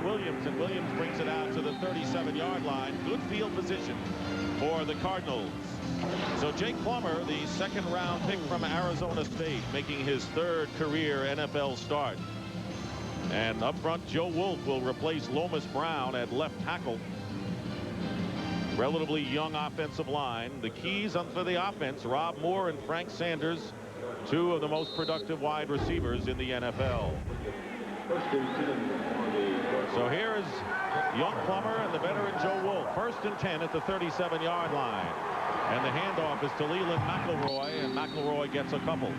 Williams, and Williams brings it out to the 37-yard line. Good field position for the Cardinals. So Jake Plummer, the second-round pick from Arizona State, making his third career NFL start. And up front, Joe Wolf will replace Lomas Brown at left tackle. Relatively young offensive line. The keys for the offense, Rob Moore and Frank Sanders, two of the most productive wide receivers in the NFL. So here's young Plummer and the veteran Joe Wolf. 1st and 10 at the 37-yard line. And the handoff is to Leland McElroy, and McElroy gets a couple.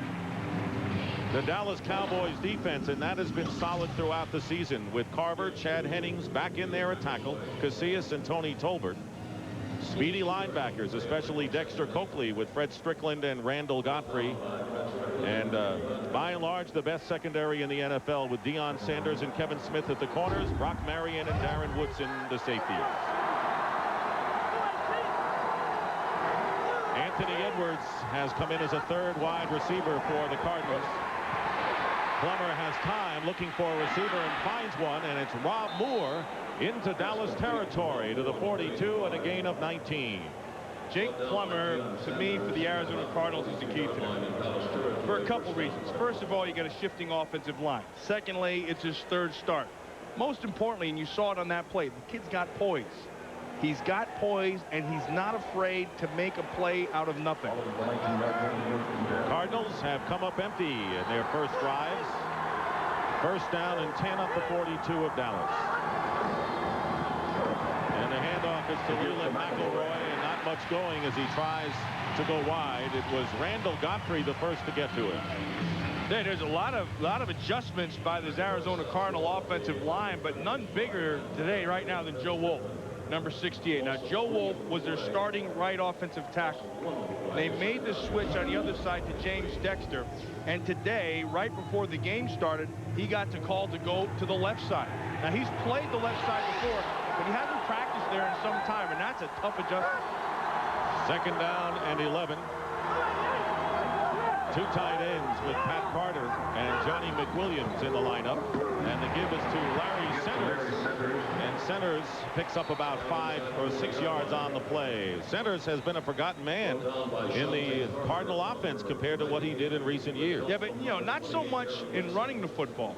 The Dallas Cowboys defense, and that has been solid throughout the season, with Carver, Chad Hennings back in there at tackle, Casillas and Tony Tolbert. Speedy linebackers, especially Dexter Coakley with Fred Strickland and Randall Godfrey. And by and large, the best secondary in the NFL, with Deion Sanders and Kevin Smith at the corners, Brock Marion and Darren Woodson the safeties. Anthony Edwards has come in as a third wide receiver for the Cardinals. Plummer has time, looking for a receiver, and finds one, and it's Rob Moore into Dallas territory to the 42 and a gain of 19. Jake Plummer, to me, for the Arizona Cardinals, is the key today for a couple reasons. First of all, you got a shifting offensive line. Secondly, it's his third start. Most importantly, and you saw it on that play, the kid's got poise. He's got poise, and he's not afraid to make a play out of nothing. Cardinals have come up empty in their first drives. 1st down and 10 up the 42 of Dallas. And the handoff is to Leland McElroy, and not much going as he tries to go wide. It was Randall Godfrey the first to get to it. There's a lot of adjustments by this Arizona Cardinal offensive line, but none bigger today right now than Joe Wolf, number 68. Now, Joe Wolf was their starting right offensive tackle. They made the switch on the other side to James Dexter, and today, right before the game started, he got the call to go to the left side. Now, he's played the left side before, but he hasn't practiced there in some time, and that's a tough adjustment. 2nd down and 11. Two tight ends with Pat Carter and Johnny McWilliams in the lineup. And the give is to Larry Centers. And Centers picks up about 5 or 6 yards on the play. Centers has been a forgotten man in the Cardinal offense compared to what he did in recent years. Yeah, but, you know, not so much in running the football,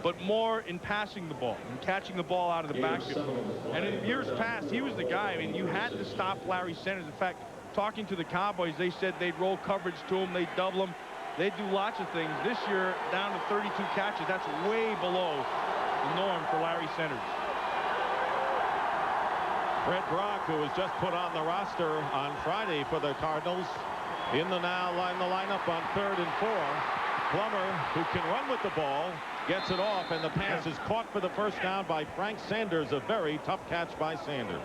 but more in passing the ball and catching the ball out of the backfield. And in years past, he was the guy. I mean, you had to stop Larry Centers. In fact, talking to the Cowboys, they said they'd roll coverage to him, they'd double him, they'd do lots of things. This year, down to 32 catches. That's way below the norm for Larry Centers. Fred Brock, who was just put on the roster on Friday for the Cardinals, in the lineup on 3rd and 4. Plummer, who can run with the ball, gets it off, and the pass is caught for the 1st down by Frank Sanders. A very tough catch by Sanders.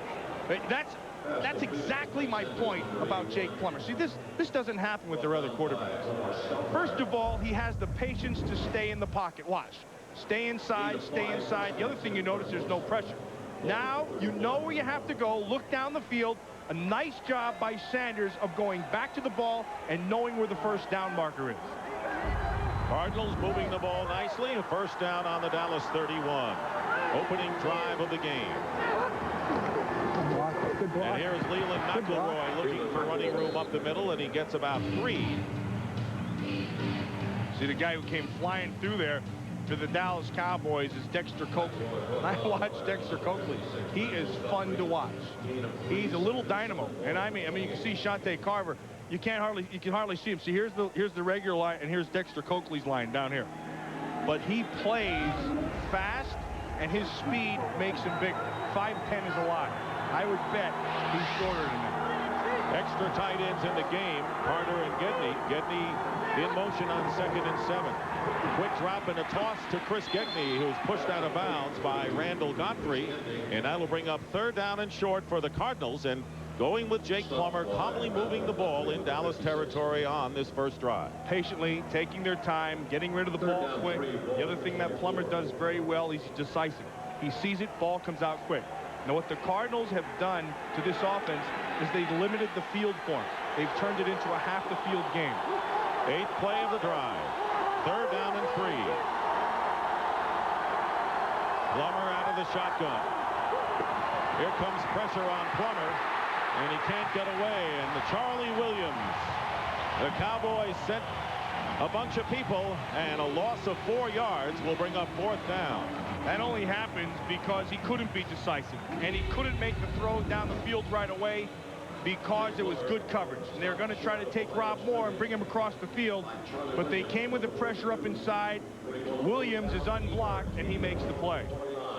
That's exactly my point about Jake Plummer. See, this doesn't happen with their other quarterbacks. First of all, he has the patience to stay in the pocket. Watch. Stay inside, stay inside. The other thing you notice, there's no pressure. Now, you know where you have to go. Look down the field. A nice job by Sanders of going back to the ball and knowing where the 1st down marker is. Cardinals moving the ball nicely. A 1st down on the Dallas 31. Opening drive of the game. And here's Leland McElroy looking for running room up the middle, and he gets about 3. See, the guy who came flying through there to the Dallas Cowboys is Dexter Coakley. When I watch Dexter Coakley, he is fun to watch. He's a little dynamo, and I mean you can see Shante Carver. You can hardly see him. See, here's the regular line, and here's Dexter Coakley's line down here. But he plays fast, and his speed makes him bigger. 5'10" is a lot. I would bet he's shorter than that. Extra tight ends in the game, Carter and Gedney. Gedney in motion on 2nd and 7. Quick drop and a toss to Chris Gedney, who's pushed out of bounds by Randall Godfrey. And that'll bring up 3rd down and short for the Cardinals. And going with Jake Plummer, calmly moving the ball in Dallas territory on this 1st drive. Patiently taking their time, getting rid of the ball quick. The other thing that Plummer does very well, he's decisive. He sees it, ball comes out quick. Now, what the Cardinals have done to this offense is they've limited the field for him. They've turned it into a half the field game. 8th play of the drive. 3rd down and 3. Plummer out of the shotgun. Here comes pressure on Plummer, and he can't get away. And the Charlie Williams. The Cowboys sent a bunch of people, and a loss of 4 yards will bring up 4th down. That only happens because he couldn't be decisive, and he couldn't make the throw down the field right away because it was good coverage. And they're going to try to take Rob Moore and bring him across the field, but they came with the pressure up inside. Williams is unblocked, and he makes the play.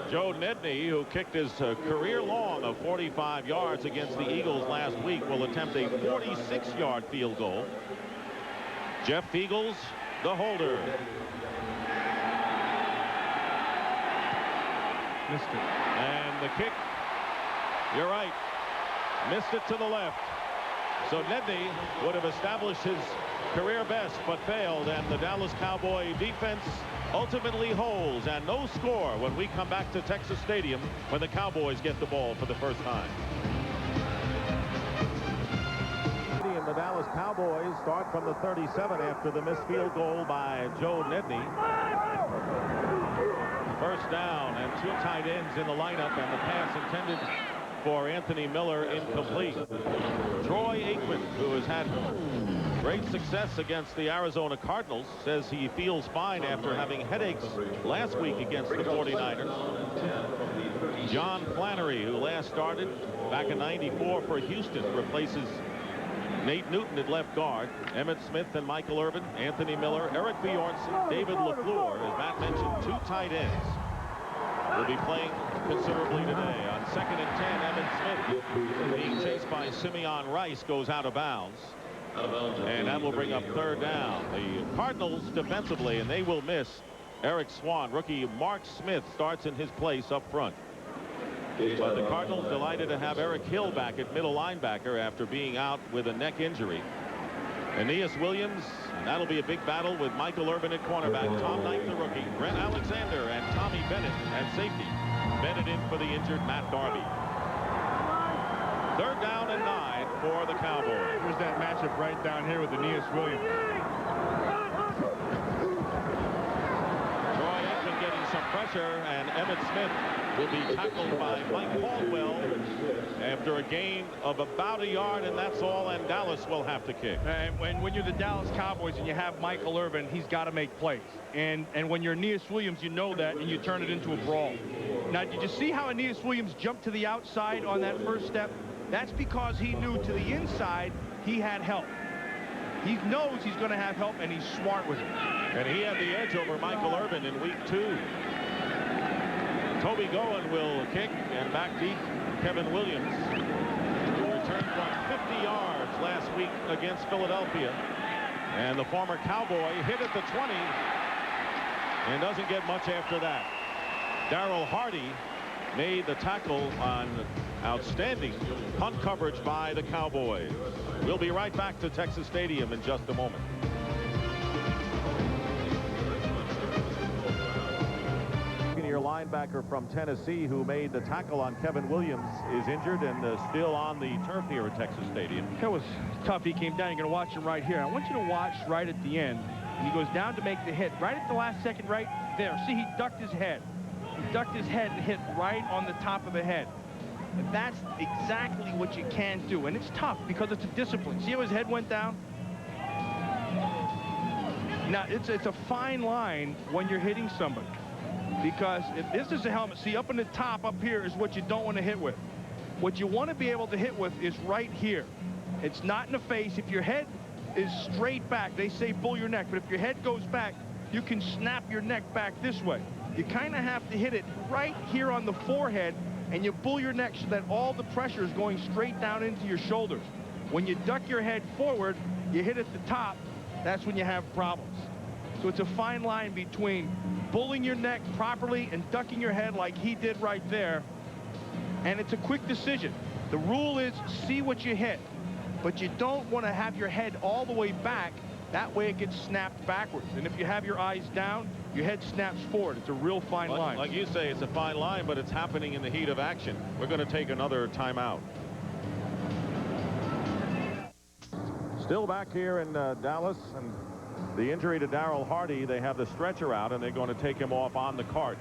Joe Nedney, who kicked his career long of 45 yards against the Eagles last week, will attempt a 46-yard field goal. Jeff Feagles, the holder. Missed it. And the kick, you're right, missed it to the left. So Nedney would have established his career best, but failed, and the Dallas Cowboy defense ultimately holds, and no score when we come back to Texas Stadium when the Cowboys get the ball for the first time. And the Dallas Cowboys start from the 37 after the missed field goal by Joe Nedney. First down and 2 tight ends in the lineup, and the pass intended for Anthony Miller incomplete. Troy Aikman, who has had great success against the Arizona Cardinals, says he feels fine after having headaches last week against the 49ers. John Flannery, who last started back in '94 for Houston, replaces Nate Newton at left guard. Emmett Smith and Michael Irvin, Anthony Miller, Eric Bjornsson, David LaFleur, as Matt mentioned, 2 tight ends will be playing considerably today. On 2nd and 10, Emmett Smith, being chased by Simeon Rice, goes out of bounds. And that will bring up 3rd down. The Cardinals defensively, and they will miss Eric Swan. Rookie Mark Smith starts in his place up front. But the Cardinals delighted to have Eric Hill back at middle linebacker after being out with a neck injury. Aeneas Williams, and that'll be a big battle with Michael Irvin at cornerback, Tom Knight the rookie, Brent Alexander, and Tommy Bennett at safety. Bennett in for the injured Matt Darby. 3rd down and 9 for the Cowboys. Here's that matchup right down here with Aeneas Williams. Troy Aikman getting some pressure, and Emmett Smith will be tackled by Mike Caldwell after a gain of about 1 yard, and that's all, and Dallas will have to kick. And when you're the Dallas Cowboys and you have Michael Irvin, he's got to make plays. And when you're Aeneas Williams, you know that, and you turn it into a brawl. Now, did you see how Aeneas Williams jumped to the outside on that first step? That's because he knew to the inside he had help. He knows he's going to have help, and he's smart with it. And he had the edge over Michael Irvin in week 2. Toby Goen will kick, and back deep, Kevin Williams, who returned from 50 yards last week against Philadelphia. And the former Cowboy hit at the 20 and doesn't get much after that. Darryl Hardy made the tackle on outstanding punt coverage by the Cowboys. We'll be right back to Texas Stadium in just a moment. Your linebacker from Tennessee, who made the tackle on Kevin Williams, is injured and still on the turf here at Texas Stadium. That was tough. He came down. You're going to watch him right here. I want you to watch right at the end. And he goes down to make the hit. Right at the last second, right there. See, he ducked his head. He ducked his head and hit right on the top of the head. And that's exactly what you can't do. And it's tough because it's a discipline. See how his head went down? Now, it's a fine line when you're hitting somebody. Because if this is a helmet, see, up in the top up here is what you don't want to hit with. What you want to be able to hit with is right here. It's not in the face. If your head is straight back, they say pull your neck, but if your head goes back, you can snap your neck back this way. You kind of have to hit it right here on the forehead, and you pull your neck so that all the pressure is going straight down into your shoulders. When you duck your head forward, you hit at the top, that's when you have problems. So it's a fine line between bulling your neck properly and ducking your head like he did right there. And it's a quick decision. The rule is see what you hit, but you don't want to have your head all the way back. That way it gets snapped backwards. And if you have your eyes down, your head snaps forward. It's a real fine line. Like you say, it's a fine line, but it's happening in the heat of action. We're going to take another timeout. Still back here in Dallas, and the injury to Darryl Hardy, they have the stretcher out, and they're going to take him off on the cart.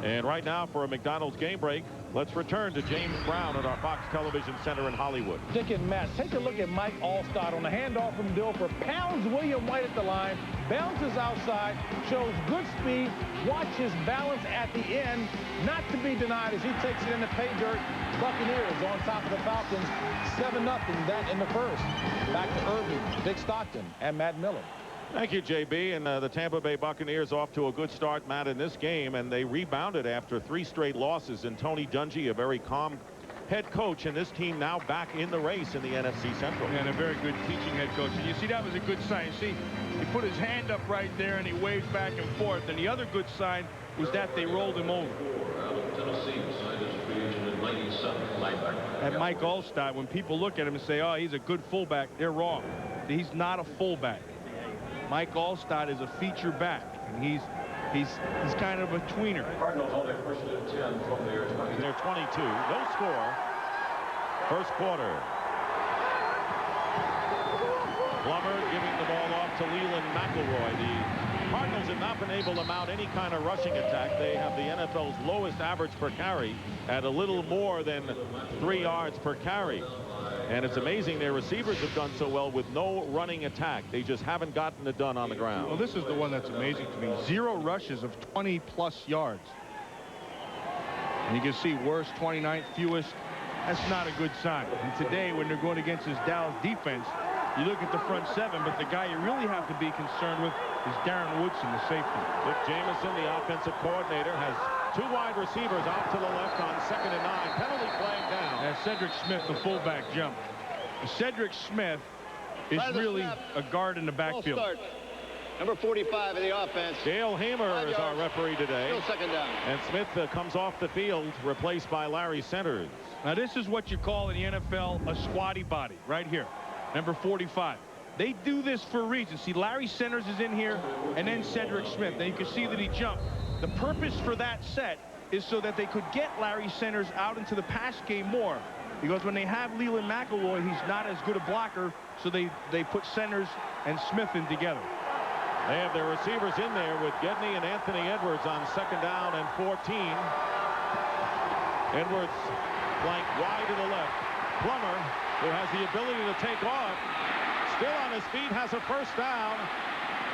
And right now, for a McDonald's game break, let's return to James Brown at our Fox Television Center in Hollywood. Dick and Matt, take a look at Mike Allstott on the handoff from Dilfer. Pounds William White at the line, bounces outside, shows good speed, watch his balance at the end, not to be denied as he takes it in the pay dirt. Buccaneers on top of the Falcons, 7-0, that in the first. Back to Irving, Dick Stockton, and Matt Millen. Thank you, JB. And the Tampa Bay Buccaneers off to a good start, Matt, in this game, and they rebounded after 3 straight losses. And Tony Dungy, a very calm head coach, and this team now back in the race in the NFC Central. And a very good teaching head coach. And you see, that was a good sign. You see, he put his hand up right there and he waved back and forth. And the other good sign was that they rolled him over. And Mike Allstott, when people look at him and say, oh, he's a good fullback, they're wrong. He's not a fullback. Mike Allstott is a feature back, and he's kind of a tweener. Cardinals only first and 10 from their 20. They're 22. No score. First quarter. Plummer giving the ball off to Leland McElroy. The Cardinals have not been able to mount any kind of rushing attack. They have the NFL's lowest average per carry at a little more than 3 yards per carry. And it's amazing their receivers have done so well with no running attack. They just haven't gotten it done on the ground. Well, this is the one that's amazing to me. 0 rushes of 20-plus yards. And you can see worst, 29th, fewest. That's not a good sign. And today, when they're going against this Dallas defense, you look at the front 7, but the guy you really have to be concerned with is Darren Woodson, the safety. Dick Jamieson, the offensive coordinator, has 2 wide receivers off to the left on 2nd and 9. Penalty flag down. As Cedric Smith, the fullback, jumped. Cedric Smith is really a guard in the backfield. Number 45 in the offense. Dale Hamer is our referee today. Still 2nd down. And Smith comes off the field, replaced by Larry Centers. Now, this is what you call in the NFL a squatty body, right here. Number 45. They do this for a reason. See, Larry Centers is in here, and then Cedric Smith. And you can see that he jumped. The purpose for that set is so that they could get Larry Centers out into the pass game more. Because when they have Leland McElroy, he's not as good a blocker, so they put Centers and Smith in together. They have their receivers in there with Gedney and Anthony Edwards on 2nd down and 14. Edwards flank wide to the left. Plummer, who has the ability to take off, still on his feet, has a first down.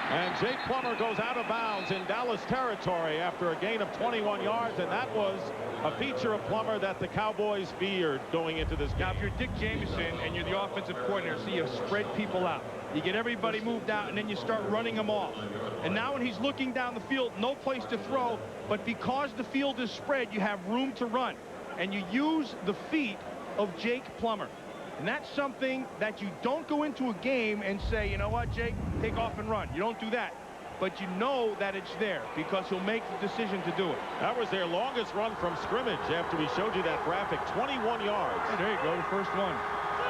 And Jake Plummer goes out of bounds in Dallas territory after a gain of 21 yards, and that was a feature of Plummer that the Cowboys feared going into this game. Now, if you're Dick Jamieson and you're the offensive coordinator, so you spread people out. You get everybody moved out, and then you start running them off. And now when he's looking down the field, no place to throw, but because the field is spread, you have room to run. And you use the feet of Jake Plummer. And that's something that you don't go into a game and say, you know what, Jake, take off and run. You don't do that. But you know that it's there because he'll make the decision to do it. That was their longest run from scrimmage after we showed you that graphic, 21 yards. Hey, there you go, the first one.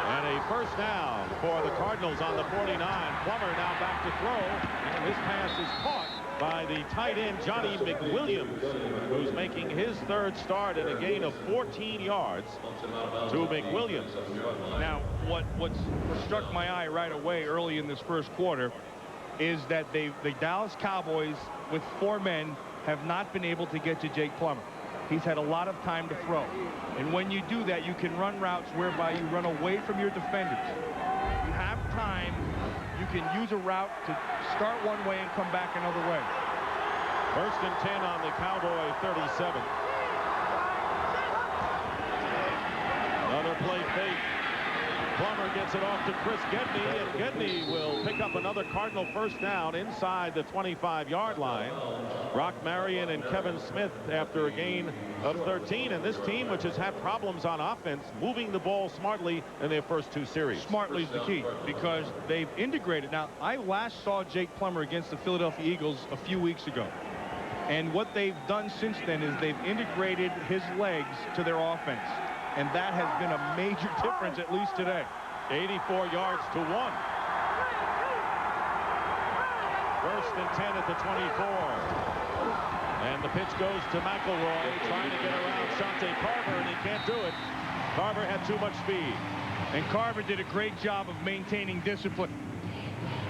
And a first down for the Cardinals on the 49. Plummer now back to throw. And this pass is caught by the tight end, Johnny McWilliams, who's making his 3rd start at a gain of 14 yards to McWilliams. Now, what struck my eye right away early in this first quarter is that the Dallas Cowboys, with 4 men, have not been able to get to Jake Plummer. He's had a lot of time to throw. And when you do that, you can run routes whereby you run away from your defenders. You have time. You can use a route to start one way and come back another way. 1st and 10 on the Cowboy 37. Another play fake. Plummer gets it off to Chris Gedney, and Gedney will pick up another Cardinal first down inside the 25-yard line. Brock Marion and Kevin Smith after a gain of 13. And this team, which has had problems on offense, moving the ball smartly in their first 2 series. Smartly is the key because they've integrated. Now, I last saw Jake Plummer against the Philadelphia Eagles a few weeks ago. And what they've done since then is they've integrated his legs to their offense. And that has been a major difference, at least today. 84 yards to 1. 1st and 10 at the 24. And the pitch goes to McElroy, trying to get around Shante Carver, and he can't do it. Carver had too much speed. And Carver did a great job of maintaining discipline.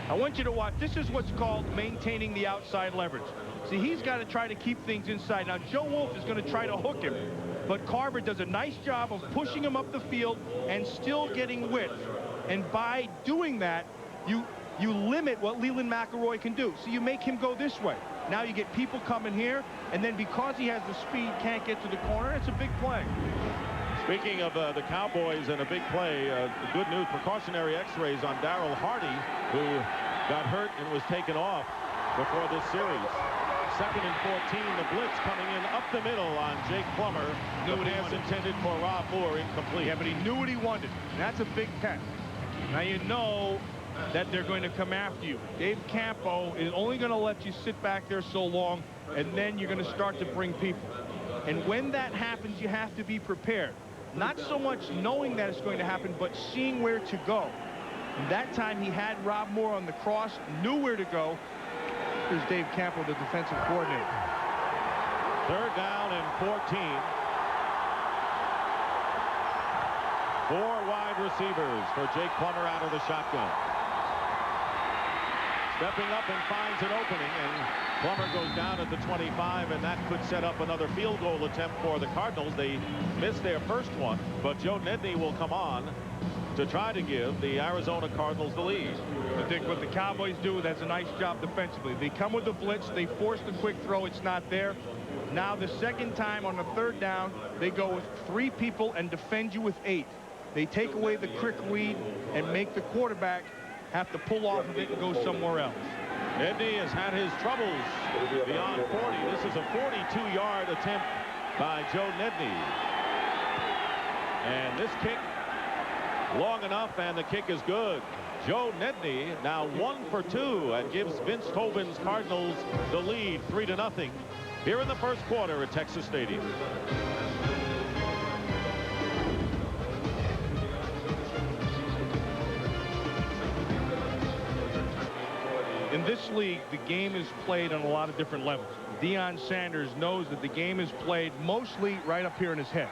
I want you to watch. This is what's called maintaining the outside leverage. See, he's got to try to keep things inside. Now, Joe Wolf is going to try to hook him, but Carver does a nice job of pushing him up the field and still getting width. And by doing that, you limit what Leland McElroy can do. So you make him go this way. Now you get people coming here, and then because he has the speed, can't get to the corner. It's a big play. Speaking of the Cowboys and a big play, good news, precautionary x-rays on Darryl Hardy, who got hurt and was taken off before this series. 2nd and 14, the blitz coming in up the middle on Jake Plummer. The pass intended for Rob Moore, incomplete. Yeah, but he knew what he wanted. That's a big test. Now you know that they're going to come after you. Dave Campo is only going to let you sit back there so long, and then you're going to start to bring people. And when that happens, you have to be prepared. Not so much knowing that it's going to happen, but seeing where to go. And that time he had Rob Moore on the cross, knew where to go. Here's Dave Campo, the defensive coordinator. 3rd down and 14. 4 wide receivers for Jake Plummer out of the shotgun. Stepping up and finds an opening, and Plummer goes down at the 25, and that could set up another field goal attempt for the Cardinals. They missed their first one, but Joe Nedney will come on to try to give the Arizona Cardinals the lead. I think what the Cowboys do, that's a nice job defensively. They come with the blitz, they force the quick throw, it's not there. Now the second time on the 3rd down, they go with 3 people and defend you with 8. They take away the quick read and make the quarterback have to pull off of it and go somewhere else. Nedney has had his troubles beyond 40. This is a 42-yard attempt by Joe Nedney. And this kick long enough, and the kick is good. Joe Nedney now 1 for 2 and gives Vince Tobin's Cardinals the lead 3-0 here in the first quarter at Texas Stadium. In this league, the game is played on a lot of different levels. Deion Sanders knows that the game is played mostly right up here in his head.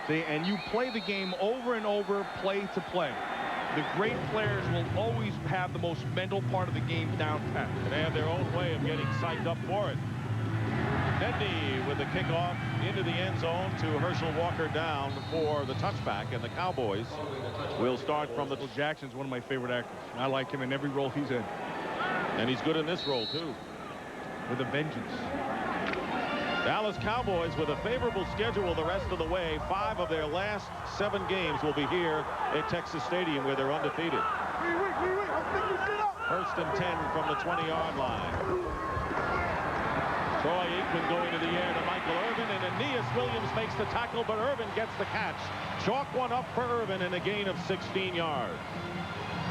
See, and you play the game over and over, play to play. The great players will always have the most mental part of the game down pat. They have their own way of getting psyched up for it. Nedney with the kickoff into the end zone to Herschel Walker down for the touchback, and the Cowboys will start from the... Jackson's one of my favorite actors. I like him in every role he's in. And he's good in this role, too. With a vengeance. Dallas Cowboys with a favorable schedule the rest of the way. 5 of their last 7 games will be here at Texas Stadium, where they're undefeated. 1st and 10 from the 20-yard line. Troy Aikman going to the air to Michael Irvin, and Aeneas Williams makes the tackle, but Irvin gets the catch. Chalk one up for Irvin in a gain of 16 yards.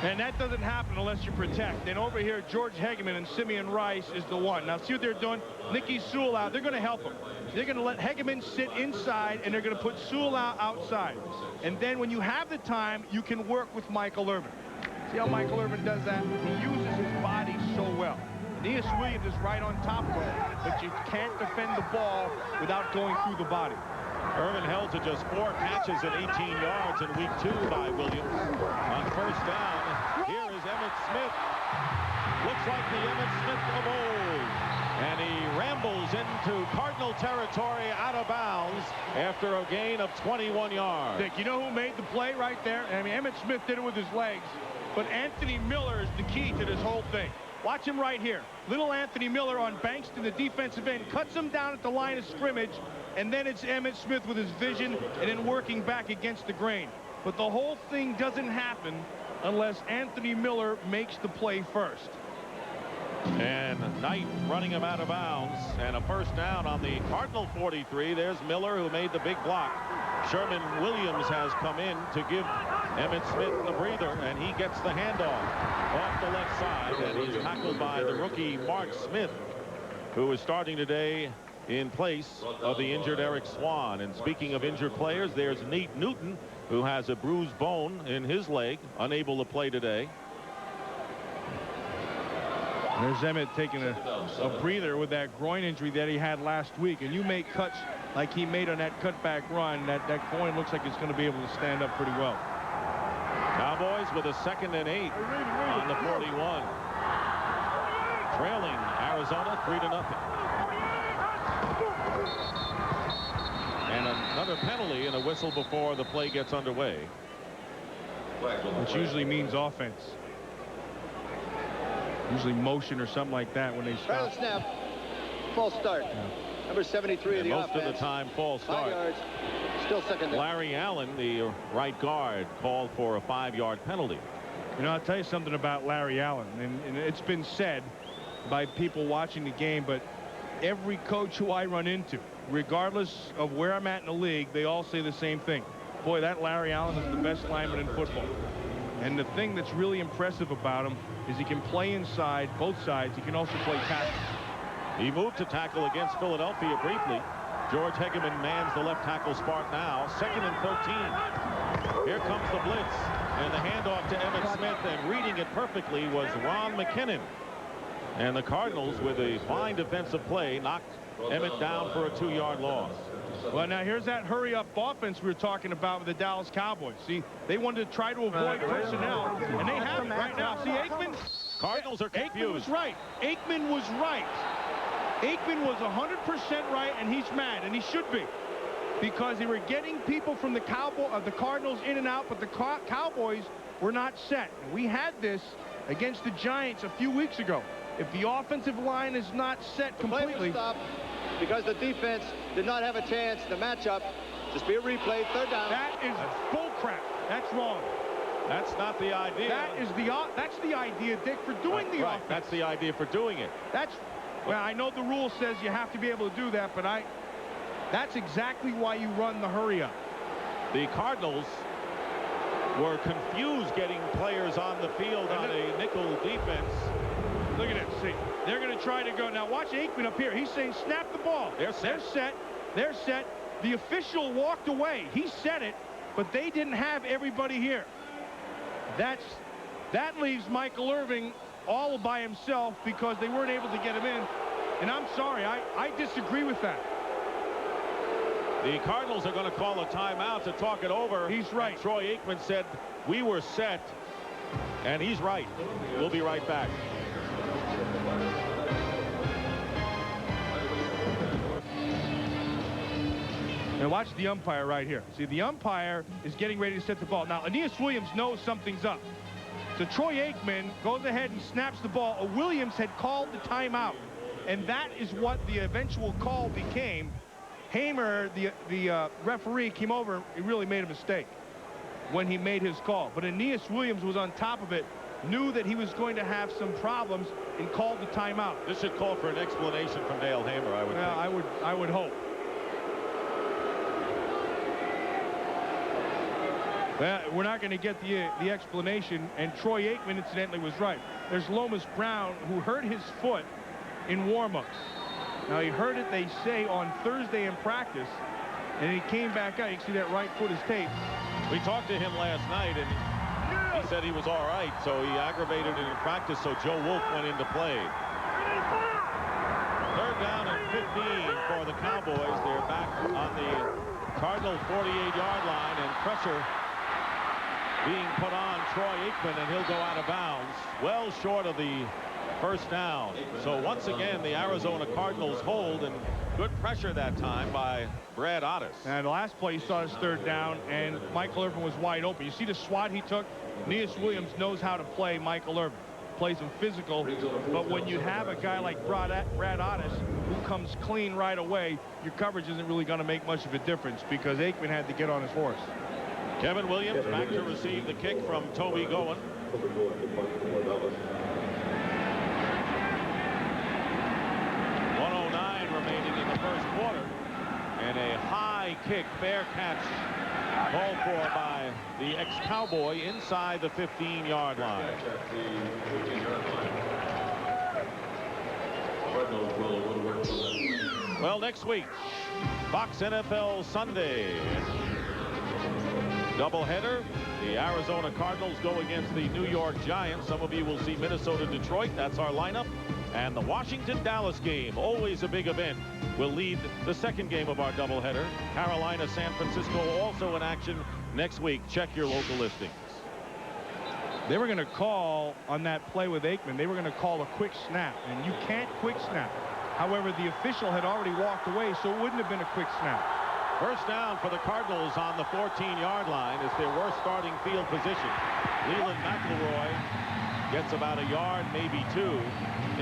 And that doesn't happen unless you protect. And over here, George Hegeman and Simeon Rice is the one. Now, see what they're doing? Nicky Sewell out. They're going to help him. They're going to let Hegeman sit inside, and they're going to put Sewell out outside. And then when you have the time, you can work with Michael Irvin. See how Michael Irvin does that? He uses his body so well. Aeneas Williams is right on top of him, but you can't defend the ball without going through the body. Irvin held to just 4 catches at 18 yards in week 2 by Williams. On 1st down, here is Emmitt Smith. Looks like the Emmitt Smith of old. And he rambles into Cardinal territory out of bounds after a gain of 21 yards. Dick, you know who made the play right there? I mean, Emmitt Smith did it with his legs, but Anthony Miller is the key to this whole thing. Watch him right here. Little Anthony Miller on Bankston, the defensive end, cuts him down at the line of scrimmage, and then it's Emmitt Smith with his vision and then working back against the grain. But the whole thing doesn't happen unless Anthony Miller makes the play first. And Knight running him out of bounds, and a 1st down on the Cardinal 43. There's Miller, who made the big block. Sherman Williams has come in to give Emmitt Smith the breather, and he gets the handoff off the left side, and he's tackled by the rookie Mark Smith, who is starting today in place of the injured Eric Swan. And speaking of injured players, there's Nate Newton, who has a bruised bone in his leg, unable to play today. There's Emmitt taking a breather with that groin injury that he had last week. And you make cuts like he made on that cutback run, that groin looks like it's going to be able to stand up pretty well. Cowboys with a 2nd and 8 on the 41. Trailing Arizona 3-0. And another penalty and a whistle before the play gets underway. Which usually means offense. Usually motion or something like that when they stop. Snap. False start. Yeah. Number 73 of the most offense. of the time false 5 start. yards. Still second down. Larry Allen, the right guard, called for a 5-yard penalty. You know, I'll tell you something about Larry Allen, and it's been said by people watching the game, but every coach who I run into, regardless of where I'm at in the league, they all say the same thing. Boy, that Larry Allen is the best lineman in football. And the thing that's really impressive about him is he can play inside both sides. He can also play tackle. He moved to tackle against Philadelphia briefly. George Hegeman mans the left tackle spot now. 2nd and 13. Here comes the blitz. And the handoff to Emmitt Smith. And reading it perfectly was Ron McKinnon. And the Cardinals, with a fine defensive play, knocked Emmitt down for a 2-yard loss. Well, now here's that hurry-up offense we were talking about with the Dallas Cowboys. See, they wanted to try to avoid personnel, and they have it right now. See, Aikman. Cardinals are confused. Aikman was right. Aikman was right. Aikman was 100% right, and he's mad, and he should be, because they were getting people from the Cardinals in and out, but the Cowboys were not set. And we had this against the Giants a few weeks ago. If the offensive line is not set completely. Stop because the defense did not have a chance to match up. Just be a replay, 3rd down. That is bullcrap. That's wrong. That's not the idea. That's the idea, Dick, for doing the offense. That's the idea for doing it. Well, I know the rule says you have to be able to do that, but that's exactly why you run the hurry up. The Cardinals were confused getting players on the field on a nickel defense. Look at it. See, they're going to try to go. Now, watch Aikman up here. He's saying, snap the ball. They're set. They're set. The official walked away. He said it, but they didn't have everybody here. That leaves Michael Irvin all by himself because they weren't able to get him in. And I'm sorry. I disagree with that. The Cardinals are going to call a timeout to talk it over. He's right. And Troy Aikman said, we were set. And he's right. We'll be right back. And watch the umpire right here. See, the umpire is getting ready to set the ball. Now, Aeneas Williams knows something's up. So Troy Aikman goes ahead and snaps the ball. Williams had called the timeout. And that is what the eventual call became. Hamer, the referee, came over. He really made a mistake when he made his call. But Aeneas Williams was on top of it, knew that he was going to have some problems, and called the timeout. This should call for an explanation from Dale Hamer, I would think. I would hope. Well, we're not going to get the explanation, and Troy Aikman, incidentally, was right. There's Lomas Brown, who hurt his foot in warm-ups. Now, he hurt it, they say, on Thursday in practice, and he came back out. You can see that right foot is taped. We talked to him last night, and he said he was all right, so he aggravated it in practice, so Joe Wolf went into play. 3rd down and 15 for the Cowboys. They're back on the Cardinal 48-yard line, and pressure being put on Troy Aikman, and he'll go out of bounds, well short of the 1st down. So once again, the Arizona Cardinals hold, and good pressure that time by Brad Otis. And the last play, you saw his 3rd down, and Michael Irvin was wide open. You see the swat he took? Aeneas Williams knows how to play Michael Irvin. Plays him physical, but when you have a guy like Brad Otis who comes clean right away, your coverage isn't really going to make much of a difference because Aikman had to get on his horse. Kevin Williams back to receive the kick from Toby Goen. 1:09 remaining in the 1st quarter, and a high kick, fair catch, called for by the ex-Cowboy inside the 15-yard line. Well, next week, Fox NFL Sunday. Doubleheader. The Arizona Cardinals go against the New York Giants. Some of you will see Minnesota-Detroit. That's our lineup. And the Washington-Dallas game, always a big event, will lead the 2nd game of our doubleheader. Carolina-San Francisco also in action next week. Check your local listings. They were going to call on that play with Aikman. They were going to call a quick snap, and you can't quick snap. However, the official had already walked away, so it wouldn't have been a quick snap. First down for the Cardinals on the 14-yard line. It's their worst starting field position. Leland McElroy gets about a yard, maybe two.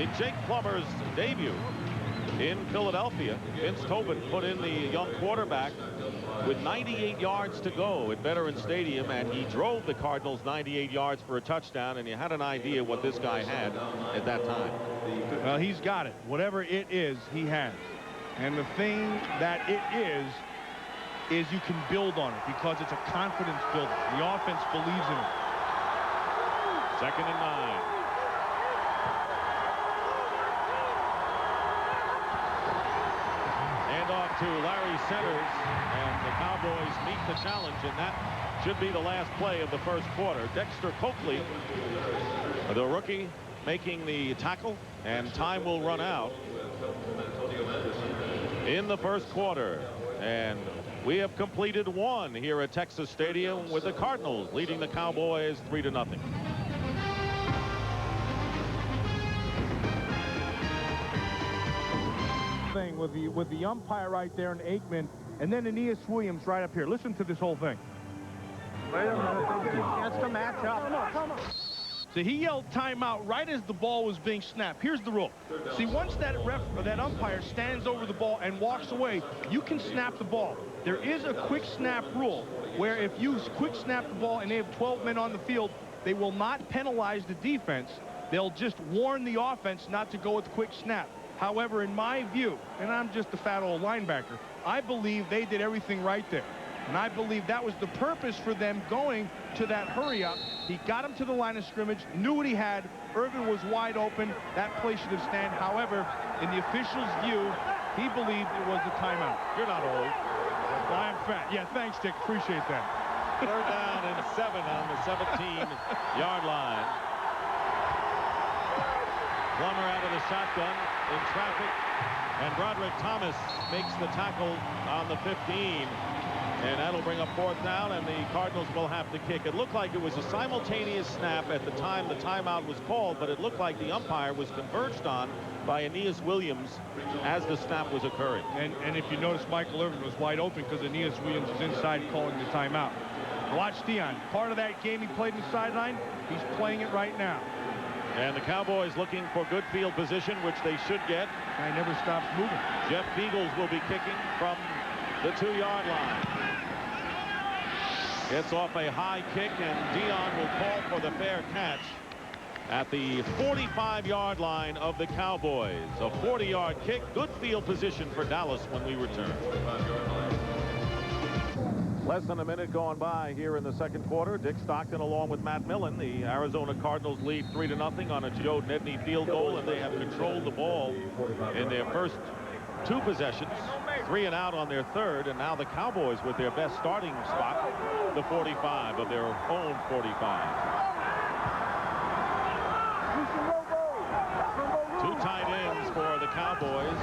In Jake Plummer's debut in Philadelphia, Vince Tobin put in the young quarterback with 98 yards to go at Veterans Stadium, and he drove the Cardinals 98 yards for a touchdown, and you had an idea what this guy had at that time. Well, he's got it. Whatever it is, he has. And the thing that it is you can build on it because it's a confidence builder. The offense believes in it. 2nd and 9. Off to Larry Centers, and the Cowboys meet the challenge, and that should be the last play of the first quarter. Dexter Coakley, the rookie, making the tackle, and time will run out in the first quarter. And we have completed one here at Texas Stadium with the Cardinals leading the Cowboys 3-0. Thing with the umpire right there and Aikman, and then Aeneas Williams right up here. Listen to this whole thing. Wait a minute, they get a chance to match up. Come on. So he yelled timeout right as the ball was being snapped. Here's the rule. See, once that umpire stands over the ball and walks away, you can snap the ball. There is a quick snap rule where if you quick snap the ball and they have 12 men on the field, they will not penalize the defense. They'll just warn the offense not to go with quick snap. However, in my view, and I'm just a fat old linebacker, I believe they did everything right there. And I believe that was the purpose for them going to that hurry up. He got him to the line of scrimmage, knew what he had. Irvin was wide open. That play should have stand. However, in the official's view, he believed it was a timeout. You're not old. Well, I'm fat. Yeah, thanks, Dick. Appreciate that. 3rd down and 7 on the 17-yard line. Plummer out of the shotgun in traffic, and Broderick Thomas makes the tackle on the 15, and that'll bring up 4th down, and the Cardinals will have to kick. It looked like it was a simultaneous snap at the time the timeout was called, but it looked like the umpire was converged on by Aeneas Williams as the snap was occurring. And if you notice, Michael Irvin was wide open because Aeneas Williams is inside calling the timeout. Watch Dion. Part of that game he played in the sideline. He's playing it right now. And the Cowboys looking for good field position, which they should get. Guy never stops moving. Jeff Beagles will be kicking from the 2-yard line. Gets off a high kick, and Dion will call for the fair catch at the 45-yard line of the Cowboys. A 40-yard kick. Good field position for Dallas when we return. Less than a minute going by here in the second quarter. Dick Stockton along with Matt Millen. The Arizona Cardinals lead 3-0 on a Joe Nedney field goal, and they have controlled the ball in their first 2 possessions. 3 and out on their 3rd, and now the Cowboys with their best starting spot, the 45 of their own 45. 2 tight ends for the Cowboys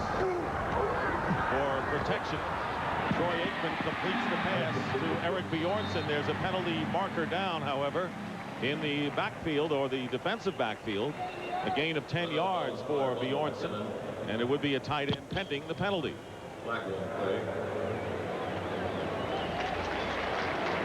for protection. Troy Aikman completes the pass to Eric Bjornsson. There's a penalty marker down, however, in the backfield, or the defensive backfield. A gain of 10 yards for Bjornsson, and it would be a tight end pending the penalty.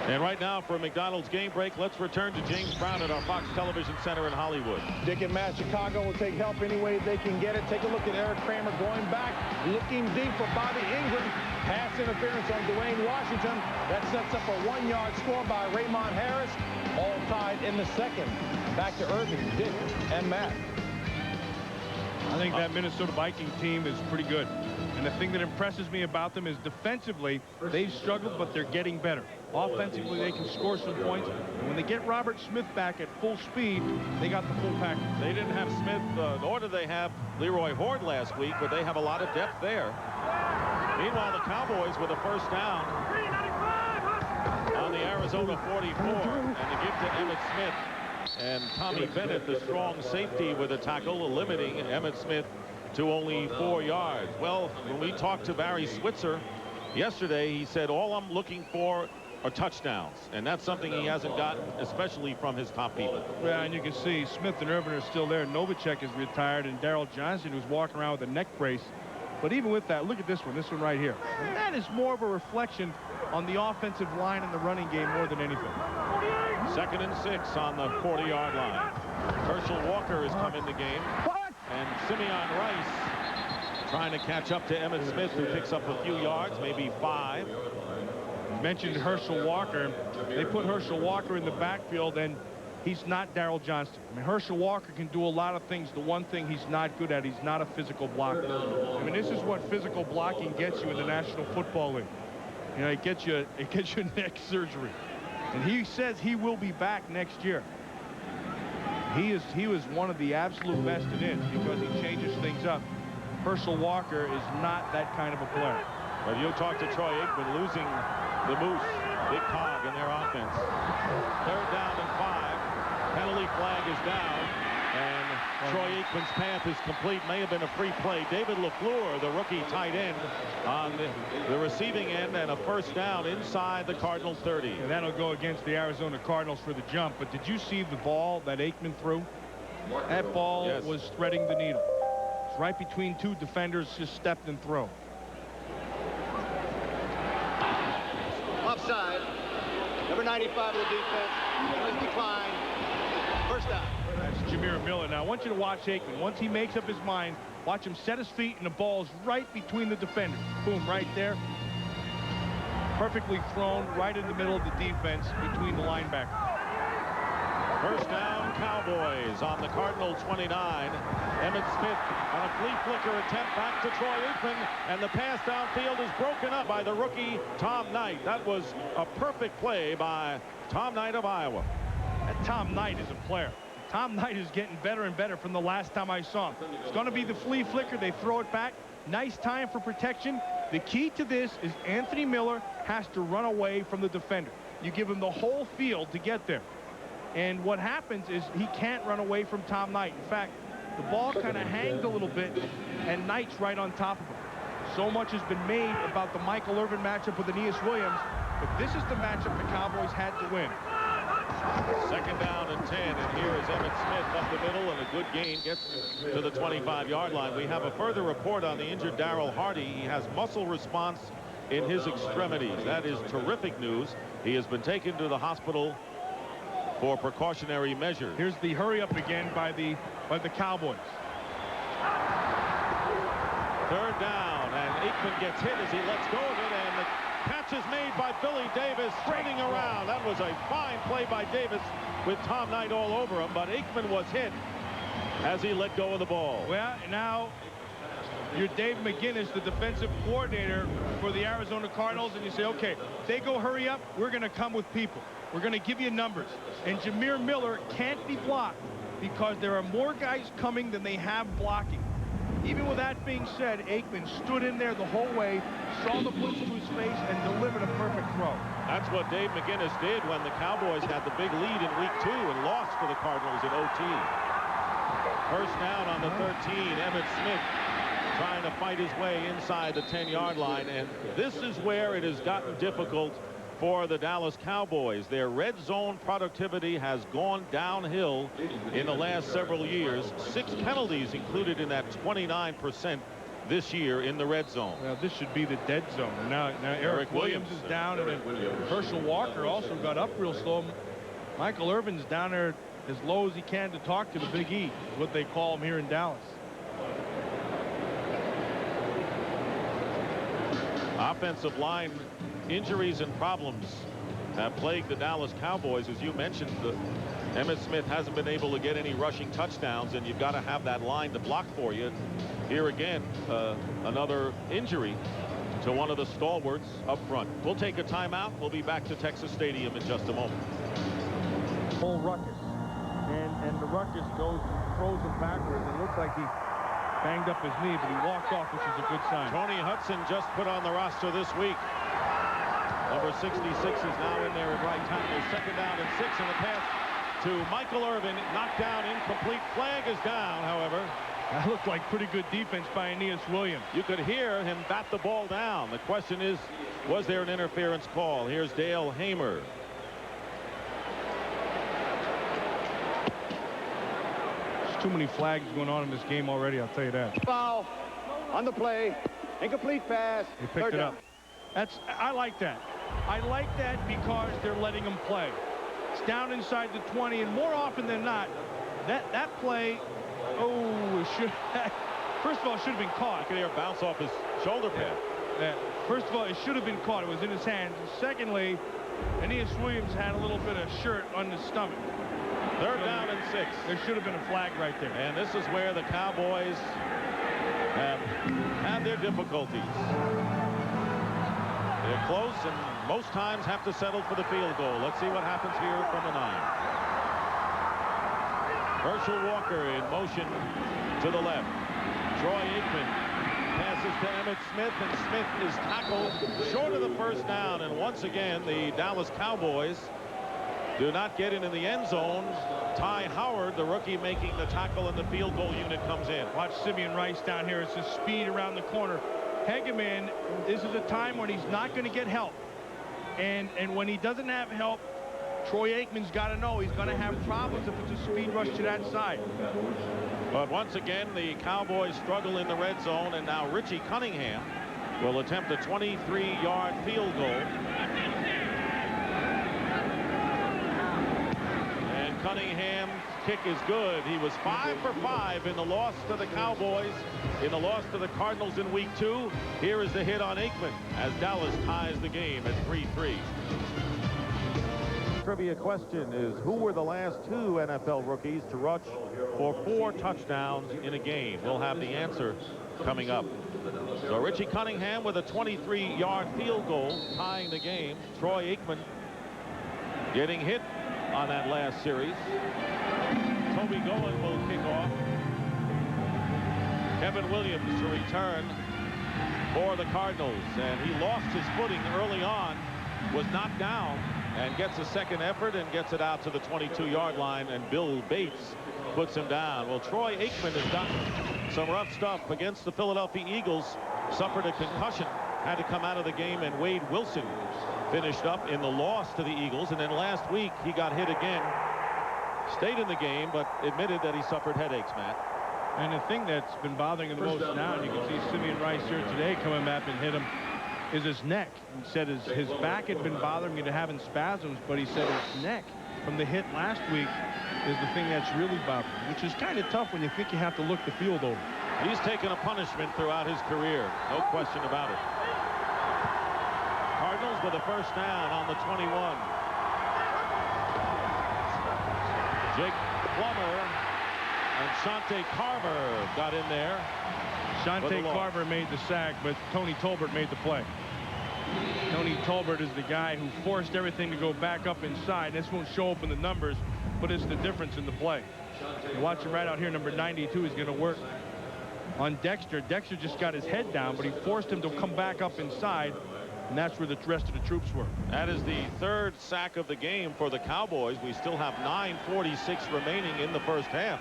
And right now, for a McDonald's game break, let's return to James Brown at our Fox Television Center in Hollywood. Dick and Matt, Chicago will take help any way they can get it. Take a look at Eric Kramer going back, looking deep for Bobby Ingram. Pass interference on Dwayne Washington. That sets up a 1-yard score by Raymond Harris. All tied in the second. Back to Irving, Dick, and Matt. I think that Minnesota Viking team is pretty good. And the thing that impresses me about them is defensively, they've struggled, but they're getting better. Offensively, they can score some points. And when they get Robert Smith back at full speed, they got the full package. They didn't have Smith, nor did they have Leroy Horde last week, but they have a lot of depth there. Meanwhile, the Cowboys with a first down on the Arizona 44, and the give to Emmitt Smith. And Tommy Bennett, the strong safety, with a tackle, limiting Emmitt Smith to only 4 yards. Well, when we talked to Barry Switzer yesterday, he said, all I'm looking for are touchdowns, and that's something he hasn't gotten, especially from his top people. Yeah, and you can see Smith and Irvin are still there. Novacek is retired, and Darryl Johnson, who's walking around with a neck brace. But even with that, look at this one right here. And that is more of a reflection on the offensive line and the running game more than anything. 2nd and 6 on the 40-yard line. Herschel Walker has come in the game, and Simeon Rice trying to catch up to Emmitt Smith, who picks up a few yards, maybe 5. You mentioned Herschel Walker. They put Herschel Walker in the backfield, and he's not Darryl Johnston. I mean, Herschel Walker can do a lot of things. The one thing he's not good at, he's not a physical blocker. I mean, this is what physical blocking gets you in the National Football League. You know, it gets you neck surgery. And he says he will be back next year. He was one of the absolute best it is because he changes things up. Herschel Walker is not that kind of a player. Well, you talk to Troy Aikman, losing the Moose, big cog in their offense. 3rd down and 5. Penalty flag is down, and Troy Aikman's path is complete. May have been a free play. David LaFleur, the rookie tight end, on the receiving end, and a 1st down inside the Cardinals 30. And that'll go against the Arizona Cardinals for the jump. But did you see the ball that Aikman threw? That ball was threading the needle. It's right between 2 defenders, just stepped and throw. Offside. Number 95 of the defense. Penalties decline. 1st down. That's Jameer Millen. Now I want you to watch Aikman. Once he makes up his mind, watch him set his feet, and the ball's right between the defenders. Boom, right there. Perfectly thrown right in the middle of the defense between the linebackers. 1st down, Cowboys on the Cardinal 29. Emmitt Smith on a flea flicker attempt back to Troy Aikman, and the pass downfield is broken up by the rookie Tom Knight. That was a perfect play by Tom Knight of Iowa. That Tom Knight is a player. Tom Knight is getting better and better from the last time I saw him. It's going to be the flea flicker. They throw it back. Nice time for protection. The key to this is Anthony Miller has to run away from the defender. You give him the whole field to get there. And what happens is he can't run away from Tom Knight. In fact, the ball kind of hangs a little bit, and Knight's right on top of him. So much has been made about the Michael Irvin matchup with Aeneas Williams, but this is the matchup the Cowboys had to win. 2nd down and 10, and here is Emmitt Smith up the middle, and a good gain gets to the 25-yard line. We have a further report on the injured Darryl Hardy. He has muscle response in his extremities. That is terrific news. He has been taken to the hospital for precautionary measures. Here's the hurry up again by the Cowboys. 3rd down, and Aikman gets hit as he lets go of it, and the catch is made by Billy Davis, turning around. That was a fine play by Davis with Tom Knight all over him, but Aikman was hit as he let go of the ball. Well, now you're Dave McGinnis, the defensive coordinator for the Arizona Cardinals, and you say, okay, if they go hurry up, we're going to come with people. We're going to give you numbers. And Jameer Miller can't be blocked because there are more guys coming than they have blocking. Even with that being said, Aikman stood in there the whole way, saw the blitz to his face, and delivered a perfect throw. That's what Dave McGinnis did when the Cowboys had the big lead in week 2 and lost to the Cardinals in OT. 1st down on the 13. Emmitt Smith trying to fight his way inside the 10-yard line, and this is where it has gotten difficult for the Dallas Cowboys. Their red zone productivity has gone downhill in the last several years. 6 penalties included in that 29% this year in the red zone. Well, this should be the dead zone. Now Eric Williams is down, and then Herschel Walker also got up real slow. Michael Irvin's down there as low as he can to talk to the Big E, what they call him here in Dallas. Offensive line injuries and problems have plagued the Dallas Cowboys. As you mentioned, Emmitt Smith hasn't been able to get any rushing touchdowns, and you've got to have that line to block for you. Here again, another injury to one of the stalwarts up front. We'll take a timeout. We'll be back to Texas Stadium in just a moment. Full ruckus, and the ruckus goes and throws him backwards. It looks like he banged up his knee, but he walked off, which is a good sign. Tony Hudson just put on the roster this week. Number 66 is now in there at right tackle. 2nd down and 6, and the pass to Michael Irvin. Knocked down, incomplete. Flag is down, however. That looked like pretty good defense by Aeneas Williams. You could hear him bat the ball down. The question is, was there an interference call? Here's Dale Hamer. There's too many flags going on in this game already, I'll tell you that. Foul on the play. Incomplete pass. They picked it up. I like that. I like that because they're letting him play. It's down inside the 20, and more often than not, that play, first of all, it should have been caught. You can hear bounce off his shoulder pad. First of all, it should have been caught. It was in his hand. Secondly, Aeneas Williams had a little bit of shirt on his stomach. Third down and 6. There should have been a flag right there. And this is where the Cowboys have had their difficulties. They're close and most times have to settle for the field goal. Let's see what happens here from the 9. Herschel Walker in motion to the left. Troy Aikman passes to Emmitt Smith, and Smith is tackled short of the first down. And once again, the Dallas Cowboys do not get into the end zone. Ty Howard, the rookie, making the tackle, and the field goal unit comes in. Watch Simeon Rice down here. It's his speed around the corner. Hegeman, this is a time when he's not going to get help. And when he doesn't have help, Troy Aikman's got to know he's going to have problems if it's a speed rush to that side. But once again, the Cowboys struggle in the red zone, and now Richie Cunningham will attempt a 23-yard field goal. And Cunningham's kick is good. He was 5 for 5 in the loss to the Cowboys, in the loss to the Cardinals in week 2. Here is the hit on Aikman as Dallas ties the game at 3-3. Trivia question is, who were the last 2 NFL rookies to rush for 4 touchdowns in a game? We'll have the answer coming up. So Richie Cunningham with a 23-yard field goal tying the game. Troy Aikman getting hit on that last series. Toby Goen will kick off. Kevin Williams to return for the Cardinals, and he lost his footing early on, was knocked down, and gets a second effort and gets it out to the 22-yard line, and Bill Bates puts him down. Well, Troy Aikman has done some rough stuff against the Philadelphia Eagles, suffered a concussion, had to come out of the game, and Wade Wilson finished up in the loss to the Eagles. And then last week he got hit again, stayed in the game, but admitted that he suffered headaches, Matt. And the thing that's been bothering him the most now, and you can see Simeon Rice here today coming back and hit him, is his neck. He said his back had been bothering him to having spasms, but he said his neck from the hit last week is the thing that's really bothering him, which is kind of tough when you think you have to look the field over. He's taken a punishment throughout his career, no question about it. Cardinals with a first down on the 21. Jake Plummer and Shante Carver got in there. Shante Carver made the sack, but Tony Tolbert made the play. Tony Tolbert is the guy who forced everything to go back up inside. This won't show up in the numbers, but it's the difference in the play. You watch him right out here, number 92 is going to work on Dexter. Dexter just got his head down, but he forced him to come back up inside, and that's where the rest of the troops were. That is the 3rd sack of the game for the Cowboys. We still have 9:46 remaining in the first half.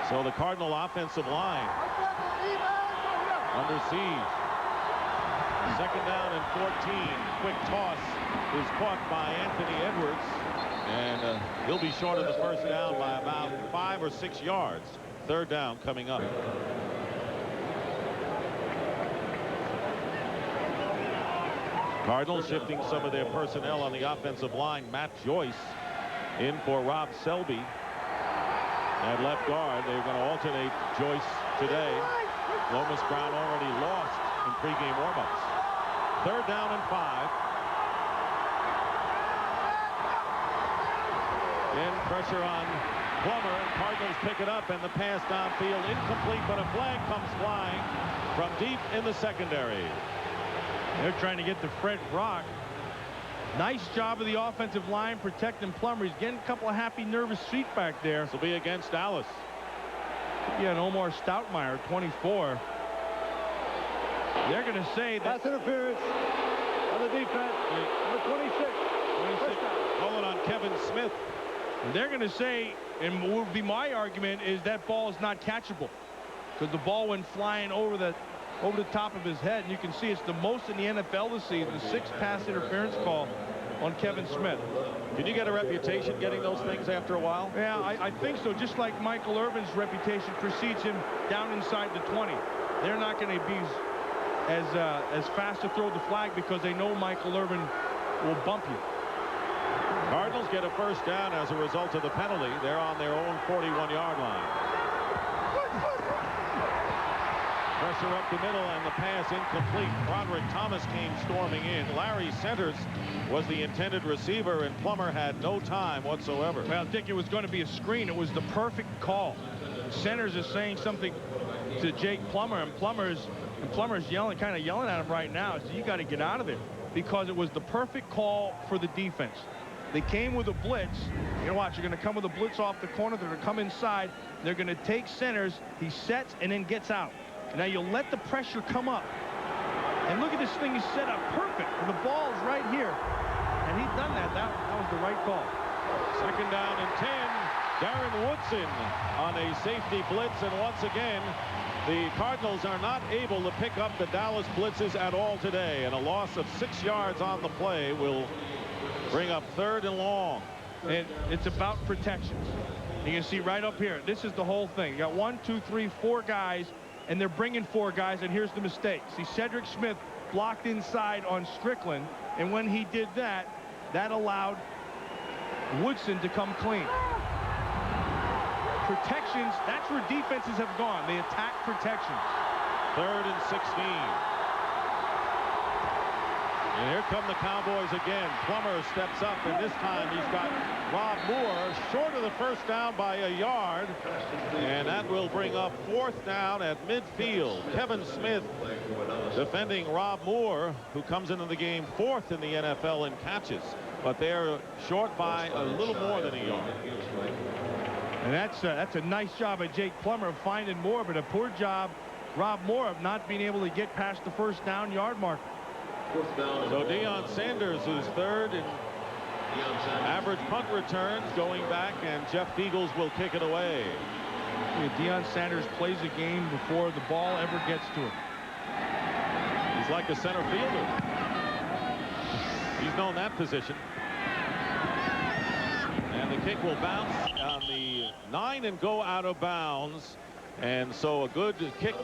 So the Cardinal offensive line under siege. 2nd down and 14. Quick toss is caught by Anthony Edwards, and he'll be short of the first down by about 5 or 6 yards. 3rd down coming up. Cardinals shifting some of their personnel on the offensive line. Matt Joyce in for Rob Selby at left guard. They're going to alternate Joyce today. Lomas Brown already lost in pregame warmups. 3rd down and 5. Again, pressure on Plummer, and Cardinals pick it up, and the pass downfield incomplete, but a flag comes flying from deep in the secondary. They're trying to get to Fred Brock. Nice job of the offensive line protecting Plummer. He's getting a couple of happy, nervous feet back there. This will be against Dallas. Yeah, and Omar Stoutmeyer, 24. They're going to say that. Pass interference on the defense. Number 26. Calling on Kevin Smith. And they're going to say, and what would be my argument, is that ball is not catchable. because the ball went flying over the top of his head. And you can see it's the most in the NFL this season, the 6th pass interference call on Kevin Smith. Can you get a reputation getting those things after a while? Yeah, I think so. Just like Michael Irvin's reputation precedes him down inside the 20. They're not going to be as fast to throw the flag because they know Michael Irvin will bump you. Cardinals get a first down as a result of the penalty. They're on their own 41-yard line. Pressure up the middle and the pass incomplete. Broderick Thomas came storming in. Larry Centers was the intended receiver, and Plummer had no time whatsoever. Well, Dick, it was going to be a screen. It was the perfect call. Centers is saying something to Jake Plummer, and Plummer's yelling, kind of yelling at him right now. So you got to get out of there, because it was the perfect call for the defense. They came with a blitz. You know, watch, you're going to come with a blitz off the corner. They're going to come inside. They're going to take Centers. He sets and then gets out. Now you'll let the pressure come up. And look at this thing. He's set up perfect. And the ball's right here. And he's done that. That was the right call. Second down and 10. Darren Woodson on a safety blitz. And once again, the Cardinals are not able to pick up the Dallas blitzes at all today. And a loss of 6 yards on the play will bring up 3rd and long. And it's about protections. You can see right up here. This is the whole thing. You got 1, 2, 3, 4 guys. And they're bringing 4 guys, and here's the mistake. See, Cedric Smith blocked inside on Strickland, and when he did that, that allowed Woodson to come clean. Protections, that's where defenses have gone. They attack protections. 3rd and 16. And here come the Cowboys again. Plummer steps up, and this time he's got Rob Moore short of the first down by a yard. And that will bring up 4th down at midfield. Kevin Smith defending Rob Moore, who comes into the game 4th in the NFL in catches. But they're short by a little more than a yard. And that's a nice job of Jake Plummer of finding Moore, but a poor job, Rob Moore, of not being able to get past the first down yard mark. So Deion Sanders is 3rd in average punt returns going back, and Jeff Beagles will kick it away. Deion Sanders plays a game before the ball ever gets to him. He's like a center fielder. He's known that position. And the kick will bounce on the 9 and go out of bounds. And so a good kick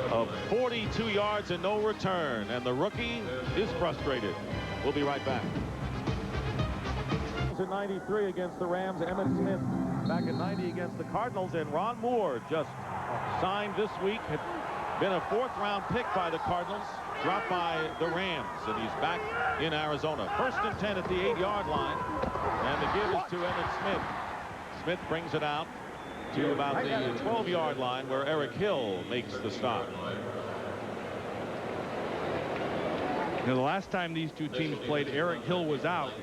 of 42 yards and no return. And the rookie is frustrated. We'll be right back. In 93 against the Rams, Emmett Smith back in 90 against the Cardinals, and Ron Moore just signed this week. Had been a 4th-round pick by the Cardinals, dropped by the Rams, and he's back in Arizona. 1st and 10 at the 8-yard line, and the give is to Emmett Smith. Smith brings it out to about the 12-yard line, where Eric Hill makes the stop. Now, the last time these two teams played, Eric Hill was out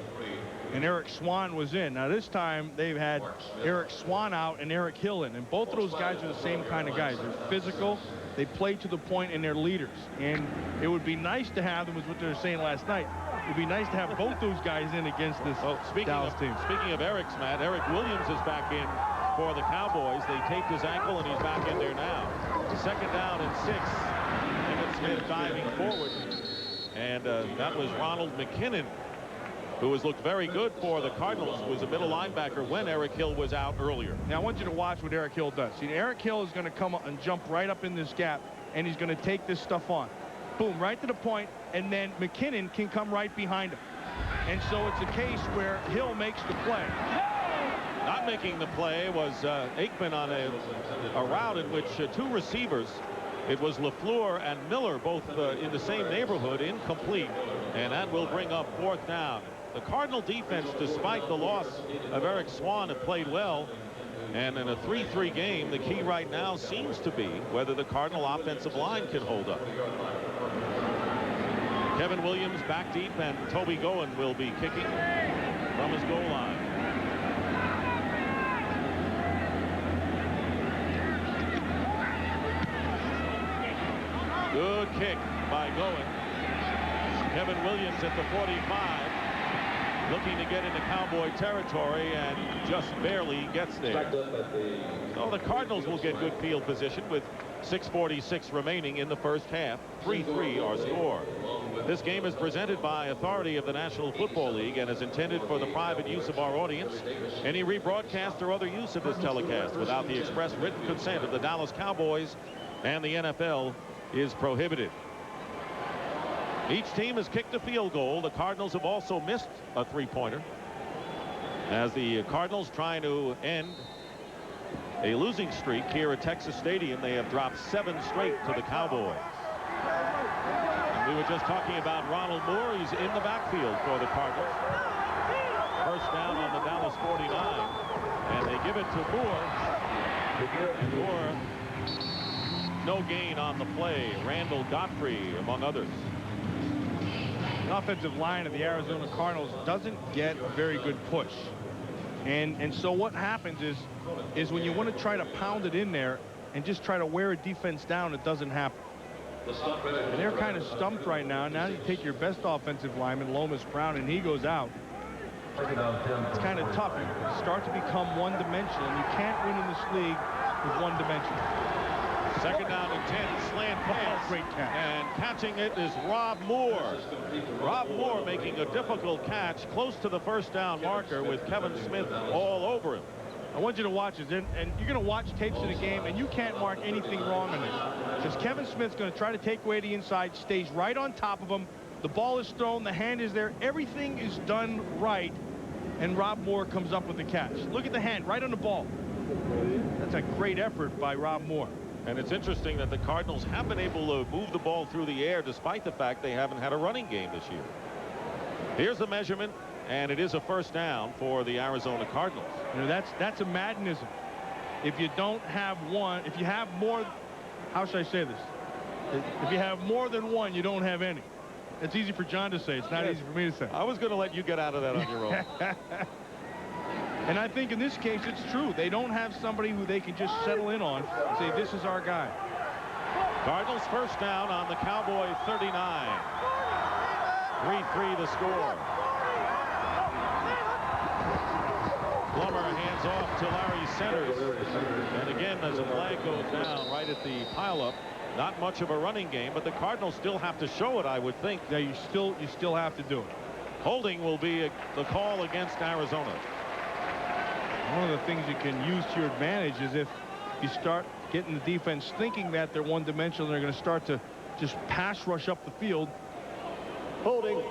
and Eric Swan was in. Now this time they've had Eric Swan out and Eric Hill in, and both of those guys are the same kind of guys. They're physical, they play to the point, and they're leaders. And it would be nice to have them, is what they were saying last night. It would be nice to have both those guys in against this Dallas team. Speaking of Eric's, Matt, Eric Williams is back in for the Cowboys. They taped his ankle, and he's back in there now. 2nd down and 6. Emmett Smith diving forward. And that was Ronald McKinnon, who has looked very good for the Cardinals, who was a middle linebacker when Eric Hill was out earlier. Now I want you to watch what Eric Hill does. See, Eric Hill is going to come up and jump right up in this gap, and he's going to take this stuff on. Boom, right to the point, and then McKinnon can come right behind him. And so it's a case where Hill makes the play. Not making the play was Aikman on a route in which 2 receivers, it was LaFleur and Miller, both in the same neighborhood, incomplete. And that will bring up 4th down. The Cardinal defense, despite the loss of Eric Swan, have played well. And in a 3-3 game, the key right now seems to be whether the Cardinal offensive line can hold up. Kevin Williams back deep, and Toby Goen will be kicking from his goal line. Good kick by Goen. Kevin Williams at the 45. looking to get into Cowboy territory and just barely gets there. So the Cardinals will get good field position with 6:46 remaining in the first half. 3-3 our score. This game is presented by authority of the National Football League and is intended for the private use of our audience. Any rebroadcast or other use of this telecast without the express written consent of the Dallas Cowboys and the NFL is prohibited. Each team has kicked a field goal. The Cardinals have also missed a three-pointer, as the Cardinals trying to end a losing streak here at Texas Stadium. They have dropped 7 straight to the Cowboys. And we were just talking about Ronald Moore. He's in the backfield for the Cardinals. First down on the Dallas 49, and they give it to Moore. And Moore, no gain on the play. Randall Godfrey among others. The offensive line of the Arizona Cardinals doesn't get a very good push. And so what happens is when you want to try to pound it in there and just try to wear a defense down, it doesn't happen. And they're kind of stumped right now. Now you take your best offensive lineman, Lomas Brown, and he goes out. It's kind of tough. You start to become one-dimensional. You can't win in this league with one dimension. Second down and 10, slant pass. Great catch. And catching it is Rob Moore. Rob Moore making a difficult catch close to the first down marker with Kevin Smith all over him. I want you to watch this, and you're going to watch tapes of the game, and you can't mark anything wrong in this. Because Kevin Smith's going to try to take away the inside, stays right on top of him. The ball is thrown, the hand is there, everything is done right, and Rob Moore comes up with the catch. Look at the hand, right on the ball. That's a great effort by Rob Moore. And it's interesting that the Cardinals have been able to move the ball through the air despite the fact they haven't had a running game this year. Here's the measurement, and it is a first down for the Arizona Cardinals. You know, that's a Maddenism. If you don't have one, if you have more, how should I say this? If you have more than one, you don't have any. It's easy for John to say. It's not easy for me to say. I was going to let you get out of that on your own. And I think in this case, it's true. They don't have somebody who they can just settle in on and say, this is our guy. Cardinals first down on the Cowboy 39. 3-3 the score. Plummer hands off to Larry Centers. And again, as a flag goes down right at the pileup, not much of a running game, but the Cardinals still have to show it, I would think. Yeah, you still have to do it. Holding will be the call against Arizona. One of the things you can use to your advantage is if you start getting the defense thinking that they're one-dimensional, they're going to start to just pass rush up the field. Holding.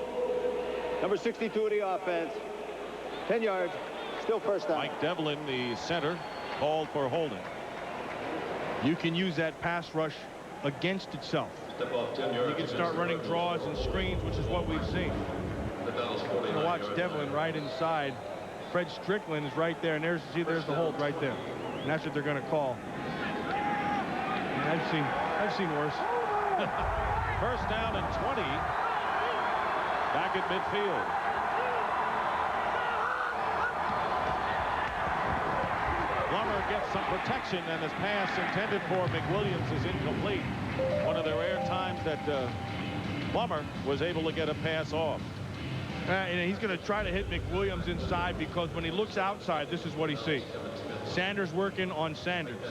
Number 62 of the offense. 10 yards. Still first down. Mike Devlin, the center, called for holding. You can use that pass rush against itself. You can start running draws and screens, which is what we've seen. You're going to watch Devlin right inside. Fred Strickland is right there, and there's the hold right there, and that's what they're going to call. And I've seen worse. First down and 20. Back at midfield. Plummer gets some protection, and his pass intended for McWilliams is incomplete. One of the rare times that Plummer was able to get a pass off. And he's going to try to hit McWilliams inside, because when he looks outside, this is what he sees. Sanders working on Sanders,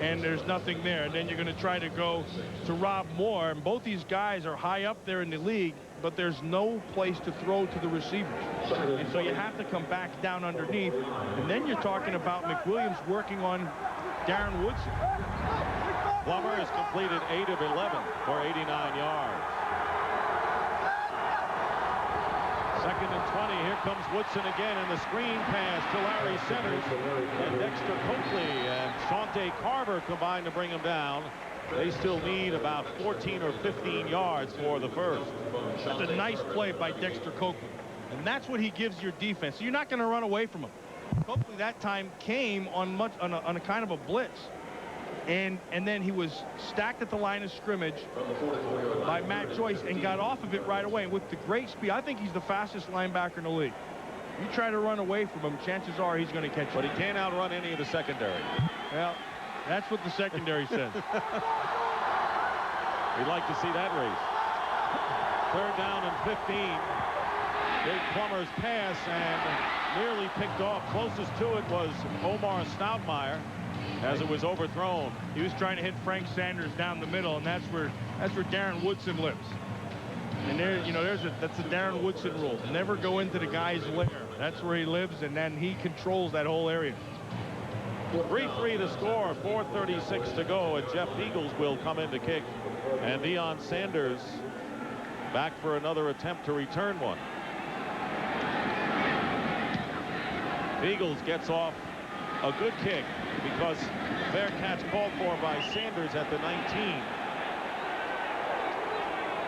and there's nothing there. And then you're going to try to go to Rob Moore, and both these guys are high up there in the league, but there's no place to throw to the receivers. And so you have to come back down underneath, and then you're talking about McWilliams working on Darren Woodson. Plummer has completed 8 of 11 for 89 yards. Second and 20. Here comes Woodson again, and the screen pass to Larry Centers, and Dexter Coakley and Shawnte Carver combined to bring him down. They still need about 14 or 15 yards for the first. That's a nice play by Dexter Coakley, and that's what he gives your defense. So you're not going to run away from him. Coakley that time came on a kind of a blitz, and then he was stacked at the line of scrimmage by Matt Joyce and got off of it right away. And with the great speed, I think he's the fastest linebacker in the league. You try to run away from him, chances are he's going to catch you. But he can't outrun any of the secondary. Well, that's what the secondary says. We'd like to see that race. Third down and 15. Jake Plummer's pass and nearly picked off. Closest to it was Omar Stoudemire as it was overthrown. He was trying to hit Frank Sanders down the middle, and that's where Darren Woodson lives. And there, you know, that's a Darren Woodson rule. Never go into the guy's lair. That's where he lives, and then he controls that whole area. 3-3 to score, 4:36 to go, and Jeff Eagles will come in to kick. And Deion Sanders back for another attempt to return one. Eagles gets off a good kick because fair catch called for by Sanders at the 19.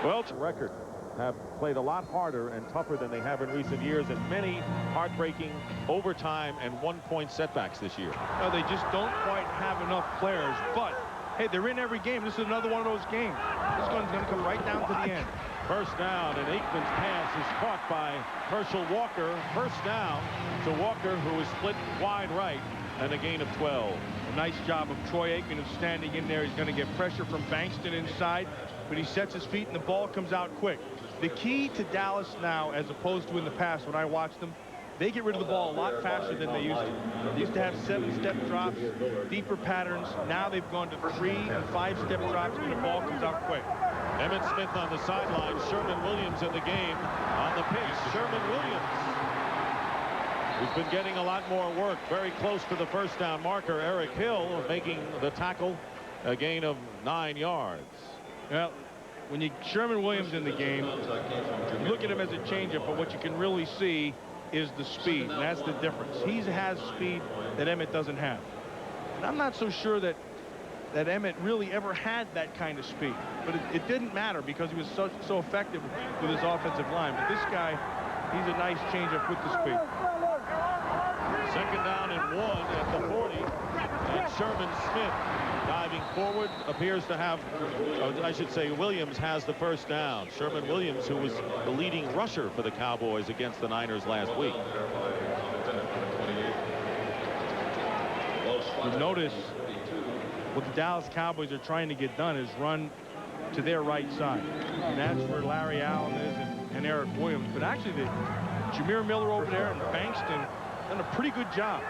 Well, record have played a lot harder and tougher than they have in recent years, and many heartbreaking overtime and one-point setbacks this year. No, they just don't quite have enough players, but hey, they're in every game. This is another one of those games. This one's going to come right down to the end. First down, and Aikman's pass is caught by Herschel Walker. First down to Walker, who is split wide right, and a gain of 12. A nice job of Troy Aikman of standing in there. He's going to get pressure from Bankston inside, but he sets his feet and the ball comes out quick. The key to Dallas now, as opposed to in the past when I watched them, they get rid of the ball a lot faster than they used to. They used to have 7-step drops, deeper patterns. Now they've gone to 3- and 5-step drops, and the ball comes out quick. Emmitt Smith on the sideline. Sherman Williams in the game on the pitch. Sherman Williams, who's been getting a lot more work, very close to the first down marker. Eric Hill making the tackle, a gain of 9 yards. Well, when Sherman Williams in the game, you look at him as a changeup, but what you can really see is the speed, and that's the difference. He has speed that Emmitt doesn't have. And I'm not so sure that Emmitt really ever had that kind of speed, but it didn't matter because he was so effective with his offensive line. But this guy, he's a nice changeup with the speed. Second down and 1 at the 40, and Sherman Smith diving forward appears to have, I should say, Williams has the first down. Sherman Williams, who was the leading rusher for the Cowboys against the Niners last week. You notice what the Dallas Cowboys are trying to get done is run to their right side, and that's where Larry Allen is and Eric Williams. But actually, Jameer Miller over there and Bankston done a pretty good job.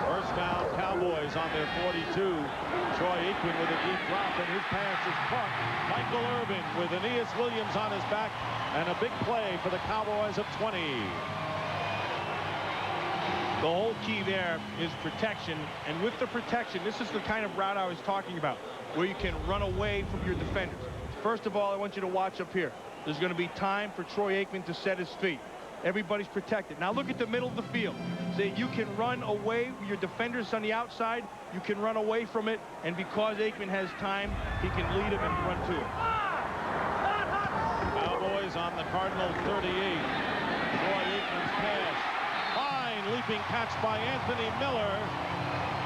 First down, Cowboys on their 42. Troy Aikman with a deep drop, and his pass is caught. Michael Irvin with Aeneas Williams on his back, and a big play for the Cowboys of 20. The whole key there is protection, and with the protection, this is the kind of route I was talking about, where you can run away from your defenders. First of all, I want you to watch up here. There's going to be time for Troy Aikman to set his feet. Everybody's protected. Now look at the middle of the field. So you can run away with your defenders on the outside. You can run away from it, and because Aikman has time, he can lead him and run to it. Cowboys on the Cardinal 38. Troy Aikman's pass. Fine leaping catch by Anthony Miller.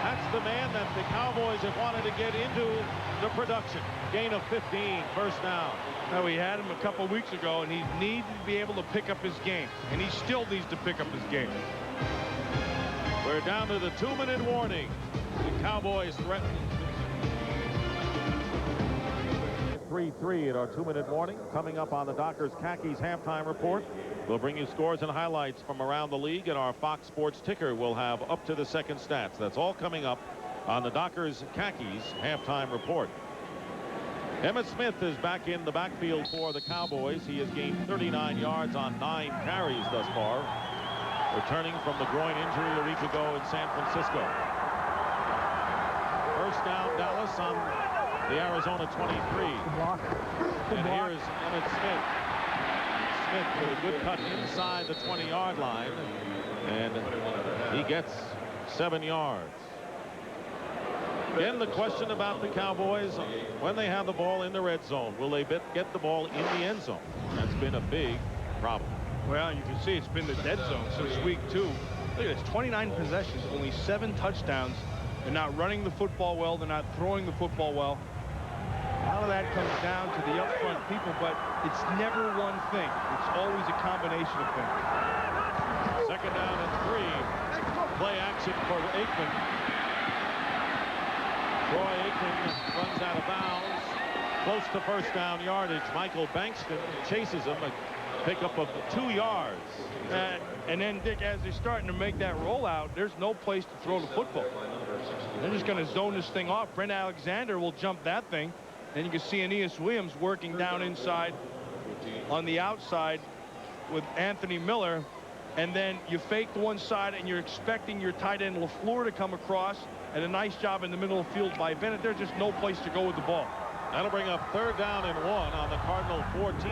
That's the man that the Cowboys have wanted to get into the production. Gain of 15, first down. Now, we had him a couple weeks ago, and he needed to be able to pick up his game, and he still needs to pick up his game. We're down to the 2-minute warning. The Cowboys threaten 3-3 at our 2-minute warning. Coming up on the Dockers Khakis halftime report, we'll bring you scores and highlights from around the league, and our Fox Sports ticker will have up to the second stats. That's all coming up on the Dockers Khakis halftime report. Emmitt Smith is back in the backfield for the Cowboys. He has gained 39 yards on 9 carries thus far, returning from the groin injury a week ago in San Francisco. First down, Dallas on the Arizona 23. And here is Emmitt Smith. Smith with a good cut inside the 20-yard line, and he gets 7 yards. Again, the question about the Cowboys, when they have the ball in the red zone, will they get the ball in the end zone? That's been a big problem. Well, you can see it's been the dead zone since week 2. Look at this, 29 possessions, only 7 touchdowns. They're not running the football well. They're not throwing the football well. A lot of that comes down to the up front people, but it's never one thing. It's always a combination of things. Second down and 3. Play action for Aikman. Troy Aikman runs out of bounds. close to first down yardage. Michael Bankston chases him, a pickup of 2 yards. And then, Dick, as they're starting to make that rollout, there's no place to throw the football. They're just going to zone this thing off. Brent Alexander will jump that thing. And you can see Aeneas Williams working down inside on the outside with Anthony Miller. And then you fake the one side, and you're expecting your tight end LaFleur to come across. And a nice job in the middle of the field by Bennett. There's just no place to go with the ball. That'll bring up 3rd down and 1 on the Cardinal 14.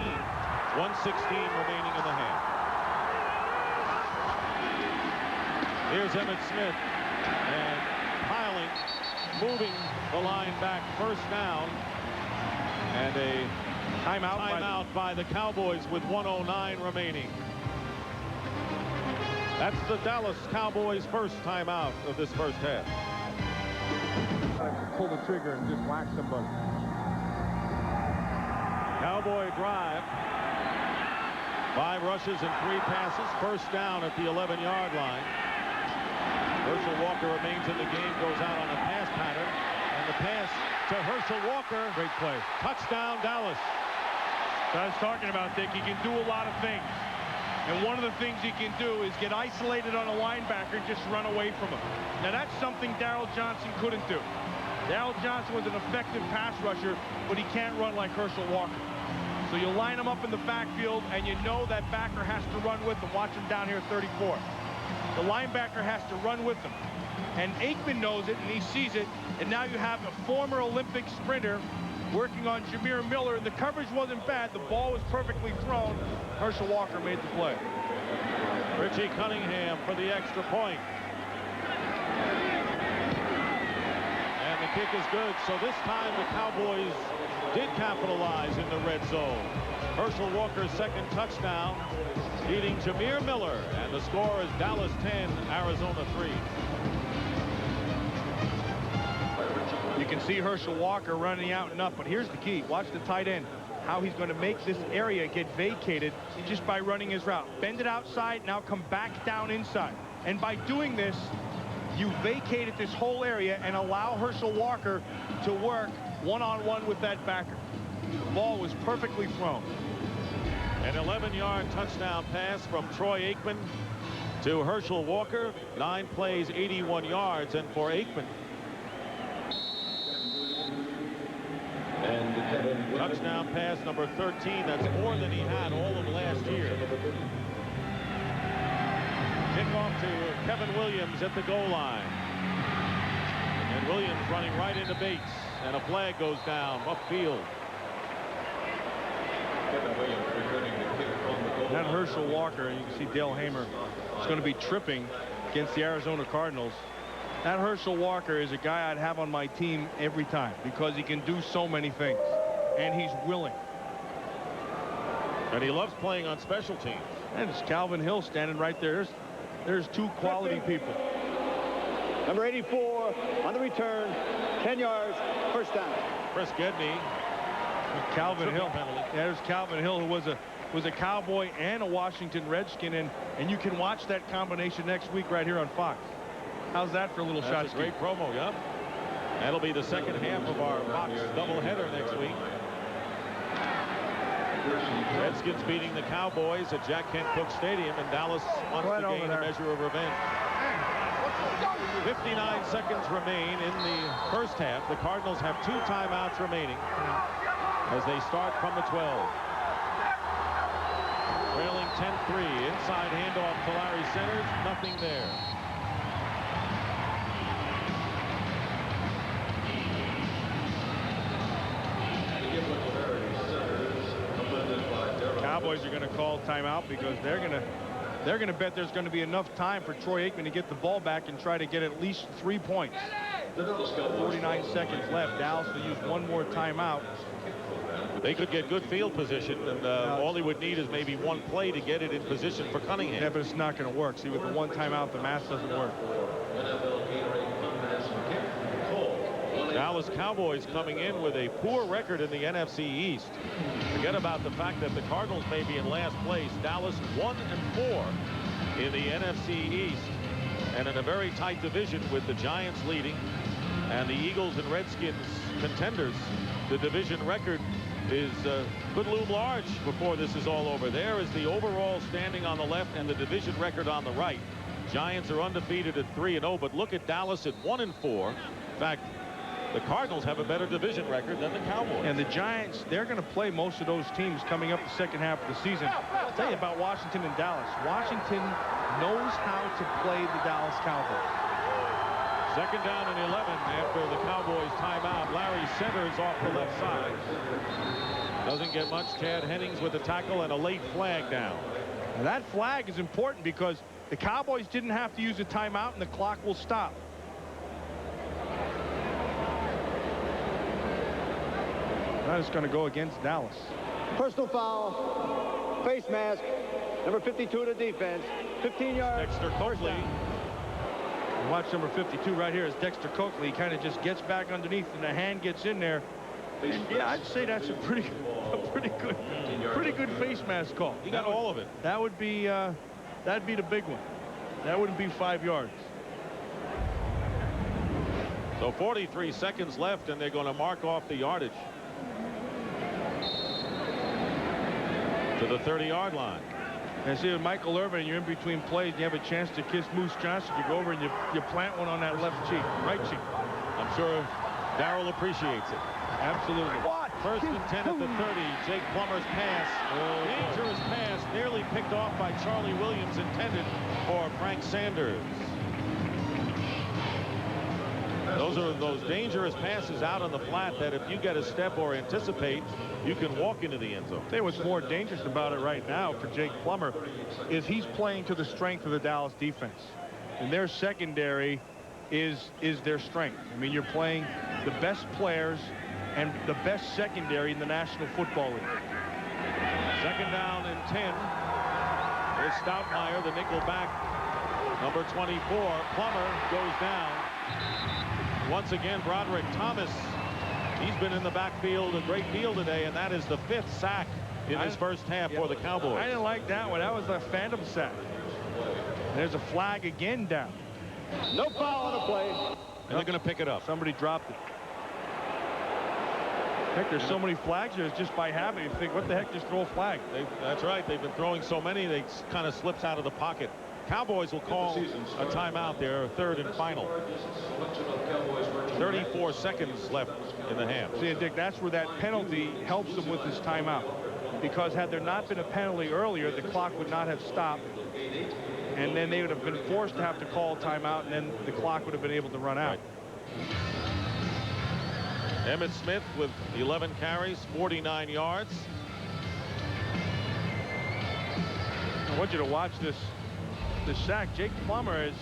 1:16 remaining in the half. Here's Emmitt Smith, and piling, moving the line back, first down, and a timeout by the Cowboys with 1:09 remaining. That's the Dallas Cowboys' first timeout of this first half. Pull the trigger and just whack somebody. Cowboy drive. 5 rushes and 3 passes. First down at the 11-yard line. Herschel Walker remains in the game, goes out on a pass pattern, and the pass to Herschel Walker. Great play. Touchdown, Dallas. So I was talking about, Dick, he can do a lot of things. And one of the things he can do is get isolated on a linebacker and just run away from him. Now, that's something Darryl Johnson couldn't do. Darryl Johnson was an effective pass rusher, but he can't run like Herschel Walker. So you line him up in the backfield, and you know that backer has to run with him. Watch him down here at 34. The linebacker has to run with him. And Aikman knows it, and he sees it. And now you have a former Olympic sprinter working on Jameer Miller. And the coverage wasn't bad. The ball was perfectly thrown. Herschel Walker made the play. Richie Cunningham for the extra point. And the kick is good. So this time the Cowboys did capitalize in the red zone. Herschel Walker's second touchdown, beating Jameer Miller, and the score is Dallas 10, Arizona 3. You can see Herschel Walker running out and up, but here's the key. Watch the tight end, how he's going to make this area get vacated just by running his route. Bend it outside, now come back down inside. And by doing this, you vacated this whole area and allow Herschel Walker to work one-on-one with that backer. The ball was perfectly thrown. An 11-yard touchdown pass from Troy Aikman to Herschel Walker. 9 plays, 81 yards, and for Aikman, touchdown pass number 13. That's more than he had all of last year. Kickoff to Kevin Williams at the goal line. And Williams running right into Bates. And a flag goes down upfield. That Herschel Walker, and you can see Dale Hamer is going to be tripping against the Arizona Cardinals. That Herschel Walker is a guy I'd have on my team every time because he can do so many things, and he's willing. And he loves playing on special teams. And it's Calvin Hill standing right there. There's 2 quality people. Number 84 on the return, 10 yards, first down. Chris Gedney. Calvin Hill. Penalty. Yeah, there's Calvin Hill, who was a Cowboy and a Washington Redskin, and you can watch that combination next week right here on Fox. How's that for a little shot? That's a great promo, yeah. That'll be the second half of our Fox doubleheader next week. Redskins beating the Cowboys at Jack Kent Cooke Stadium, and Dallas wants to gain a measure of revenge. 59 seconds remain in the first half. The Cardinals have 2 timeouts remaining as they start from the 12. Trailing 10-3. Inside handoff to Larry Centers. Nothing there. Cowboys are going to call timeout because they're going to bet there's going to be enough time for Troy Aikman to get the ball back and try to get at least 3 points. 49 seconds left. Dallas will use 1 more timeout. They could get good field position, and all he would need is maybe 1 play to get it in position for Cunningham. Yeah, but it's not going to work. See, with the 1 timeout, the math doesn't work. Dallas Cowboys coming in with a poor record in the NFC East. Forget about the fact that the Cardinals may be in last place. Dallas 1-4 in the NFC East, and in a very tight division with the Giants leading and the Eagles and Redskins contenders the division record is could loom large before this is all over. There is the overall standing on the left and the division record on the right. Giants are undefeated at 3-0, but look at Dallas at 1-4. In fact, the Cardinals have a better division record than the Cowboys. And the Giants, they're going to play most of those teams coming up the second half of the season. I'll tell you about Washington and Dallas. Washington knows how to play the Dallas Cowboys. Second down and 11 after the Cowboys timeout. Larry centers off the left side. Doesn't get much. Chad Hennings with the tackle and a late flag down. And that flag is important because the Cowboys didn't have to use a timeout and the clock will stop. That is going to go against Dallas. Personal foul, face mask, number 52 of the defense, 15 yards. Dexter Coakley. Watch number 52 right here is Dexter Coakley. He kind of just gets back underneath and the hand gets in there. And yeah, I'd say that's a pretty good face mask call. He got all of it. That would be that'd be the big one. That wouldn't be 5 yards. So 43 seconds left, and they're going to mark off the yardage to the 30-yard line. And see, with Michael Irvin, you're in between plays, you have a chance to kiss Moose Johnson. You go over and you plant one on that left cheek, right cheek. I'm sure Darryl appreciates it. Absolutely. First and 10 at the 30. Jake Plummer's pass. Dangerous pass, nearly picked off by Charlie Williams, intended for Frank Sanders. Those are those dangerous passes out on the flat that if you get a step or anticipate, you can walk into the end zone. I'll tell you what's more dangerous about it right now for Jake Plummer is he's playing to the strength of the Dallas defense. And their secondary is their strength. I mean, you're playing the best players and the best secondary in the National Football League. Second down and 10. There's Stoutmeyer, the nickel back, number 24. Plummer goes down. Once again, Broderick Thomas. He's been in the backfield a great deal today, and that is the 5th sack in his first half for the Cowboys. I didn't like that one. That was a phantom sack. There's a flag again down. No foul on the play. And they're going to pick it up. Somebody dropped it. Heck, there's so many flags here. It's just by habit. You think, what the heck, just throw a flag. That's right. They've been throwing so many, they kind of slips out of the pocket. Cowboys will call a timeout there, 3rd and final. 34 seconds left in the half. See, Dick, that's where that penalty helps them with this timeout. Because had there not been a penalty earlier, the clock would not have stopped. And then they would have been forced to have to call a timeout, and then the clock would have been able to run out. Right. Emmitt Smith with 11 carries, 49 yards. I want you to watch this sack. Jake Plummer he's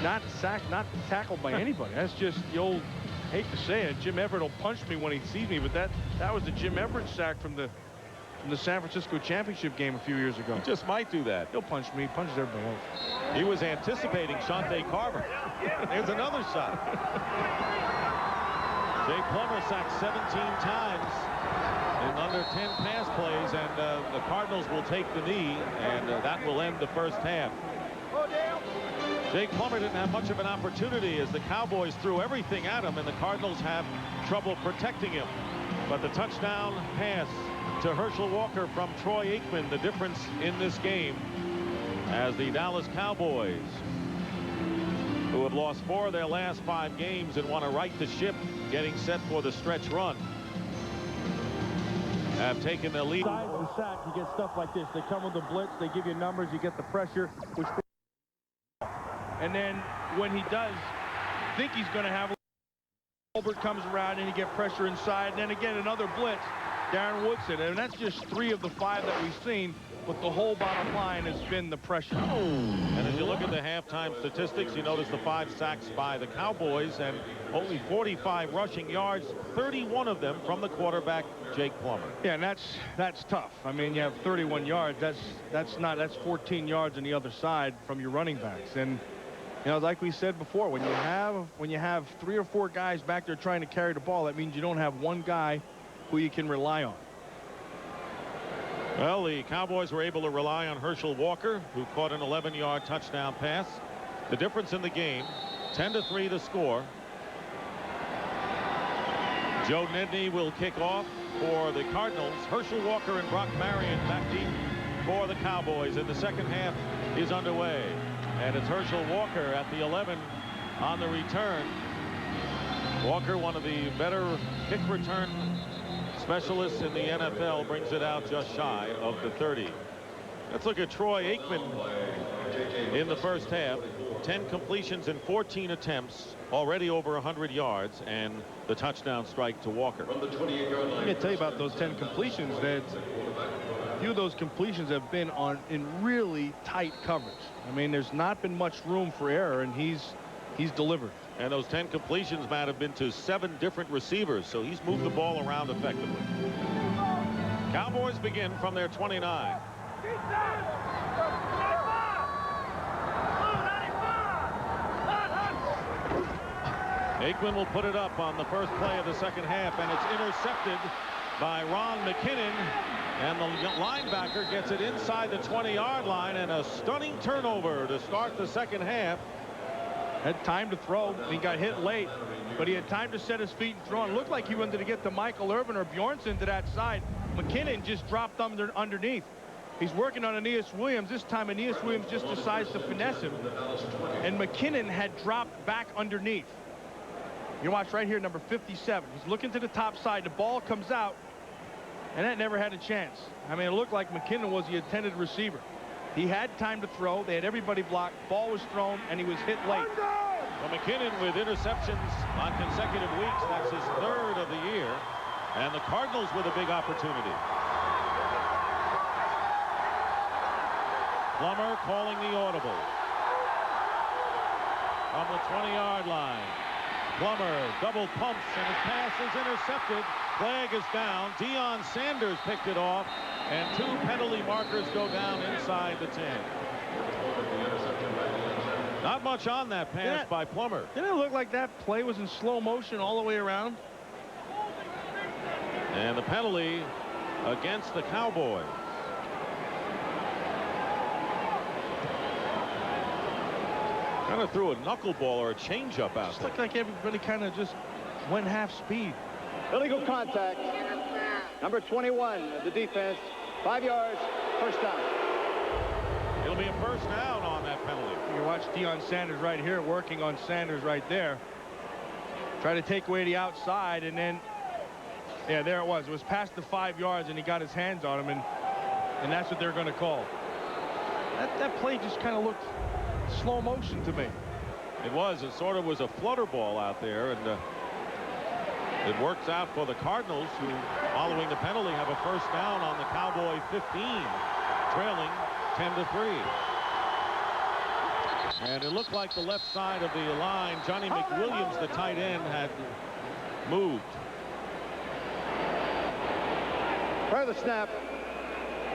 not sacked, not tackled by anybody. That's just the old, hate to say it, Jim Everett will punch me when he sees me, but that was the Jim Everett sack from the San Francisco championship game a few years ago. He just might do that. He'll punch me. He punches everybody else. He was anticipating Shante Carver. There's another shot. Jake Plummer sacked 17 times in under 10 pass plays, and the Cardinals will take the knee, and that will end the first half. Jake Plummer didn't have much of an opportunity as the Cowboys threw everything at him, and the Cardinals have trouble protecting him. But the touchdown pass to Herschel Walker from Troy Aikman, the difference in this game, as the Dallas Cowboys, who have lost 4 of their last 5 games and want to right the ship, getting set for the stretch run, have taken the lead. Side of the sack, you get stuff like this. They come with the blitz, they give you numbers, you get the pressure, which. And then when he does think he's going to have, Colbert comes around and you get pressure inside, and then again another blitz. Darren Woodson, and that's just 3 of the 5 that we've seen, but the whole bottom line has been the pressure. And as you look at the halftime statistics, you notice the 5 sacks by the Cowboys and only 45 rushing yards, 31 of them from the quarterback, Jake Plummer. Yeah, and that's tough. I mean, you have 31 yards. That's 14 yards on the other side from your running backs. And you know, like we said before, when you have 3 or 4 guys back there trying to carry the ball, that means you don't have one guy who you can rely on. Well, the Cowboys were able to rely on Herschel Walker, who caught an 11-yard touchdown pass. The difference in the game, 10-3 the score. Joe Nedney will kick off for the Cardinals. Herschel Walker and Brock Marion back deep for the Cowboys, and the second half is underway. And it's Herschel Walker at the 11 on the return. Walker, one of the better kick return specialists in the NFL, brings it out just shy of the 30. Let's look at Troy Aikman in the first half. 10 completions in 14 attempts, already over 100 yards, and the touchdown strike to Walker. Let me tell you about those 10 completions. That a few of those completions have been in really tight coverage. I mean, there's not been much room for error, and he's delivered. And those 10 completions, Matt, have been to 7 different receivers, so he's moved the ball around effectively. Cowboys begin from their 29. Aikman will put it up on the first play of the second half, and it's intercepted by Ron McKinnon, and the linebacker gets it inside the 20-yard line, and a stunning turnover to start the second half. Had time to throw. He got hit late, but he had time to set his feet and throw. It looked like he wanted to get to Michael Irvin or Bjornsson to that side. McKinnon just dropped underneath. He's working on Aeneas Williams. This time Aeneas Williams just decides to finesse him, and McKinnon had dropped back underneath. You watch right here, number 57. He's looking to the top side. The ball comes out, and that never had a chance. I mean, it looked like McKinnon was the intended receiver. He had time to throw. They had everybody blocked. Ball was thrown, and he was hit late. Well, McKinnon with interceptions on consecutive weeks. That's his 3rd of the year. And the Cardinals with a big opportunity. Plummer calling the audible. From the 20-yard line. Plummer double pumps, and his pass is intercepted. Flag is down. Deion Sanders picked it off, and 2 penalty markers go down inside the 10. Not much on that pass by Plummer. Didn't it look like that play was in slow motion all the way around? And the penalty against the Cowboys. Kind of threw a knuckleball or a changeup out Just there. looked like everybody kind of just went half speed. Illegal contact. Number 21 of the defense. 5 yards. First down. It'll be a first down on that penalty. You watch Deion Sanders right here working on Sanders right there. Try to take away the outside, and then, yeah, there it was. It was past the 5 yards, and he got his hands on him, and that's what they're going to call. That play just kind of looked slow motion to me. It was. It sort of was a flutter ball out there, and it works out for the Cardinals, who, following the penalty, have a first down on the Cowboy 15, trailing 10-3. And it looked like the left side of the line, Johnny McWilliams, the tight end, had moved. Prior to the snap,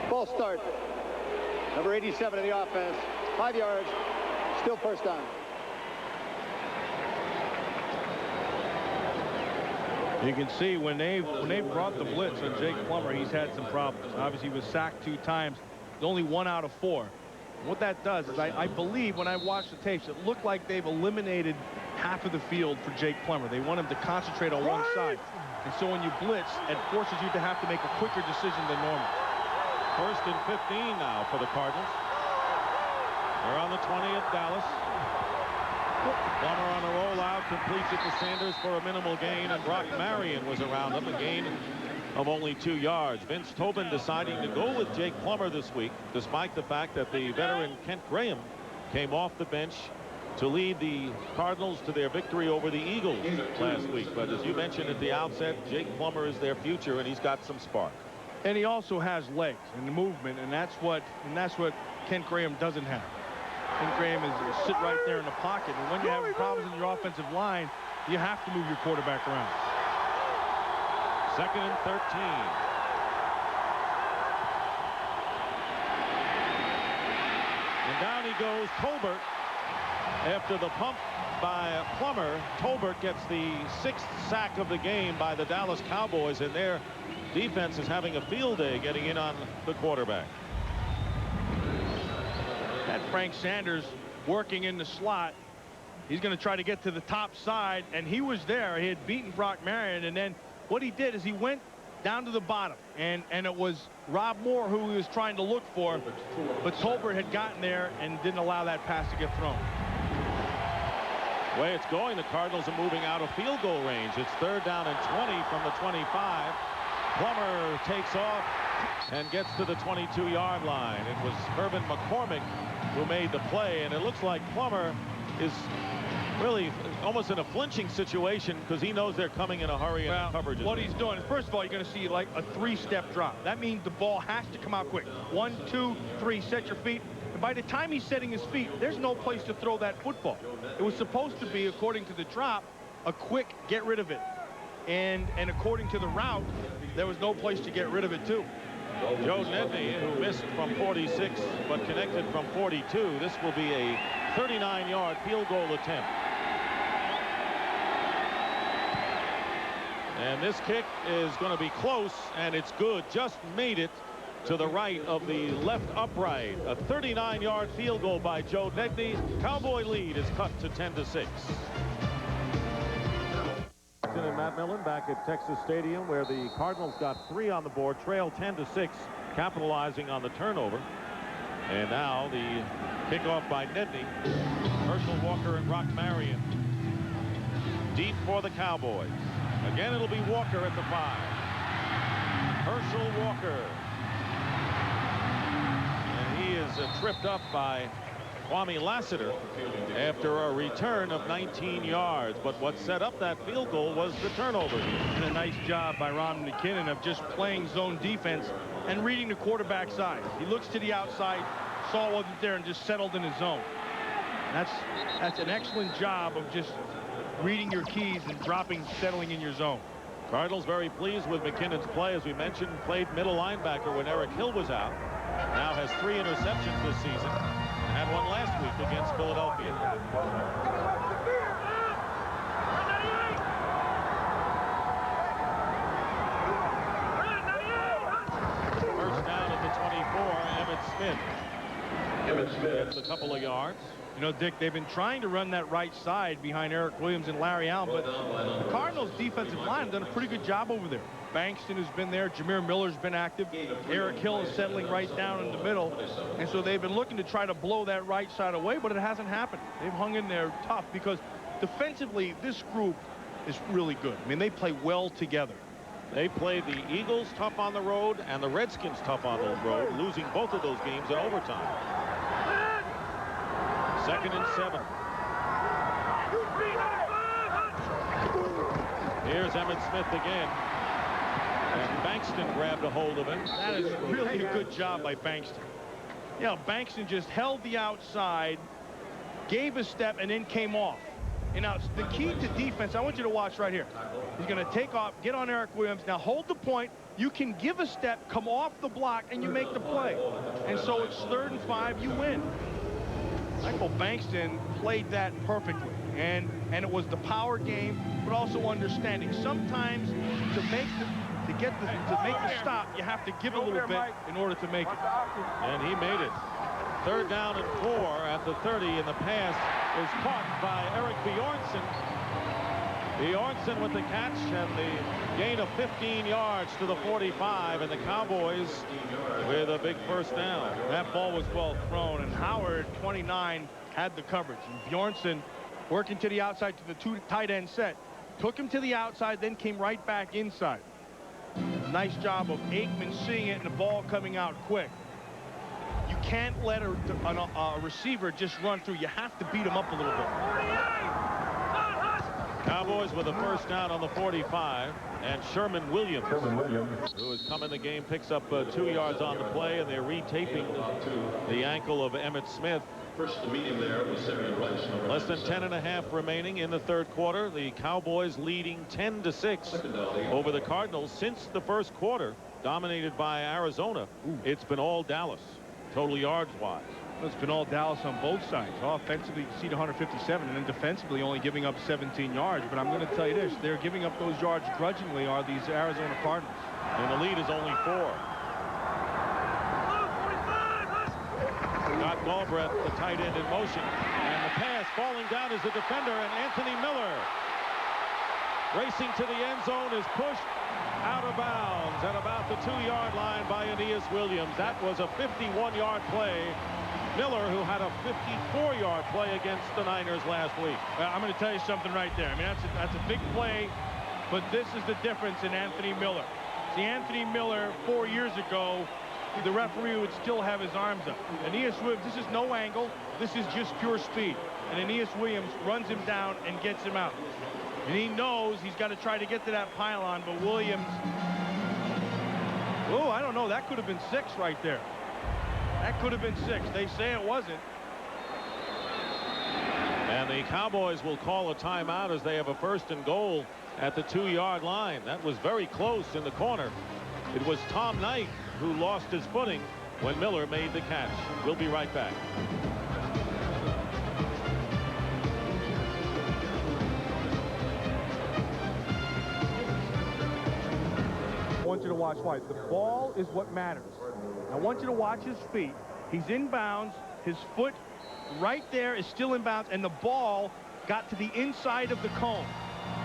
ball start. Number 87 of the offense. 5 yards. Still first down. You can see when they've brought the blitz on Jake Plummer, he's had some problems. Obviously, he was sacked 2 times. He's only 1 out of 4. What that does is I believe when I watched the tapes, it looked like they've eliminated half of the field for Jake Plummer. They want him to concentrate on one side. And so when you blitz, it forces you to have to make a quicker decision than normal. First and 15 now for the Cardinals. They're on the 20 of Dallas. Plummer on a rollout, completes it to Sanders for a minimal gain, and Brock Marion was around him, a gain of only 2 yards. Vince Tobin deciding to go with Jake Plummer this week, despite the fact that the veteran Kent Graham came off the bench to lead the Cardinals to their victory over the Eagles last week. But as you mentioned at the outset, Jake Plummer is their future, and he's got some spark. And he also has legs and movement, and that's what Kent Graham doesn't have. Kent Graham is sit right there in the pocket, and when you have problems in your offensive line, you have to move your quarterback around. 2nd and 13. And down he goes, Tolbert. After the pump by Plummer, Tolbert gets the 6th sack of the game by the Dallas Cowboys, and their defense is having a field day getting in on the quarterback. Had Frank Sanders working in the slot. He's going to try to get to the top side, and he was there. He had beaten Brock Marion, and then what he did is he went down to the bottom, and it was Rob Moore who he was trying to look for, but Tolbert had gotten there and didn't allow that pass to get thrown. The way it's going, the Cardinals are moving out of field goal range. It's 3rd down and 20 from the 25. Plummer takes off and gets to the 22-yard line. It was Herman McCormick who made the play, and it looks like Plummer is really almost in a flinching situation because he knows they're coming in a hurry and the coverage is what he's doing is, first of all, you're going to see like a 3-step drop. That means the ball has to come out quick. 1, 2, 3, set your feet. And by the time he's setting his feet, there's no place to throw that football. It was supposed to be, according to the drop, a quick get rid of it. And according to the route, there was no place to get rid of it too. Joe Nedney, who missed from 46 but connected from 42. This will be a 39-yard field goal attempt. And this kick is going to be close, and it's good. Just made it to the right of the left upright. A 39-yard field goal by Joe Nedney. Cowboy lead is cut to 10-6. Stockton and Matt Millen back at Texas Stadium, where the Cardinals got 3 on the board, trail 10-6, capitalizing on the turnover. And now the kickoff by Nedney. Herschel Walker and Rock Marion deep for the Cowboys. Again, it'll be Walker at the 5. Herschel Walker. And he is tripped up by Kwame Lassiter after a return of 19 yards. But what set up that field goal was the turnover. And a nice job by Ron McKinnon of just playing zone defense and reading the quarterback side. He looks to the outside, saw it wasn't there, and just settled in his zone. That's an excellent job of just reading your keys and settling in your zone. Cardinals very pleased with McKinnon's play. As we mentioned, played middle linebacker when Eric Hill was out. Now has 3 interceptions this season. Had one last week against Philadelphia. First down at the 24, Emmett Smith gets a couple of yards. You know, Dick, they've been trying to run that right side behind Eric Williams and Larry Allen, but the Cardinals defensive line have done a pretty good job over there. Bankston has been there. Jameer Miller's been active. Eric Hill is settling right down in the middle. And so they've been looking to try to blow that right side away, but it hasn't happened. They've hung in there tough because defensively, this group is really good. I mean, they play well together. They played the Eagles tough on the road and the Redskins tough on the road, losing both of those games in overtime. 2nd and 7. Here's Emmett Smith again. And Bankston grabbed a hold of him. That is really a good job by Bankston. You know, Bankston just held the outside, gave a step, and then came off. And now the key to defense, I want you to watch right here. He's going to take off, get on Eric Williams. Now hold the point. You can give a step, come off the block, and you make the play. And so it's 3rd and 5, you win. Michael Bankston played that perfectly, and it was the power game, but also understanding. Sometimes to make the stop, you have to give a little bit in order to make it. And he made it. 3rd down and 4 at the 30, and the pass is caught by Eric Bjornsson. Bjornsson with the catch and the gain of 15 yards to the 45, and the Cowboys with a big first down. That ball was well thrown, and Howard, 29, had the coverage. And Bjornsson working to the outside to the 2 tight end set. Took him to the outside, then came right back inside. Nice job of Aikman seeing it and the ball coming out quick. You can't let a receiver just run through. You have to beat him up a little bit. Cowboys with a first down on the 45, and Sherman Williams, who has come in the game, picks up 2 yards on the play, and they're retaping the ankle of Emmett Smith. Less than 10.5 remaining in the 3rd quarter. The Cowboys leading 10-6 over the Cardinals since the 1st quarter, dominated by Arizona. It's been all Dallas, total yards wise. It's been all Dallas on both sides. Offensively, you see 157, and then defensively only giving up 17 yards. But I'm going to tell you this, they're giving up those yards grudgingly are these Arizona Cardinals. And the lead is only 4. Got Galbraith, the tight end, in motion. And the pass falling down is the defender, and Anthony Miller racing to the end zone is pushed out of bounds at about the 2-yard line by Aeneas Williams. That was a 51-yard play. Miller, who had a 54-yard play against the Niners last week. I'm going to tell you something right there. I mean, that's a big play, but this is the difference in Anthony Miller. See, Anthony Miller 4 years ago, the referee would still have his arms up. Aeneas Williams, this is no angle. This is just pure speed. And Aeneas Williams runs him down and gets him out. And he knows he's got to try to get to that pylon, but Williams, oh, I don't know. That could have been 6 right there. That could have been 6. They say it wasn't. And the Cowboys will call a timeout as they have a 1st and goal at the 2-yard line. That was very close in the corner. It was Tom Knight who lost his footing when Miller made the catch. We'll be right back. I want you to watch why. The ball is what matters. I want you to watch his feet. He's in bounds. His foot right there is still in bounds, and the ball got to the inside of the cone.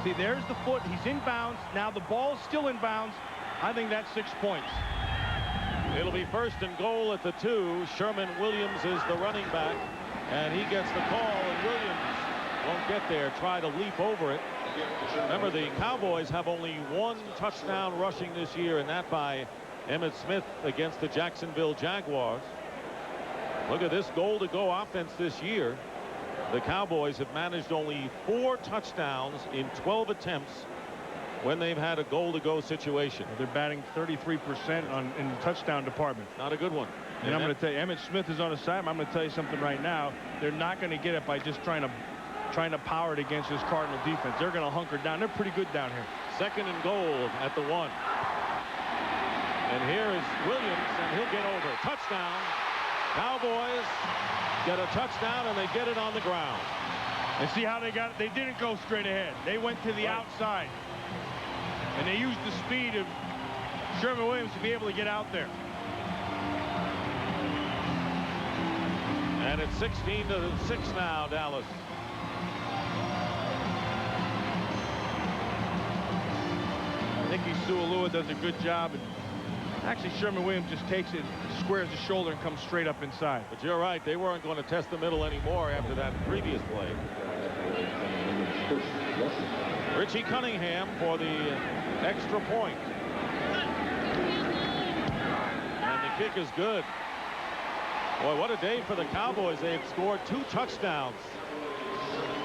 See, there's the foot. He's in bounds. Now the ball's still in bounds. I think that's 6 points. It'll be 1st and goal at the 2. Sherman Williams is the running back, and he gets the call, and Williams won't get there. Try to leap over it. Remember, the Cowboys have only 1 touchdown rushing this year, and that by Emmitt Smith against the Jacksonville Jaguars. Look at this goal-to-go offense this year. The Cowboys have managed only 4 touchdowns in 12 attempts when they've had a goal-to-go situation. They're batting 33% in the touchdown department. Not a good one. And I'm going to tell you, Emmitt Smith is on the side. I'm going to tell you something right now. They're not going to get it by just trying to power it against this Cardinal defense. They're going to hunker down. They're pretty good down here. 2nd and goal at the 1. And here is Williams, and he'll get over. Touchdown. Cowboys get a touchdown, and they get it on the ground. And see how they got it? They didn't go straight ahead. They went to the outside. And they used the speed of Sherman Williams to be able to get out there. And it's 16-6 now, Dallas. Nicky Sualua does a good job. And actually, Sherman Williams just takes it, squares the shoulder, and comes straight up inside. But you're right. They weren't going to test the middle anymore after that previous play. Richie Cunningham for the extra point. And the kick is good. Boy, what a day for the Cowboys. They have scored 2 touchdowns.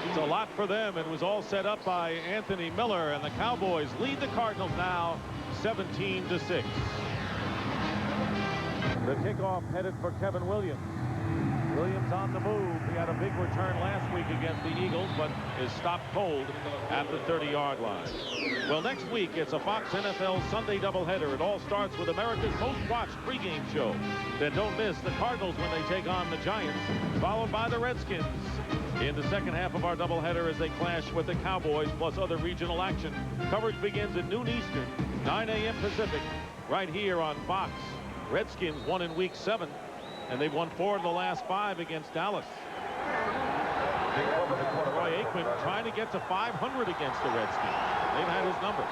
It's a lot for them. It was all set up by Anthony Miller, and the Cowboys lead the Cardinals now 17-6. The kickoff headed for Kevin Williams. Williams on the move. He had a big return last week against the Eagles, but is stopped cold at the 30-yard line. Well, next week, it's a Fox NFL Sunday doubleheader. It all starts with America's most watched pregame show. Then don't miss the Cardinals when they take on the Giants, followed by the Redskins in the second half of our doubleheader as they clash with the Cowboys, plus other regional action. Coverage begins at noon Eastern, 9 a.m. Pacific, right here on Fox. Redskins won in Week 7. And they've won 4 of the last 5 against Dallas. Roy Aikman trying to get to 500 against the Redskins. They've had his numbers.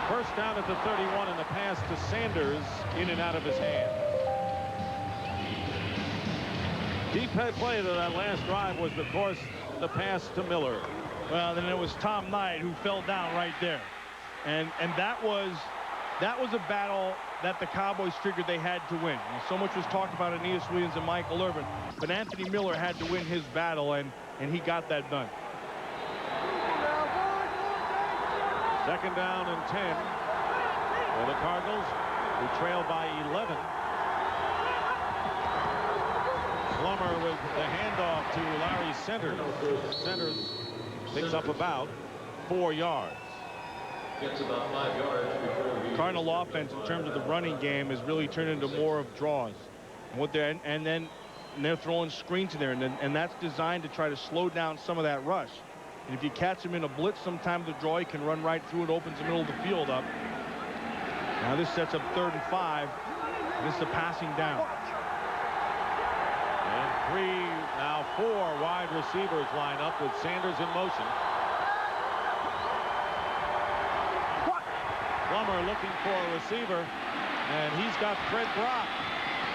First down at the 31, and the pass to Sanders in and out of his hand. Deep head play to that last drive was, of course, the pass to Miller. Well, then it was Tom Knight who fell down right there. And that was a battle that the Cowboys figured they had to win. And so much was talked about Aeneas Williams and Michael Irvin, but Anthony Miller had to win his battle, and he got that done. 2nd down and 10 for the Cardinals, who trail by 11. Plummer with the handoff to Larry Centers. Centers picks up about 4 yards. Gets about 5 yards before he... Cardinal offense in terms of the running game has really turned into more of draws. And then they're throwing screens in there, and that's designed to try to slow down some of that rush. And if you catch him in a blitz sometime the draw, he can run right through it, opens the middle of the field up. Now this sets up 3rd and 5. This is a passing down. And 4 wide receivers line up with Sanders in motion. Plummer looking for a receiver, and he's got Fred Brock.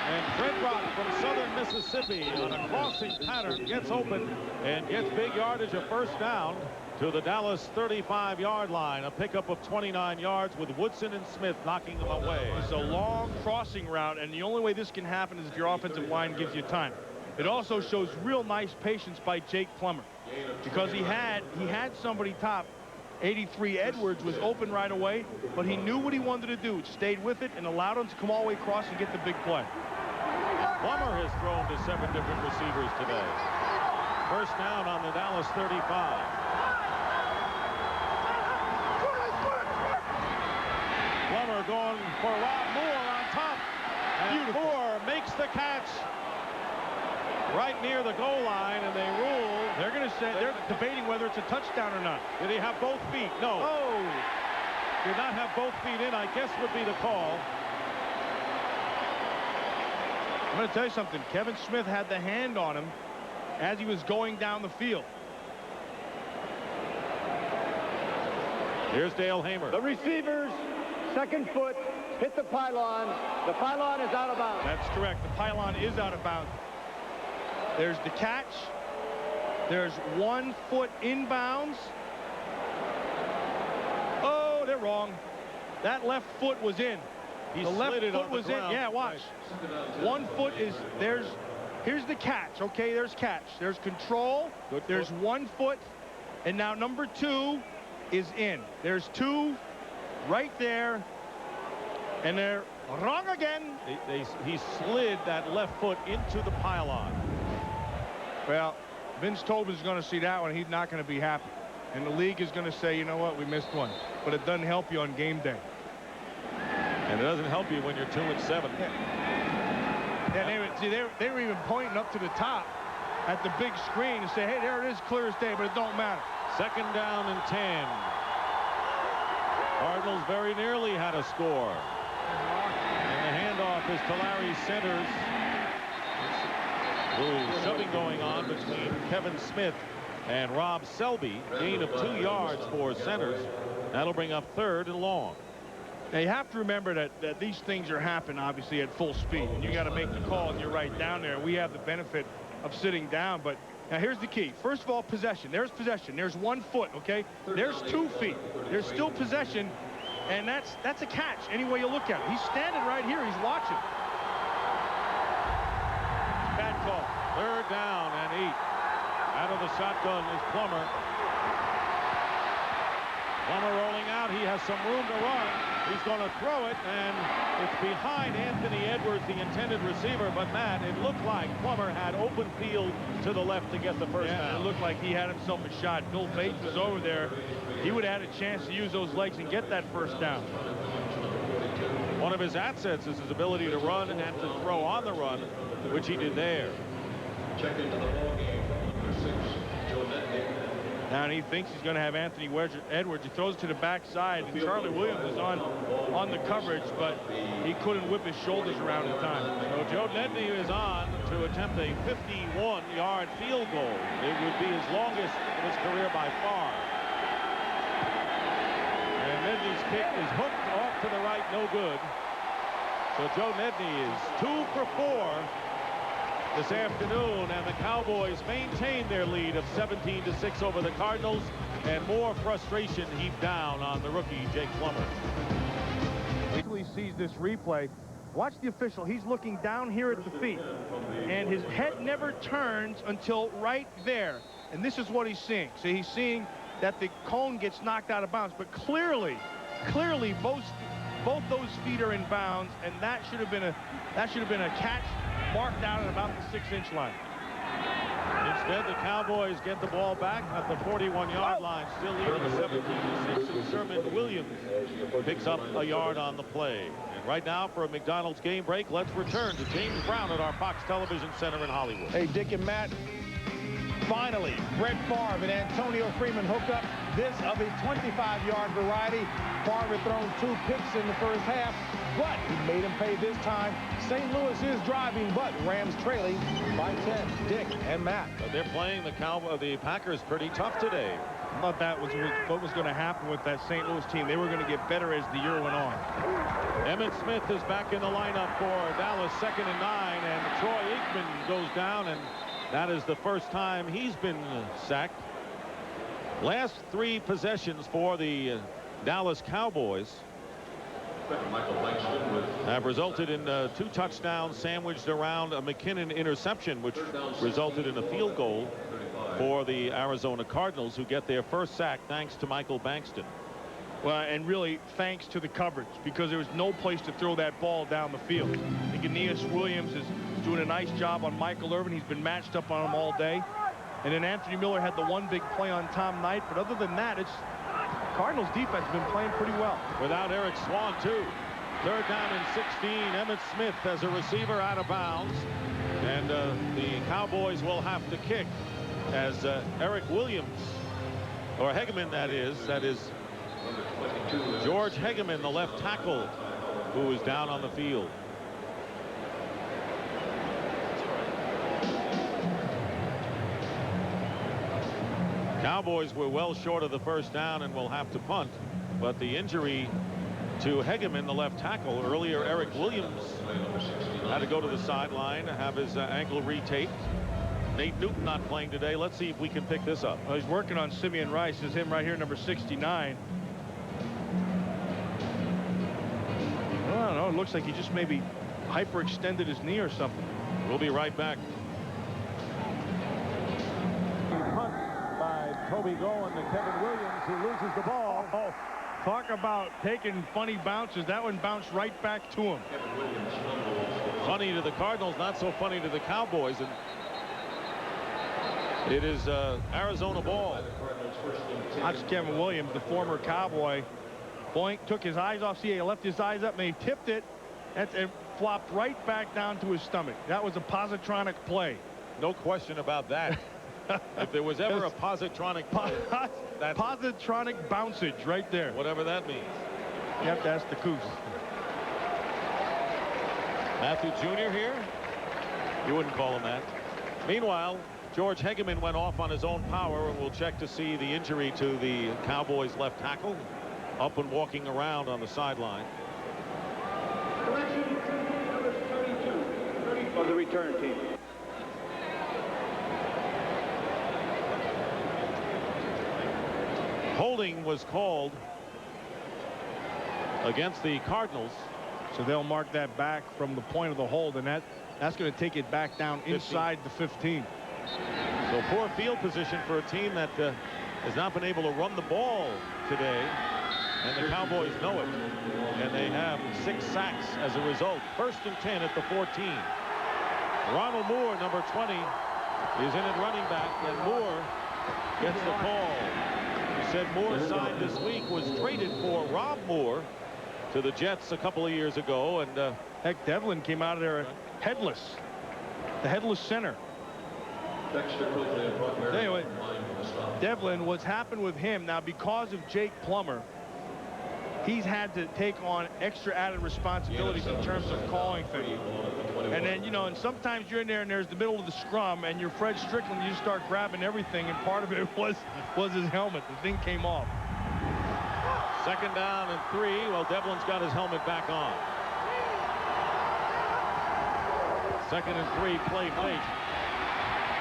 And Fred Brock from southern Mississippi on a crossing pattern gets open and gets big yardage, a first down to the Dallas 35-yard line. A pickup of 29 yards with Woodson and Smith knocking them away. It's a long crossing route, and the only way this can happen is if your offensive line gives you time. It also shows real nice patience by Jake Plummer, because he had somebody top. 83 Edwards was open right away, but he knew what he wanted to do, stayed with it, and allowed him to come all the way across and get the big play. Plummer has thrown to 7 different receivers today. First down on the Dallas 35. Plummer going for Rob Moore on top. And Moore makes the catch right near the goal line, and they rule. They're going to say they're debating whether it's a touchdown or not. Did he have both feet? No. Oh, Did not have both feet in, I guess would be the call. I'm going to tell you something. Kevin Smith had the hand on him as he was going down the field. Here's Dale Hamer. The receiver's second foot hit the pylon. The pylon is out of bounds. That's correct. The pylon is out of bounds. There's the catch. There's 1 foot inbounds. Oh, they're wrong. That left foot was in. He The left slid it foot on the was in. ground. Yeah, watch. 1 foot is here's the catch. Okay, there's catch. There's control. Good There's foot. 1 foot. And now number 2 is in. There's 2 right there. And they're wrong again. He slid that left foot into the pylon. Well, Vince Tobin's going to see that one. He's not going to be happy. And the league is going to say, you know what, we missed one. But it doesn't help you on game day. And it doesn't help you when you're 2-7. Yeah, they were even pointing up to the top at the big screen and say, hey, there it is, clear as day, but it don't matter. Second down and 10. Cardinals very nearly had a score. And the handoff is to Larry Centers. Little shoving going on between Kevin Smith and Rob Selby. Gain of 2 yards for Centers. That'll bring up 3rd and long. Now, you have to remember that these things are happening, obviously, at full speed. And you got to make the call, and you're right down there. We have the benefit of sitting down. But now here's the key. First of all, possession. There's possession. There's 1 foot, okay? There's 2 feet. There's still possession. And that's a catch any way you look at it. He's standing right here. He's watching. Bad call. 3rd down and 8. Out of the shotgun is Plummer. Plummer rolling out. He has some room to run. He's going to throw it, and it's behind Anthony Edwards, the intended receiver. But, Matt, it looked like Plummer had open field to the left to get the first down. It looked like he had himself a shot. Bill Bates was over there. He would have had a chance to use those legs and get that first down. One of his assets is his ability to run and to throw on the run, which he did there. Check into the ball game. Number 6, Joe Netnick. Now, and he thinks he's going to have Anthony Edwards. He throws to the backside, and Charlie Williams is on the coverage, but he couldn't whip his shoulders around in time. So Joe Nedney is on to attempt a 51-yard field goal. It would be his longest in his career by far. And Nedney's kick is hooked off to the right, no good. So Joe Nedney is 2 for 4 this afternoon, and the Cowboys maintain their lead of 17-6 over the Cardinals, and more frustration heaped down on the rookie Jake Plummer. He sees this replay. Watch the official. He's looking down here at the feet, and his head never turns until right there. And this is what he's seeing. So he's seeing that the cone gets knocked out of bounds, but clearly both those feet are in bounds, and that should have been a catch marked out at about the 6-inch line. Instead, the Cowboys get the ball back at the 41-yard line, still leading 17-6, and Sherman Williams picks up a yard on the play. And right now, for a McDonald's game break, let's return to James Brown at our Fox Television Center in Hollywood. Hey, Dick and Matt, finally, Brett Favre and Antonio Freeman hooked up. This of a 25-yard variety. Favre had thrown 2 picks in the first half, but he made him pay this time. St. Louis is driving, but Rams trailing by 10. Dick and Matt. But they're playing the Packers pretty tough today. I thought that was what was going to happen with that St. Louis team. They were going to get better as the year went on. Emmitt Smith is back in the lineup for Dallas, 2nd and 9, and Troy Aikman goes down, and that is the first time he's been sacked. Last 3 possessions for the Dallas Cowboys have resulted in 2 touchdowns sandwiched around a McKinnon interception, which resulted in a field goal for the Arizona Cardinals, who get their first sack thanks to Michael Bankston. Well, and really thanks to the coverage, because there was no place to throw that ball down the field. I think Aeneas Williams is doing a nice job on Michael Irvin. He's been matched up on him all day. And then Anthony Miller had the one big play on Tom Knight. But other than that, it's Cardinals defense has been playing pretty well. Without Eric Swan, too. 3rd down and 16. Emmitt Smith as a receiver out of bounds. And the Cowboys will have to kick as Eric Williams, or Hegeman, that is George Hegeman, the left tackle, who is down on the field. Cowboys were well short of the first down and will have to punt, but the injury to Hegeman, the left tackle, earlier Eric Williams had to go to the sideline, have his ankle retaped. Nate Newton not playing today. Let's see if we can pick this up. Well, he's working on Simeon Rice. Is him right here, number 69. I don't know. It looks like he just maybe hyperextended his knee or something. We'll be right back. Punt by Toby Goen to Kevin Williams, who loses the ball. Oh, talk about taking funny bounces. That one bounced right back to him. Funny to the Cardinals, not so funny to the Cowboys. And it is Arizona ball. That's Kevin Williams, the former Cowboy. Boink took his eyes off. See, he left his eyes up and he tipped it. It flopped right back down to his stomach. That was a positronic play. No question about that. If there was ever a positronic play, that's positronic bouncage right there. Whatever that means. You have to ask the Coos. Matthew Jr. here? You wouldn't call him that. Meanwhile, George Hegeman went off on his own power, and we'll check to see the injury to the Cowboys left tackle, up and walking around on the sideline. On the return team. Holding was called against the Cardinals. So they'll mark that back from the point of the hold, and that's going to take it back down inside the 15. So poor field position for a team that has not been able to run the ball today, and the Cowboys know it, and they have 6 sacks as a result. 1st and 10 at the 14. Ronald Moore, number 20, is in at running back, and Moore gets the call. He said Moore signed this week, was traded for Rob Moore to the Jets a couple of years ago, and heck, Devlin came out of there headless, the headless center. Anyway, Devlin, what's happened with him now, because of Jake Plummer, he's had to take on extra added responsibilities in terms of calling things. And then, you know, and sometimes you're in there and there's the middle of the scrum and you're Fred Strickland, you just start grabbing everything, and part of it was his helmet. The thing came off. 2nd down and 3. Well, Devlin's got his helmet back on. 2nd and 3, play fake.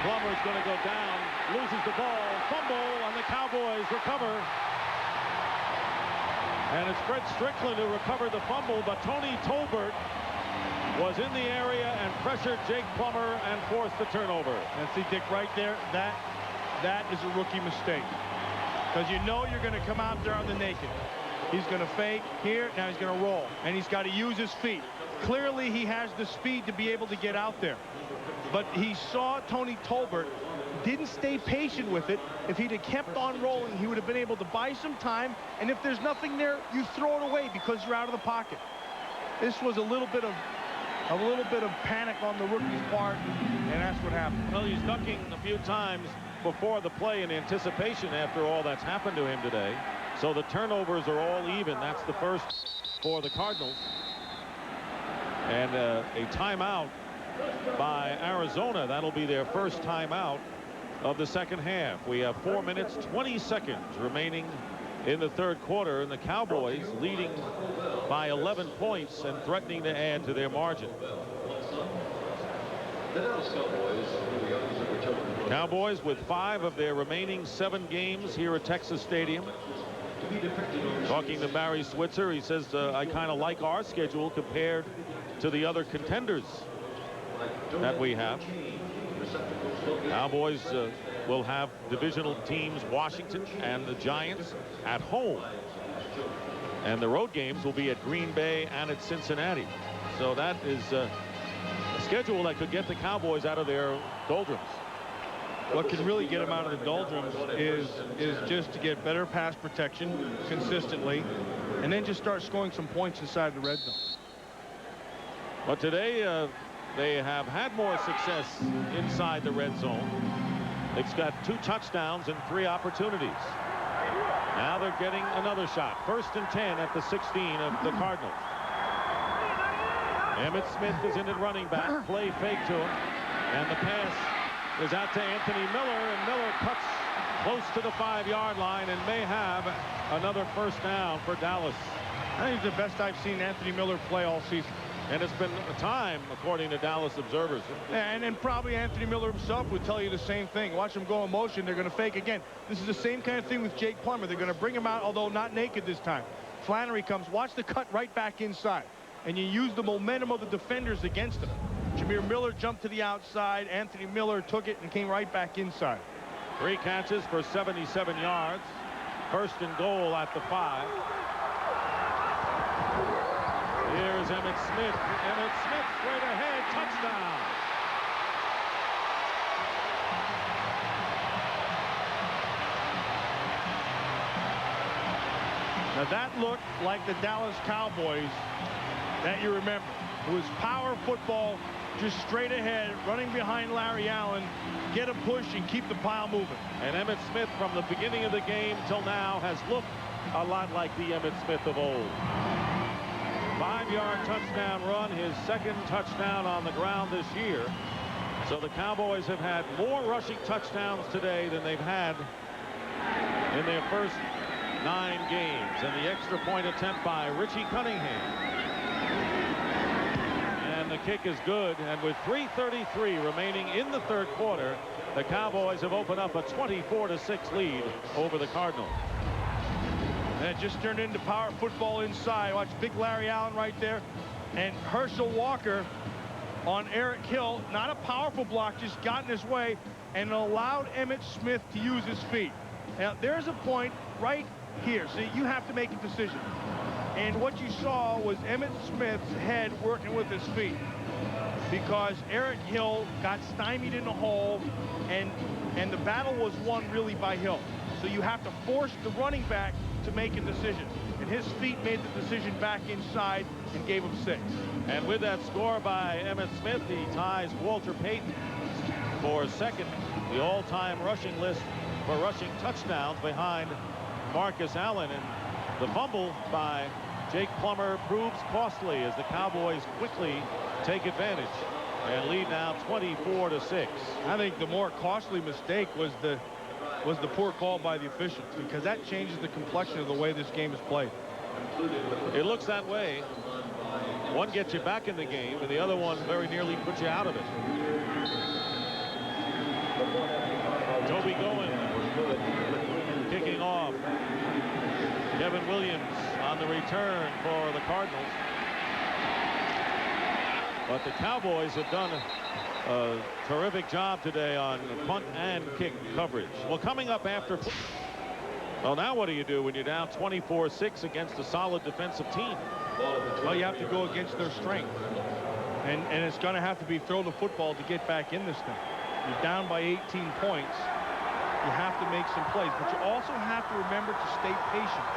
Plummer's going to go down, loses the ball, fumble, and the Cowboys recover. And it's Fred Strickland who recovered the fumble, but Tony Tolbert was in the area and pressured Jake Plummer and forced the turnover. And see, Dick, right there, that is a rookie mistake. Because you know you're going to come out there on the naked. He's going to fake here, now he's going to roll. And he's got to use his feet. Clearly, he has the speed to be able to get out there. But he saw Tony Tolbert, didn't stay patient with it. If he'd have kept on rolling, he would have been able to buy some time. And if there's nothing there, you throw it away because you're out of the pocket. This was a little bit of panic on the rookie's part, and that's what happened. Well, he's ducking a few times before the play in anticipation after all that's happened to him today. So the turnovers are all even. That's the first for the Cardinals. And a timeout by Arizona. That'll be their first timeout of the second half. We have 4 minutes 20 seconds remaining in the third quarter, and the Cowboys leading by 11 points and threatening to add to their margin. Cowboys with 5 of their remaining 7 games here at Texas Stadium. Talking to Barry Switzer, he says, I kind of like our schedule compared to the other contenders that we have. Cowboys will have divisional teams Washington and the Giants at home, and the road games will be at Green Bay and at Cincinnati. So that is a schedule that could get the Cowboys out of their doldrums. What can really get them out of the doldrums is just to get better pass protection consistently, and then just start scoring some points inside the red zone. But today they have had more success inside the red zone. They've got 2 touchdowns and 3 opportunities. Now they're getting another shot. 1st and 10 at the 16 of the Cardinals. Emmitt Smith is in at running back. Play fake to him, and the pass is out to Anthony Miller, and Miller cuts close to the 5-yard line and may have another first down for Dallas. I think it's the best I've seen Anthony Miller play all season. And it's been a time, according to Dallas observers. And probably Anthony Miller himself would tell you the same thing. Watch him go in motion. They're going to fake again. This is the same kind of thing with Jake Plummer. They're going to bring him out, although not naked this time. Flannery comes. Watch the cut right back inside. And you use the momentum of the defenders against him. Jameer Miller jumped to the outside. Anthony Miller took it and came right back inside. 3 catches for 77 yards. 1st and goal at the 5. Here's Emmitt Smith. Emmitt Smith straight ahead. Touchdown. Now that looked like the Dallas Cowboys that you remember. It was power football, just straight ahead, running behind Larry Allen, get a push and keep the pile moving. And Emmitt Smith from the beginning of the game till now has looked a lot like the Emmitt Smith of old. 5-yard touchdown run, his 2nd touchdown on the ground this year. So the Cowboys have had more rushing touchdowns today than they've had in their first 9 games. And the extra point attempt by Richie Cunningham. And the kick is good. And with 3:33 remaining in the third quarter, the Cowboys have opened up a 24-6 lead over the Cardinals. And it just turned into power football inside. Watch big Larry Allen right there. And Herschel Walker on Eric Hill. Not a powerful block, just got in his way and allowed Emmitt Smith to use his feet. Now, there's a point right here. So you have to make a decision. And what you saw was Emmitt Smith's head working with his feet, because Eric Hill got stymied in the hole, and the battle was won really by Hill. So you have to force the running back to make a decision. And his feet made the decision back inside and gave him 6. And with that score by Emmitt Smith, he ties Walter Payton for 2nd, the all-time rushing list for rushing touchdowns, behind Marcus Allen. And the fumble by Jake Plummer proves costly as the Cowboys quickly take advantage and lead now 24-6. I think the more costly mistake was the poor call by the officials, because that changes the complexion of the way this game is played. It looks that way. One gets you back in the game, and the other one very nearly puts you out of it. Toby Goen kicking off. Kevin Williams on the return for the Cardinals. But the Cowboys have done a terrific job today on punt and kick coverage. Well, coming up after. Well, now what do you do when you're down 24-6 against a solid defensive team? Well, you have to go against their strength. And it's going to have to be throw the football to get back in this thing. You're down by 18 points. You have to make some plays, but you also have to remember to stay patient.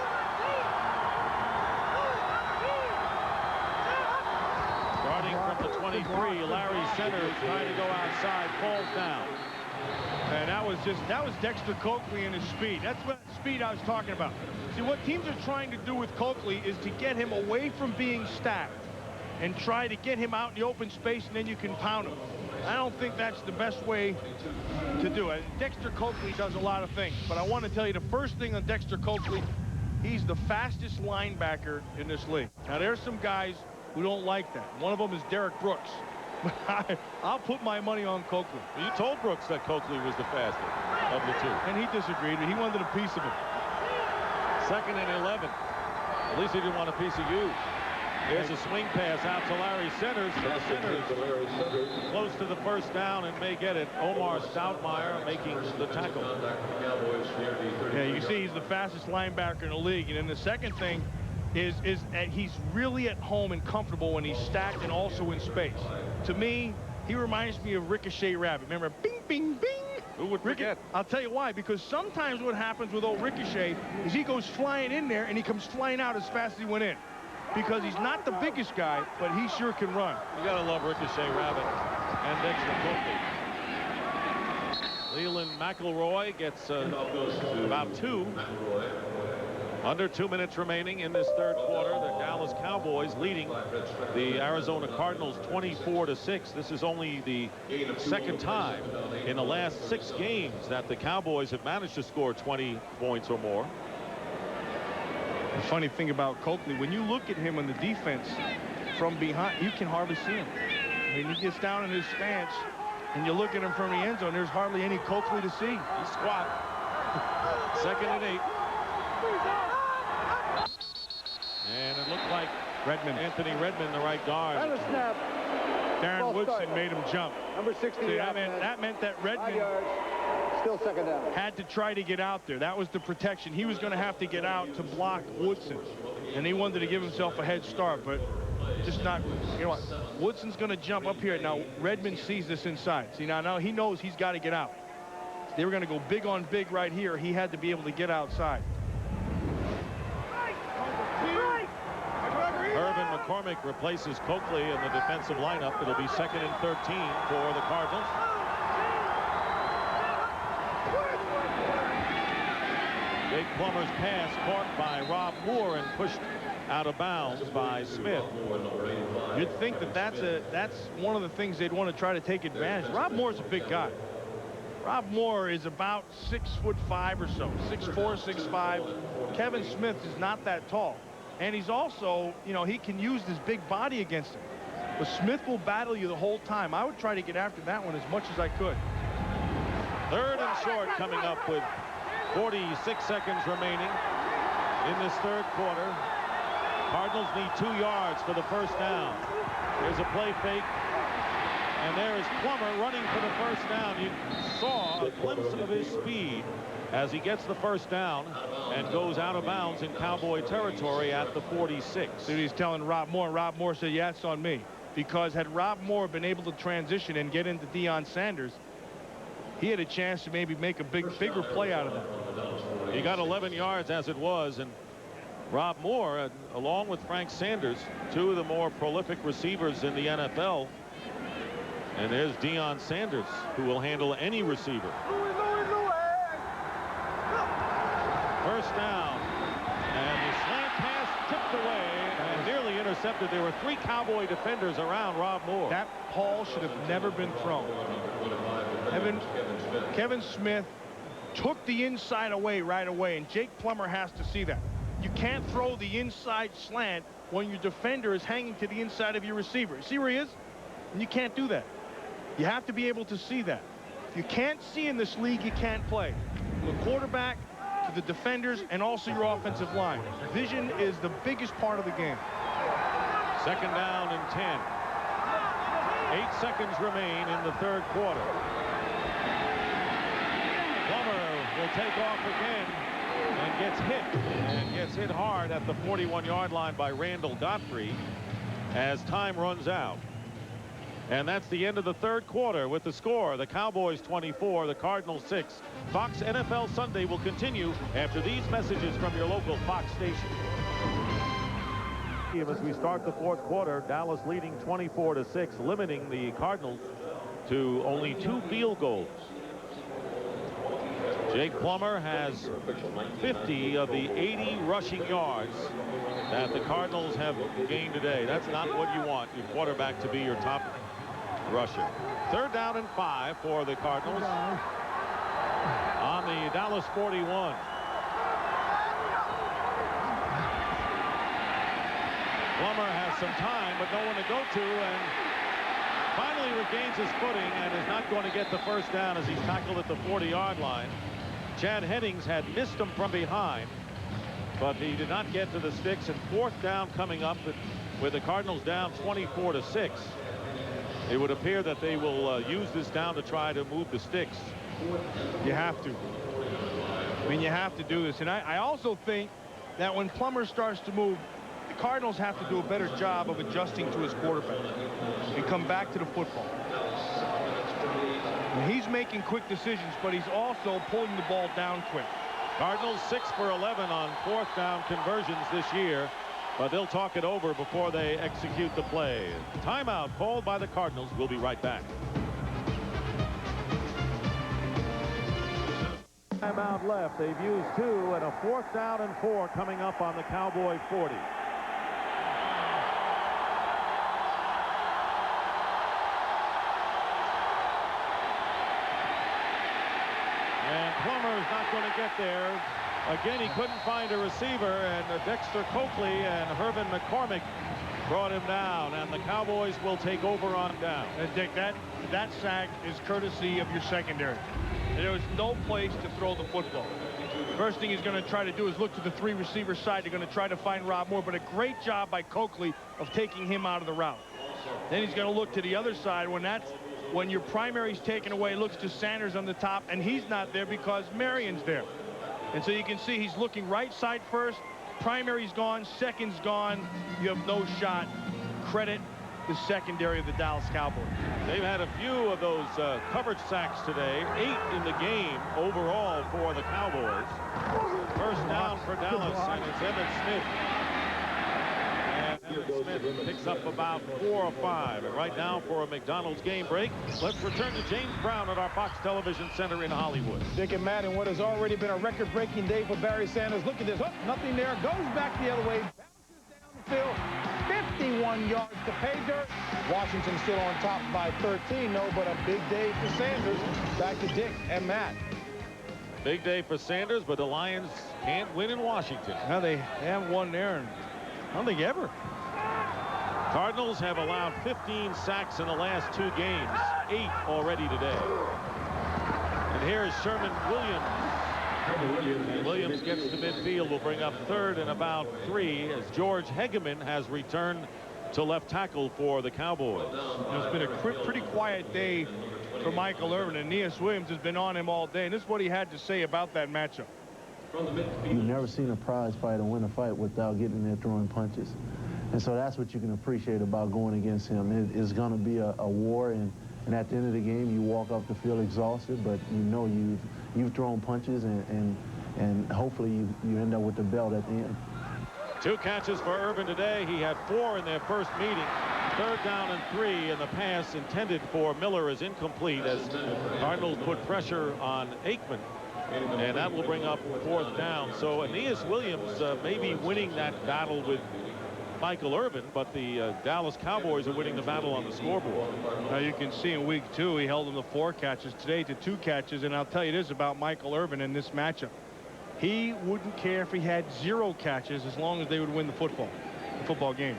Starting from the 23, Larry Centers trying to go outside, falls down. And that was Dexter Coakley and his speed. That's what speed I was talking about. See, what teams are trying to do with Coakley is to get him away from being stacked and try to get him out in the open space, and then you can pound him. I don't think that's the best way to do it. Dexter Coakley does a lot of things, but I want to tell you the first thing on Dexter Coakley, he's the fastest linebacker in this league. Now, there's some guys who don't like that. One of them is Derek Brooks. I'll put my money on Coakley. You told Brooks that Coakley was the fastest of the two. And he disagreed, and he wanted a piece of it. 2nd and 11. At least he didn't want a piece of you. Here's a swing pass out to Larry Centers. Centers close to the first down and may get it. Omar Stoutmeyer making the tackle. Yeah, you see he's the fastest linebacker in the league. And then the second thing is that he's really at home and comfortable when he's stacked and also in space. To me, he reminds me of Ricochet Rabbit. Remember, bing, bing, bing. Who would forget? I'll tell you why. Because sometimes what happens with old Ricochet is he goes flying in there and he comes flying out as fast as he went in. Because he's not the biggest guy, but he sure can run. You gotta love Ricochet Rabbit and Dexter Coakley. Leland McElroy gets about 2. Under 2 minutes remaining in this third quarter. The Dallas Cowboys leading the Arizona Cardinals 24-6. This is only the second time in the last 6 games that the Cowboys have managed to score 20 points or more. The funny thing about Coakley, when you look at him on the defense from behind, you can hardly see him. I mean, he gets down in his stance, and you look at him from the end zone, there's hardly any Coakley to see. He's squat. 2nd and 8. And it looked like Anthony Redmond, the right guard. And a snap. Darren Woodson made him jump. Number 60. See, that meant that 5 Redmond yards. Still 2nd down. had to try to get out there. That was the protection. He was going to have to get out to block Woodson. And he wanted to give himself a head start, but just not, you know what? Woodson's going to jump up here. Now, Redmond sees this inside. See, now he knows he's got to get out. They were going to go big on big right here. He had to be able to get outside. Irvin McCormick replaces Coakley in the defensive lineup. It'll be 2nd and 13 for the Cardinals. Jake Plummer's pass caught by Rob Moore and pushed out of bounds by Smith. You'd think that that's one of the things they'd want to try to take advantage. Rob Moore's a big guy. Rob Moore is about 6'5" or so, 6'4", 6'5". Kevin Smith is not that tall. And he's also, you know, he can use his big body against him. But Smith will battle you the whole time. I would try to get after that one as much as I could. 3rd and short coming up with 46 seconds remaining in this third quarter. Cardinals need 2 yards for the first down. There's a play fake. And there is Plummer running for the first down. You saw a glimpse of his speed as he gets the first down and goes out of bounds in Cowboy territory at the 46. Dude, he's telling Rob Moore. Rob Moore said, yeah, it's on me. Because had Rob Moore been able to transition and get into Deion Sanders, he had a chance to maybe make a bigger play out of that. He got 11 yards as it was, and Rob Moore, along with Frank Sanders, 2 of the more prolific receivers in the NFL. And there's Deion Sanders, who will handle any receiver. First down, and the slant pass tipped away and nearly intercepted. There were 3 Cowboy defenders around Rob Moore. That ball should have never been thrown. Kevin Smith took the inside away right away, and Jake Plummer has to see that. You can't throw the inside slant when your defender is hanging to the inside of your receiver. See where he is? And you can't do that. You have to be able to see that. If you can't see in this league, you can't play. The quarterback, to the defenders, and also your offensive line. Vision is the biggest part of the game. 2nd down and 10. 8 seconds remain in the third quarter. Plummer will take off again and gets hit hard at the 41-yard line by Randall Godfrey as time runs out. And that's the end of the third quarter with the score: the Cowboys 24, the Cardinals 6. Fox NFL Sunday will continue after these messages from your local Fox station. As we start the fourth quarter, Dallas leading 24-6, limiting the Cardinals to only 2 field goals. Jake Plummer has 50 of the 80 rushing yards that the Cardinals have gained today. That's not what you want your quarterback to be your top rusher. 3rd down and 5 for the Cardinals on the Dallas 41. Plummer has some time, but no one to go to, and finally regains his footing and is not going to get the first down as he's tackled at the 40-yard line. Chad Hennings had missed him from behind, but he did not get to the sticks. And 4th down coming up with the Cardinals down 24-6. It would appear that they will use this down to try to move the sticks. You have to. I mean, you have to do this. And I also think that when Plummer starts to move, the Cardinals have to do a better job of adjusting to his quarterback and come back to the football. And he's making quick decisions, but he's also pulling the ball down quick. Cardinals 6 for 11 on 4th down conversions this year, but they'll talk it over before they execute the play. Timeout called by the Cardinals. We'll be right back. Timeout left. They've used 2, and a 4th down and 4 coming up on the Cowboy 40. And Plummer is not going to get there. Again, he couldn't find a receiver, and Dexter Coakley and Herman McCormick brought him down, and the Cowboys will take over on down. And Dick, that sack is courtesy of your secondary. There was no place to throw the football. First thing he's going to try to do is look to the 3 receiver side. They're going to try to find Rob Moore, but a great job by Coakley of taking him out of the route. Then he's going to look to the other side when your primary's taken away, looks to Sanders on the top, and he's not there because Marion's there. And so you can see he's looking right side first. Primary's gone, second's gone. You have no shot. Credit the secondary of the Dallas Cowboys. They've had a few of those coverage sacks today. 8 in the game overall for the Cowboys. First down for Dallas, and it's Emmett Smith. And Emmett Smith picks up about 4 or 5. And right now for a McDonald's game break, let's return to James Brown at our Fox Television Center in Hollywood. Dick and Matt, in what has already been a record-breaking day for Barry Sanders. Look at this. Oh, nothing there. Goes back the other way. Bounces down the field. 51 yards to pay dirt. Washington still on top by 13. No, but a big day for Sanders. Back to Dick and Matt. Big day for Sanders, but the Lions can't win in Washington. Now they haven't won there in, I don't think, ever. Cardinals have allowed 15 sacks in the last 2 games, 8 already today. And here is Sherman Williams. Williams gets to midfield, will bring up 3rd and about 3 as George Hegeman has returned to left tackle for the Cowboys. It's been a pretty quiet day for Michael Irvin, and Aeneas Williams has been on him all day, and this is what he had to say about that matchup. You've never seen a prize fighter win a fight without getting there throwing punches. And so that's what you can appreciate about going against him. It's going to be a war, and at the end of the game, you walk off the field exhausted, but you know you've thrown punches, and hopefully you end up with the belt at the end. 2 catches for Irvin today. He had 4 in their first meeting. 3rd down and 3, and the pass intended for Miller is incomplete as Cardinals put pressure on Aikman, and that will bring up 4th down. So Aeneas Williams may be winning that battle with Michael Irvin, but the Dallas Cowboys are winning the battle on the scoreboard. Now you can see in week 2 he held him to 4 catches, today to 2 catches, and I'll tell you this about Michael Irvin in this matchup. He wouldn't care if he had 0 catches as long as they would win the football game.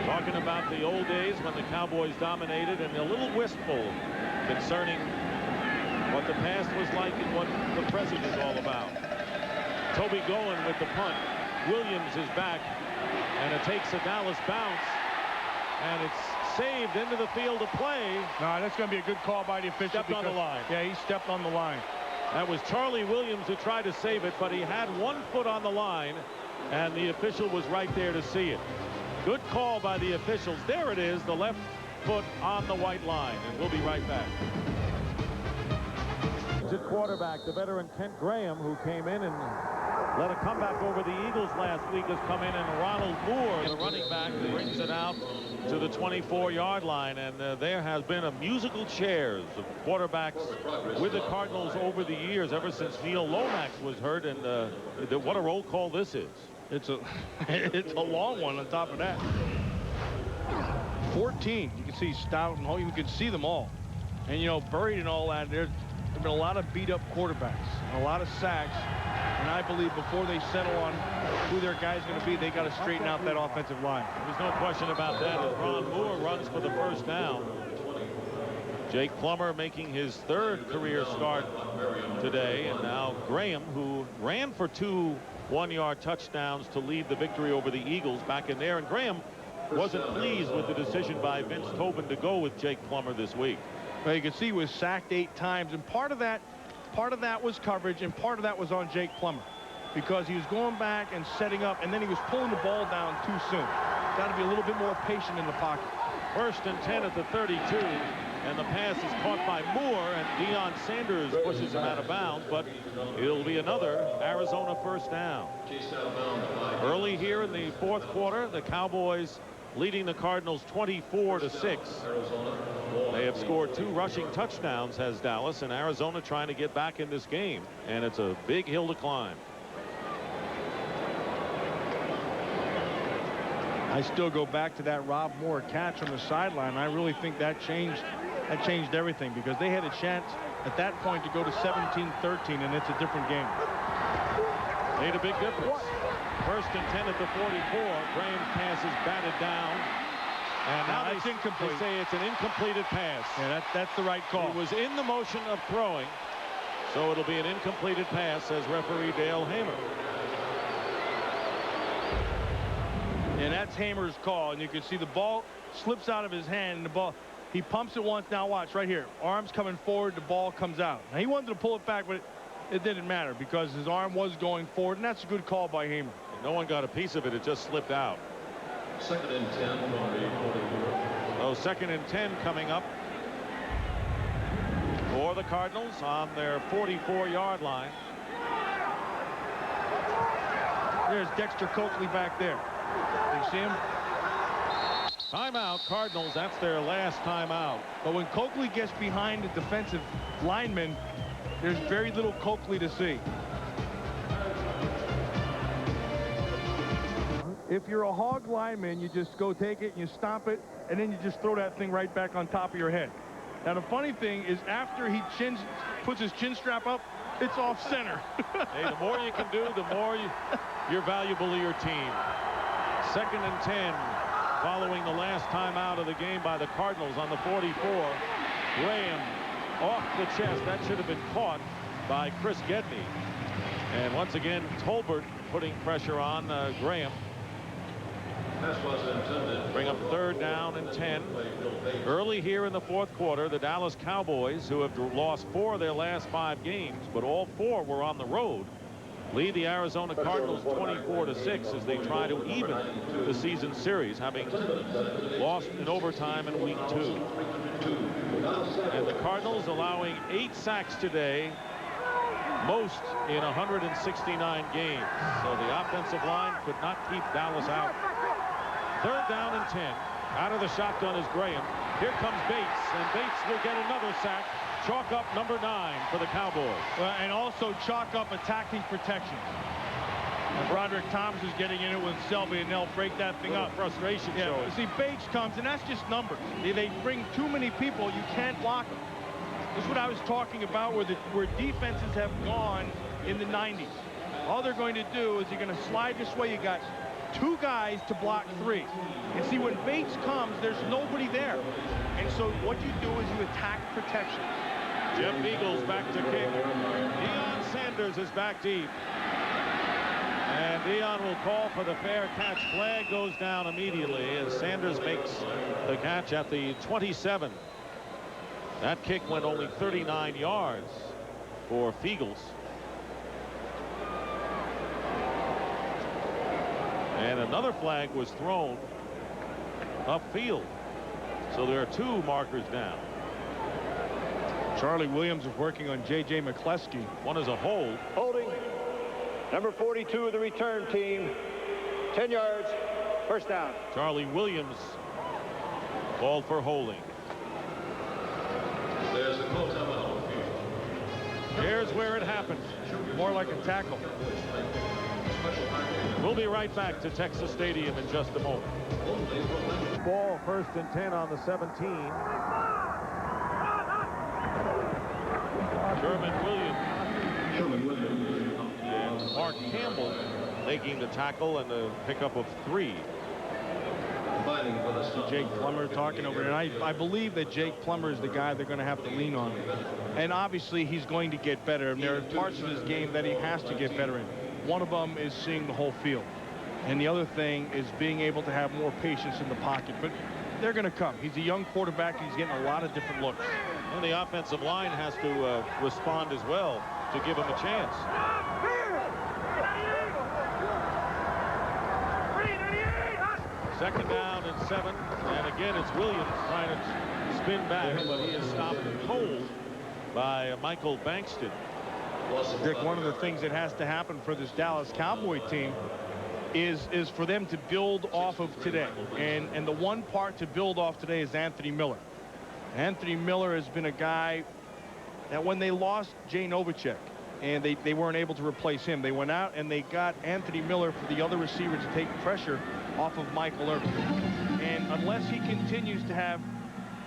Talking about the old days when the Cowboys dominated, and a little wistful concerning what the past was like and what the present is all about. Toby Golan with the punt. Williams is back, and it takes a Dallas bounce, and it's saved into the field of play. No, that's going to be a good call by the official. Stepped on the line. Yeah, he stepped on the line. That was Charlie Williams who tried to save it, but he had 1 foot on the line, and the official was right there to see it. Good call by the officials. There it is, the left foot on the white line, and we'll be right back. At quarterback, the veteran Kent Graham, who came in and led a comeback over the Eagles last week, has come in, and Ronald Moore, the running back, brings it out to the 24-yard line. And there has been a musical chairs of quarterbacks with the Cardinals over the years, ever since Neil Lomax was hurt. And what a roll call this is. It's a long one on top of that. 14. You can see Stockton. You can see them all. And, you know, buried in all that, there's been a lot of beat-up quarterbacks and a lot of sacks. And I believe before they settle on who their guy's going to be, they got to straighten out that offensive line. There's no question about that. As Ron Moore runs for the first down. Jake Plummer making his third career start today. And now Graham, who ran for 2 one-yard touchdowns to lead the victory over the Eagles, back in there. And Graham wasn't pleased with the decision by Vince Tobin to go with Jake Plummer this week. Well, you can see he was sacked 8 times, and part of that was coverage, and part of that was on Jake Plummer, because he was going back and setting up, and then he was pulling the ball down too soon. Got to be a little bit more patient in the pocket. 1st and 10 at the 32, and the pass is caught by Moore, and Deion Sanders pushes him out of bounds, but it'll be another Arizona first down. Early here in the 4th quarter, the Cowboys leading the Cardinals 24-6. They have scored 2 rushing touchdowns, has Dallas, and Arizona trying to get back in this game, and it's a big hill to climb. I still go back to that Rob Moore catch on the sideline. I really think that changed everything, because they had a chance at that point to go to 17-13, and it's a different game. Made a big difference. 1st and 10 at the 44. Graham's pass is batted down. And now it's incomplete. They say it's an incompleted pass. Yeah, that's the right call. He was in the motion of throwing, so it'll be an incompleted pass, says referee Dale Hamer. And that's Hamer's call, and you can see the ball slips out of his hand, and the ball, he pumps it once. Now watch right here, arms coming forward, the ball comes out. Now he wanted to pull it back, but it didn't matter because his arm was going forward, and that's a good call by Hamer. No one got a piece of it. It just slipped out. 2nd and 10 from the 44. So 2nd and 10 coming up for the Cardinals on their 44-yard line. There's Dexter Coakley back there. You see him? Timeout, Cardinals. That's their last timeout. But when Coakley gets behind the defensive lineman, there's very little Coakley to see. If you're a hog lineman, you just go take it and you stomp it, and then you just throw that thing right back on top of your head. Now the funny thing is, after he puts his chin strap up, it's off center. Hey, the more you can do, the more you're valuable to your team. 2nd and 10 following the last time out of the game by the Cardinals on the 44. Graham off the chest. That should have been caught by Chris Gedney. And once again, Tolbert putting pressure on Graham. Bring up 3rd down and 10. Early here in the 4th quarter, the Dallas Cowboys, who have lost 4 of their last 5 games, but all 4 were on the road, lead the Arizona Cardinals 24-6 as they try to even the season series, having lost in overtime in week 2. And the Cardinals allowing 8 sacks today, most in 169 games. So the offensive line could not keep Dallas out. 3rd down and 10. Out of the shotgun is Graham. Here comes Bates, and Bates will get another sack. Chalk up number 9 for the Cowboys. Well, and also chalk up attacking protection. Broderick Thomas is getting in it with Selby, and they'll break that thing up. Frustration Yeah, showing. see, Bates comes, and that's just numbers. They bring too many people, you can't block them. This is what I was talking about, where defenses have gone in the 90s. All they're going to do is you're going to slide this way. You got 2 guys to block 3. And see, when Bates comes, there's nobody there. And so what you do is you attack protection. Jim Eagles back to kick. Deion Sanders is back deep. And Deion will call for the fair catch. Flag goes down immediately as Sanders makes the catch at the 27. That kick went only 39 yards for Feagles. And another flag was thrown upfield. So there are 2 markers down. Charlie Williams is working on J.J. McCleskey. One is a hold. Holding. Number 42 of the return team. 10 yards. First down. Charlie Williams called for holding. There's a call timeout. Here's where it happened. More like a tackle. We'll be right back to Texas Stadium in just a moment. Ball 1st and 10 on the 17. Sherman Williams and Mark Campbell making the tackle and the pickup of 3. Jake Plummer talking over it. And I believe that Jake Plummer is the guy they're going to have to lean on. And obviously he's going to get better. And there are parts of his game that he has to get better in. One of them is seeing the whole field. And the other thing is being able to have more patience in the pocket. But they're going to come. He's a young quarterback. He's getting a lot of different looks. And the offensive line has to respond as well to give him a chance. Second down and 7. And again, it's Williams trying to spin back, but he is stopped cold by Michael Bankston. Dick, one of the things that has to happen for this Dallas Cowboy team is for them to build off of today. And the one part to build off today is Anthony Miller. Anthony Miller has been a guy that when they lost Jay Novacek and they weren't able to replace him, they went out and they got Anthony Miller for the other receiver to take pressure off of Michael Irvin. And unless he continues to have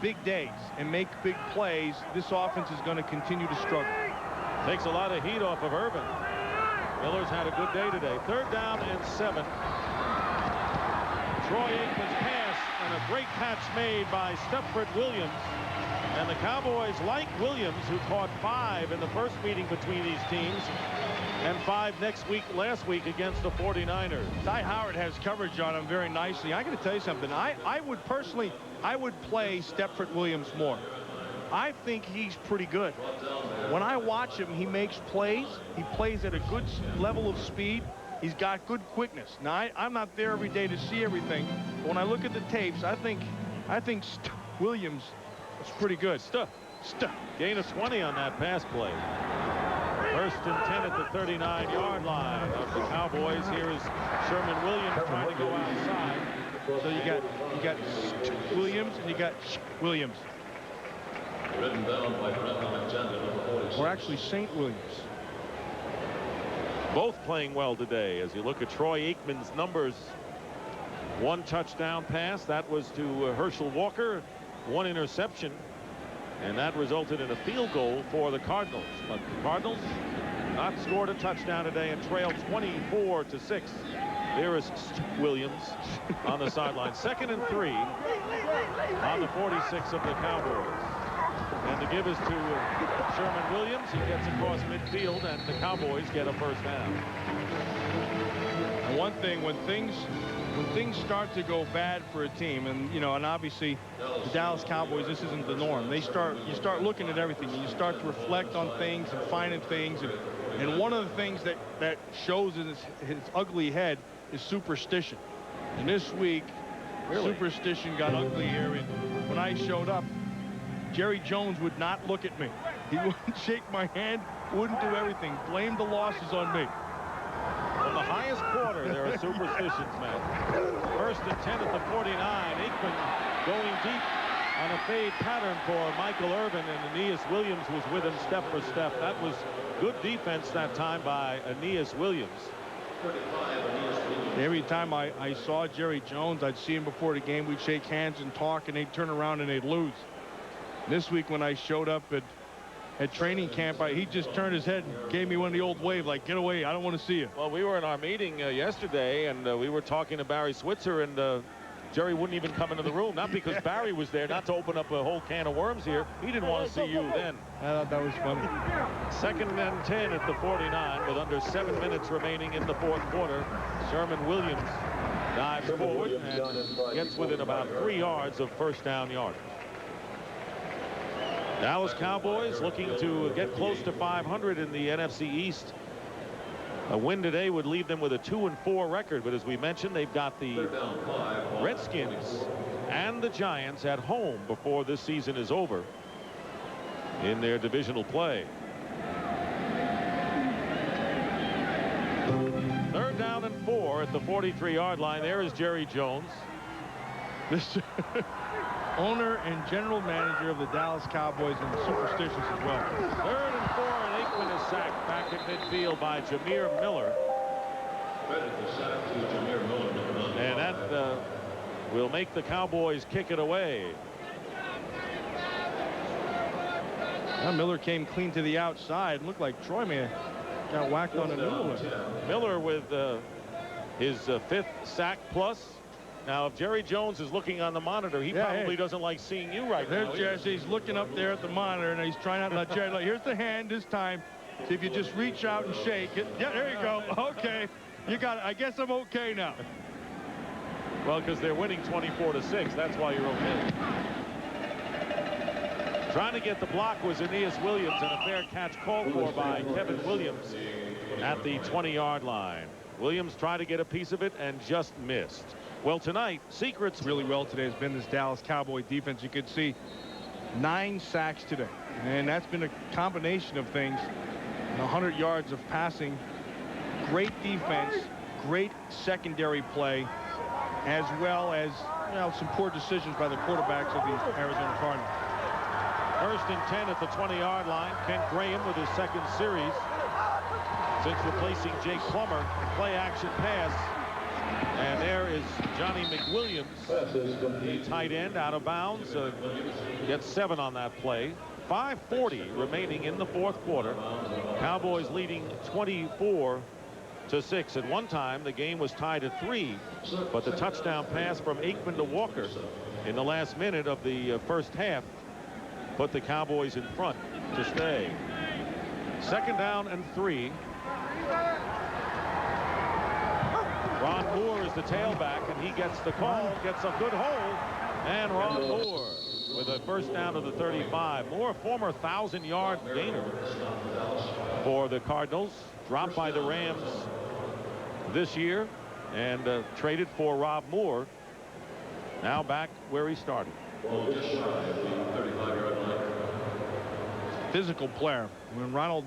big days and make big plays, this offense is going to continue to struggle. Takes a lot of heat off of Irvin. Miller's had a good day today. 3rd down and 7. Troy Aikman's pass and a great catch made by Stepford Williams. And the Cowboys like Williams, who caught 5 in the first meeting between these teams and 5 last week against the 49ers. Ty Howard has coverage on him very nicely. I got to tell you something. I would personally play Stepford Williams more. I think he's pretty good. When I watch him, he makes plays. He plays at a good level of speed. He's got good quickness. Now, I'm not there every day to see everything. But when I look at the tapes, I think Williams is pretty good. Gain of 20 on that pass play. 1st and 10 at the 39-yard line of the Cowboys. Here is Sherman Williams trying to go outside. So you got Williams and you got Williams. Written down by Brett Alexander, number 46. Or actually St. Williams. Both playing well today. As you look at Troy Aikman's numbers, 1 touchdown pass. That was to Herschel Walker. 1 interception. And that resulted in a field goal for the Cardinals. But the Cardinals not scored a touchdown today and trailed 24-6. There is Williams on the sideline. 2nd and 3 on the 46 of the Cowboys. And the give is to Sherman Williams. He gets across midfield, and the Cowboys get a 1st down. And one thing, when things start to go bad for a team, and and obviously the Dallas Cowboys, this isn't the norm. You start looking at everything, and you start to reflect on things and finding things. And one of the things that shows in his ugly head is superstition. And this week, superstition got ugly here. And when I showed up, Jerry Jones would not look at me. He wouldn't shake my hand, wouldn't do everything. Blamed the losses on me. From the highest quarter, there are superstitions, man. 1st and 10 at the 49. Aikman going deep on a fade pattern for Michael Irvin, and Aeneas Williams was with him step for step. That was good defense that time by Aeneas Williams. Every time I saw Jerry Jones, I'd see him before the game. We'd shake hands and talk, and they'd turn around and they'd lose. This week when I showed up at training camp, he just turned his head and gave me one of the old wave, like, get away, I don't want to see you. Well, we were in our meeting yesterday, and we were talking to Barry Switzer, and Jerry wouldn't even come into the room, not because Barry was there, not to open up a whole can of worms here. He didn't want to see you then. I thought that was funny. 2nd and 10 at the 49 with under 7 minutes remaining in the 4th quarter. Sherman Williams dives forward and gets within about 3 yards of 1st down yard. Dallas Cowboys looking to get close to 500 in the NFC East. A win today would leave them with a 2-4 record, but as we mentioned, they've got the Redskins and the Giants at home before this season is over in their divisional play. 3rd down and 4 at the 43-yard line. There is Jerry Jones. This owner and general manager of the Dallas Cowboys, and superstitious as well. 3rd and 4, and Aikman is sacked back at midfield by Jameer Miller. And that will make the Cowboys kick it away. Now Miller came clean to the outside. Looked like Troy may have got whacked on a noodle. Miller with his 5th sack plus. Now, if Jerry Jones is looking on the monitor, he probably doesn't like seeing you right now. There's Jesse. He's looking up there at the monitor, and he's trying not to let Jerry. Look, here's the hand this time. See if you just reach out and shake it. Yeah, there you go. Okay. You got it. I guess I'm okay now. Well, because they're winning 24-6. That's why you're okay. Trying to get the block was Aeneas Williams, and a fair catch called for by Kevin Williams at the 20-yard line. Williams tried to get a piece of it and just missed. Well, tonight, secrets really well today has been this Dallas Cowboy defense. You could see 9 sacks today, and that's been a combination of things. 100 yards of passing, great defense, great secondary play, as well as some poor decisions by the quarterbacks of the Arizona Cardinals. 1st and 10 at the 20-yard line. Kent Graham with his 2nd series since replacing Jake Plummer. Play action pass. And there is Johnny McWilliams, the tight end, out of bounds. Gets 7 on that play. 5:40 remaining in the 4th quarter. Cowboys leading 24-6. At one time, the game was tied at 3, but the touchdown pass from Aikman to Walker in the last minute of the first half put the Cowboys in front to stay. 2nd down and 3. Ron Moore is the tailback, and he gets the call, gets a good hold, and Ron Moore with a 1st down to the 35. Moore, a former 1,000-yard gainer for the Cardinals, dropped by the Rams this year and traded for Rob Moore. Now back where he started. Physical player. When Ronald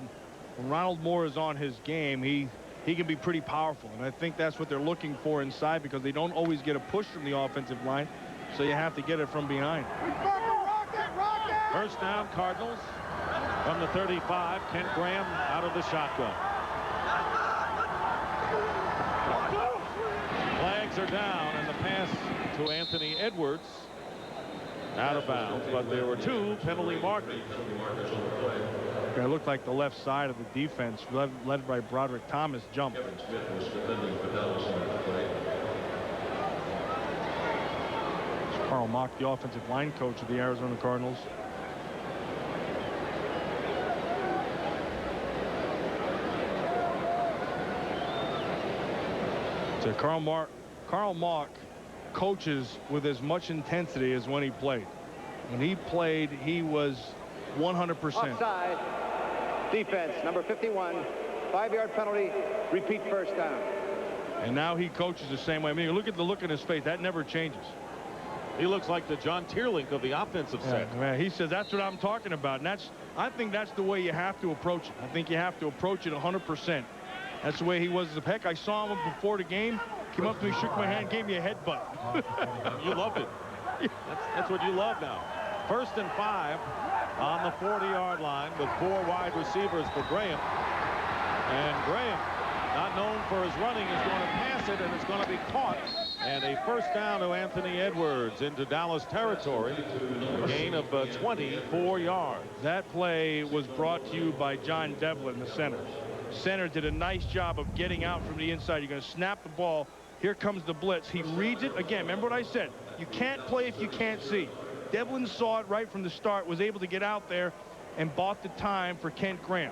Moore is on his game, he can be pretty powerful, and I think that's what they're looking for inside, because they don't always get a push from the offensive line, so you have to get it from behind. 1st down, Cardinals from the 35. Kent Graham out of the shotgun. Flags are down, and the pass to Anthony Edwards out of bounds, but there were 2 penalty markers. It looked like the left side of the defense, led by Broderick Thomas, jumped. Carl Mock, the offensive line coach of the Arizona Cardinals. So Carl Mock coaches with as much intensity as when he played. When he played, he was 100%. Offside. Defense, number 51. 5-yard penalty. Repeat 1st down. And now he coaches the same way. I mean, look at the look in his face. That never changes. He looks like the John Tierlink of the offensive set. Man, he says that's what I'm talking about. And I think that's the way you have to approach it. I think you have to approach it 100%. That's the way he was as a heck. I saw him before the game. Came up to me, shook my hand, gave me a headbutt. You loved it. That's what you love now. 1st and 5 on the 40-yard line with 4 wide receivers for Graham. And Graham, not known for his running, is going to pass it, and it's going to be caught. And a 1st down to Anthony Edwards into Dallas territory. A gain of 24 yards. That play was brought to you by John Devlin, the center. Center did a nice job of getting out from the inside. You're going to snap the ball. Here comes the blitz. He reads it. Again, remember what I said. You can't play if you can't see. Devlin saw it right from the start, was able to get out there and bought the time for Kent Graham.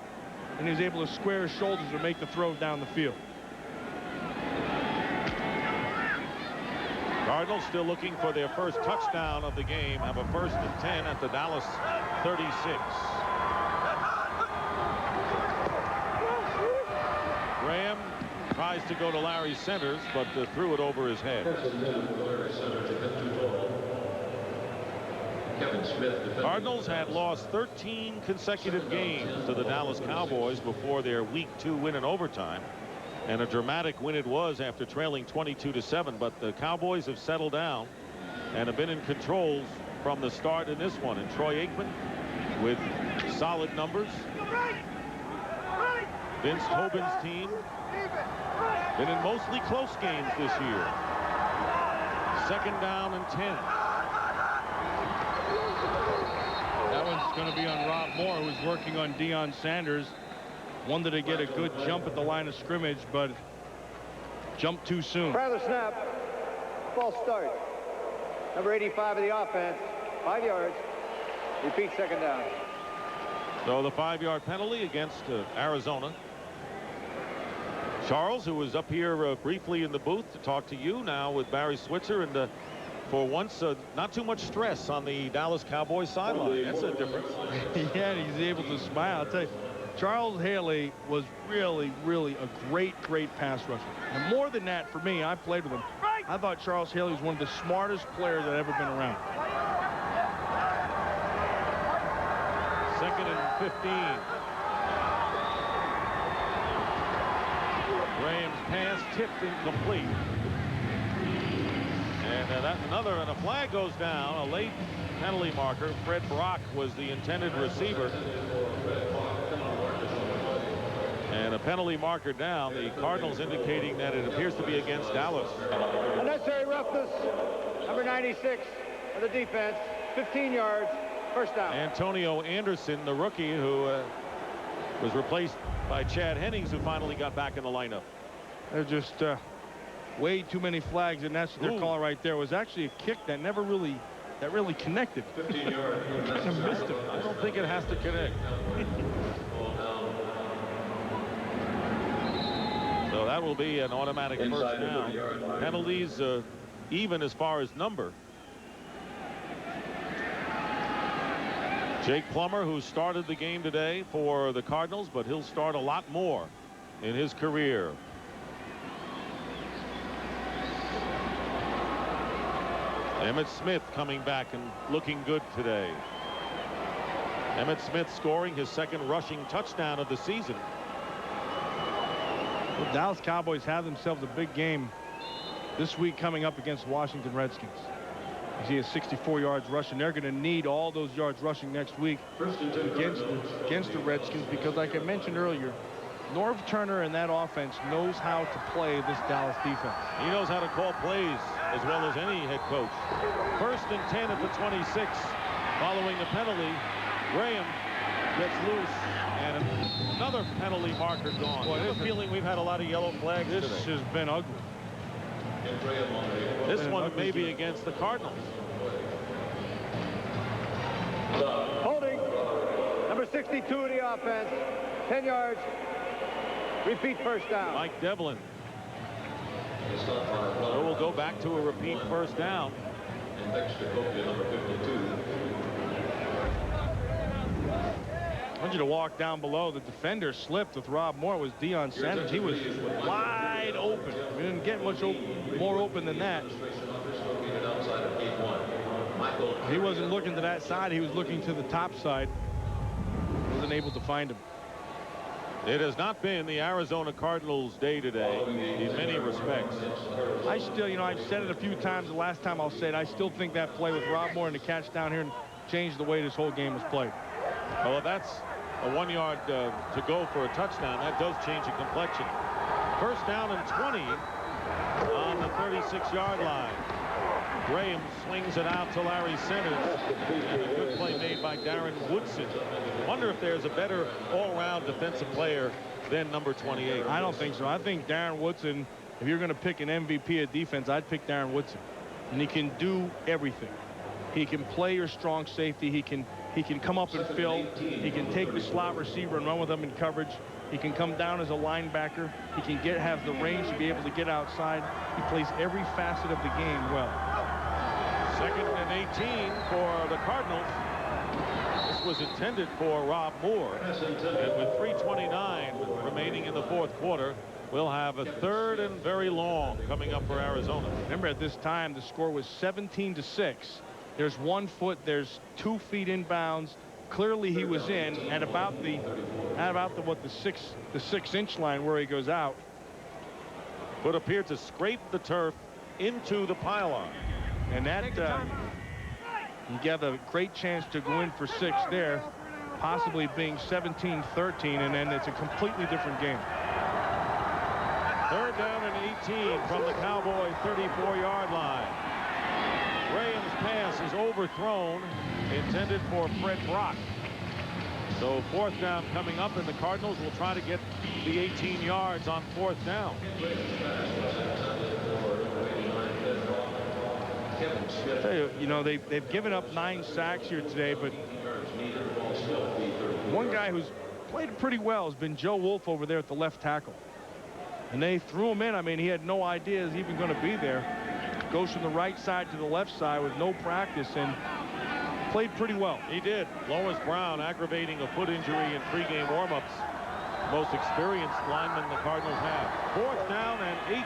And he was able to square his shoulders and make the throw down the field. Cardinals still looking for their 1st touchdown of the game. Have a 1st and 10 at the Dallas 36. Graham tries to go to Larry Centers, but threw it over his head. Cardinals had lost 13 consecutive games to the Dallas Cowboys before their Week 2 win in overtime. And a dramatic win it was after trailing 22-7. But the Cowboys have settled down and have been in control from the start in this one. And Troy Aikman with solid numbers. Vince Tobin's team been in mostly close games this year. 2nd down and 10. That one's going to be on Rob Moore, who's working on Deion Sanders. Wanted to get a good jump at the line of scrimmage, but jumped too soon. Prior to the snap, false start. Number 85 of the offense, 5 yards. Repeat 2nd down. So the 5-yard penalty against Arizona. Charles, who was up here briefly in the booth to talk to you, now with Barry Switzer, and for once not too much stress on the Dallas Cowboys sideline. That's a difference. Yeah, and he's able to smile. I'll tell you, Charles Haley was really a great pass rusher. And more than that, for me, I played with him. I thought Charles Haley was one of the smartest players that ever been around. 2nd and 15. Graham's pass tipped incomplete. And and a flag goes down. A late penalty marker. Fred Brock was the intended receiver. And a penalty marker down. The Cardinals indicating that it appears to be against Dallas. Unnecessary roughness. Number 96 of the defense. 15 yards. 1st down. Antonio Anderson, the rookie, who was replaced by Chad Hennings, who finally got back in the lineup. There's just way too many flags, and that's what they're calling right there. It was actually a kick that never really connected. 15 yards. Kind of missed him. I don't think it has to connect. So that will be an automatic 1st down. Penalties even as far as number. Jake Plummer, who started the game today for the Cardinals, but he'll start a lot more in his career. Emmitt Smith coming back and looking good today. Emmitt Smith scoring his 2nd rushing touchdown of the season. The Dallas Cowboys have themselves a big game this week coming up against Washington Redskins. He has 64 yards rushing. They're going to need all those yards rushing next week against the Redskins, because like I mentioned earlier, Norv Turner and that offense knows how to play this Dallas defense. He knows how to call plays as well as any head coach. 1st and 10 at the 26. Following the penalty, Graham gets loose, and another penalty marker gone. I have a feeling we've had a lot of yellow flags This today. has been ugly. This one may be against the Cardinals. Holding. Number 62 of the offense. 10 yards. Repeat 1st down. Mike Devlin. So we'll go back to a repeat 1st down. And Dexter Coakley, number 52. I want you to walk down below. The defender slipped with Rob Moore. It was Deion Sanders. He was wide open. We didn't get much more open than that. He wasn't looking to that side. He was looking to the top side. Wasn't able to find him. It has not been the Arizona Cardinals' day today in many respects. I still, I've said it a few times. The last time I'll say it, I still think that play with Rob Moore and the catch down here changed the way this whole game was played. Well, if that's a 1 yard to go for a touchdown, that does change the complexion. 1st down and 20 on the 36-yard line. Graham swings it out to Larry Centers, and a good play made by Darren Woodson. Wonder if there's a better all-round defensive player than number 28. I don't think so. I think Darren Woodson, if you're going to pick an MVP of defense, I'd pick Darren Woodson. And he can do everything. He can play your strong safety. He can come up and fill. He can take the slot receiver and run with them in coverage. He can come down as a linebacker. He can have the range to be able to get outside. He plays every facet of the game well. 2nd and 18 for the Cardinals. This was intended for Rob Moore. And with 3:29 remaining in the 4th quarter, we'll have a 3rd and very long coming up for Arizona. Remember, at this time, the score was 17-6. There's 1 foot. There's 2 feet inbounds. Clearly, he was in at about the 6-inch line where he goes out. But appeared to scrape the turf into the pylon. And that you got a great chance to go in for 6 there. possibly being 17-13, and then it's a completely different game. 3rd down and 18 from the Cowboy 34-yard line. Graham's pass is overthrown, intended for Fred Brock. So 4th down coming up, and the Cardinals will try to get the 18 yards on 4th down. You know, they've given up 9 sacks here today, but one guy who's played pretty well has been Joe Wolf over there at the left tackle. And they threw him in. I mean, he had no idea he's even going to be there. Goes from the right side to the left side with no practice and played pretty well. He did. Lois Brown aggravating a foot injury in pregame warmups. Most experienced lineman the Cardinals have. 4th down and 18.